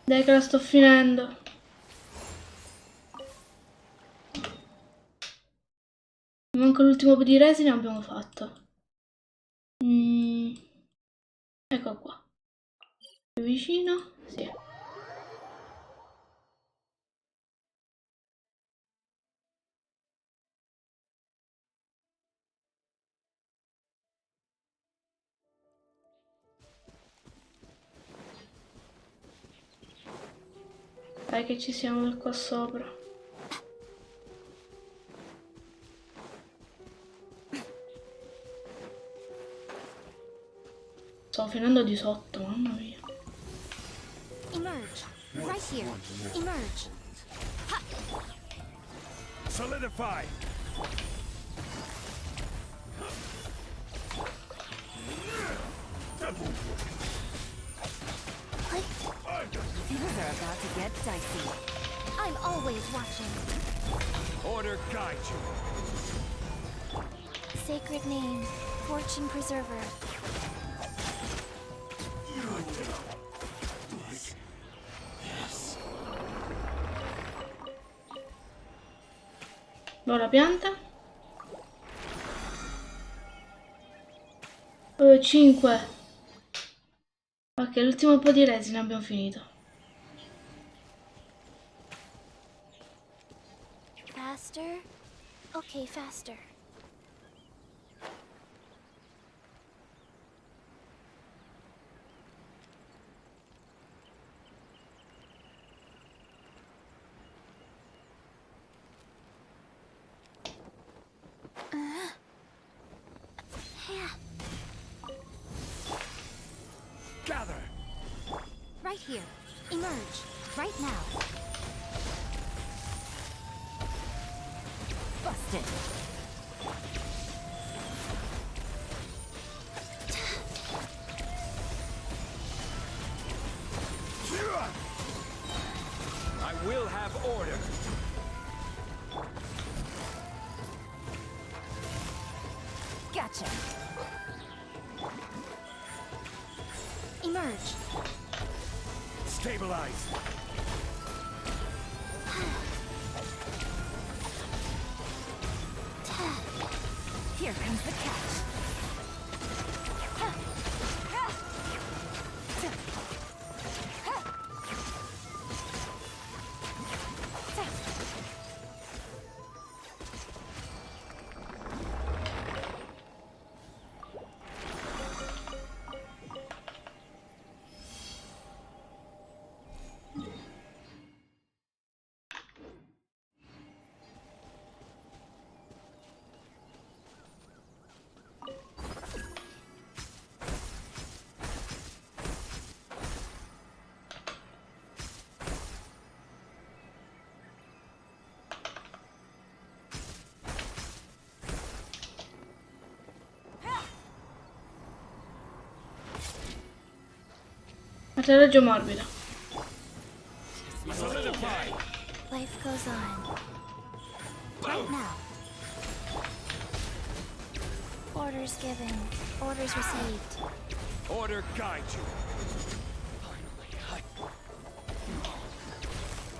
S1: Dai che la sto finendo. Manca l'ultimo po' di resina abbiamo fatto. Ecco qua. Più vicino? Sì. Dai che ci siamo da qua sopra. Sto finendo di sotto, mamma mia.
S15: Emerge. Right here. Emerge.
S3: Solidify.
S14: Things are about to get dicey.
S15: I'm always watching.
S3: Order guide you.
S11: Sacred name, fortune preserver.
S1: Allora, pianta. 5. Ok, l'ultimo po' di resina abbiamo finito.
S11: Faster? Okay, faster.
S15: here. Emerge. Right now.
S14: Busted.
S3: I will have order.
S14: Gotcha.
S15: Emerge.
S3: Stabilize.
S14: Here comes the catch.
S1: Atterraggio morbido.
S15: Life goes on. Right now. Orders given. Orders received.
S3: Order guide you.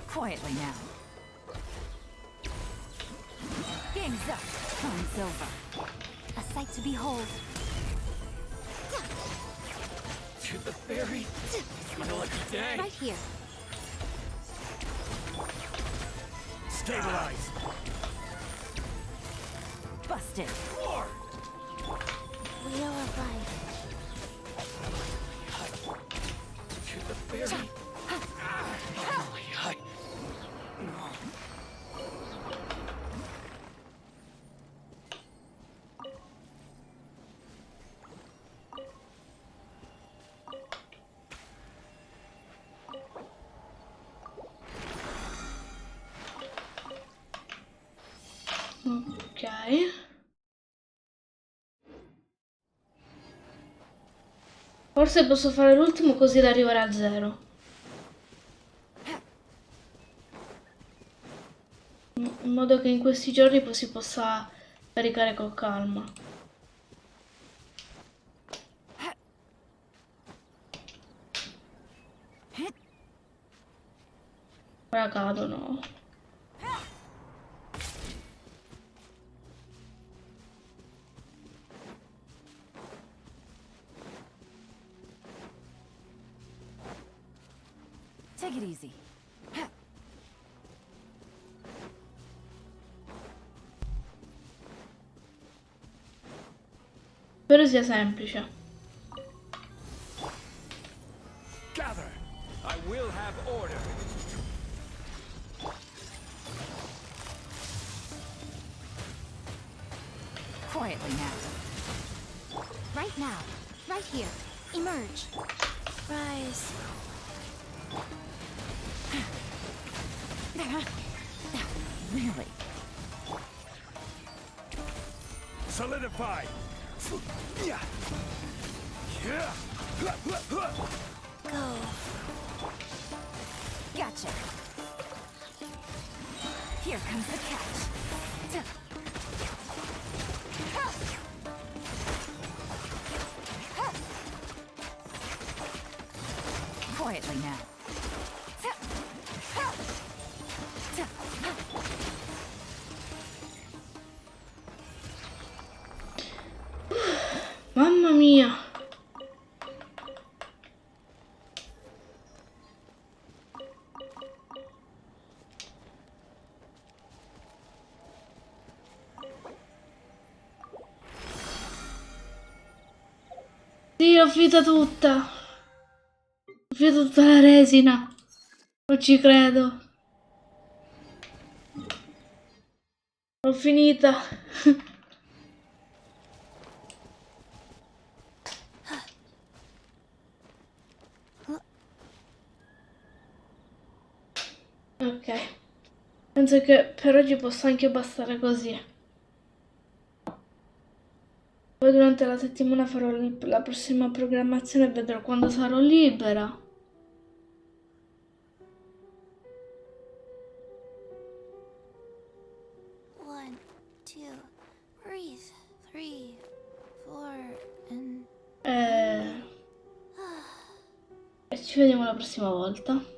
S14: Quietly now. Game's up. Time's over.
S15: A sight to behold.
S3: To the ferry. Your lucky day.
S15: Right here.
S3: Stabilize.
S14: Busted.
S15: Wheel of life.
S3: To the ferry.
S1: Ok. Forse posso fare l'ultimo così da arrivare a 0. In modo che in questi giorni poi si possa caricare con calma. Ora cadono.
S14: Take it easy.
S1: Spero sia semplice.
S3: Gather. I will have order.
S14: Quietly now.
S15: Right now. Right here. Emerge. Rise.
S14: Really?
S3: Solidify.
S15: Go.
S14: Gotcha. Here comes the catch. Quietly now.
S1: Mamma mia. Sì, ho finita tutta. Ho finito tutta la resina. Non ci credo. L'ho finita. penso che per oggi possa anche bastare così. Poi durante la settimana farò la prossima programmazione e vedrò quando sarò libera.
S15: One, two, breathe. 3, 4, and...
S1: E ci vediamo la prossima volta.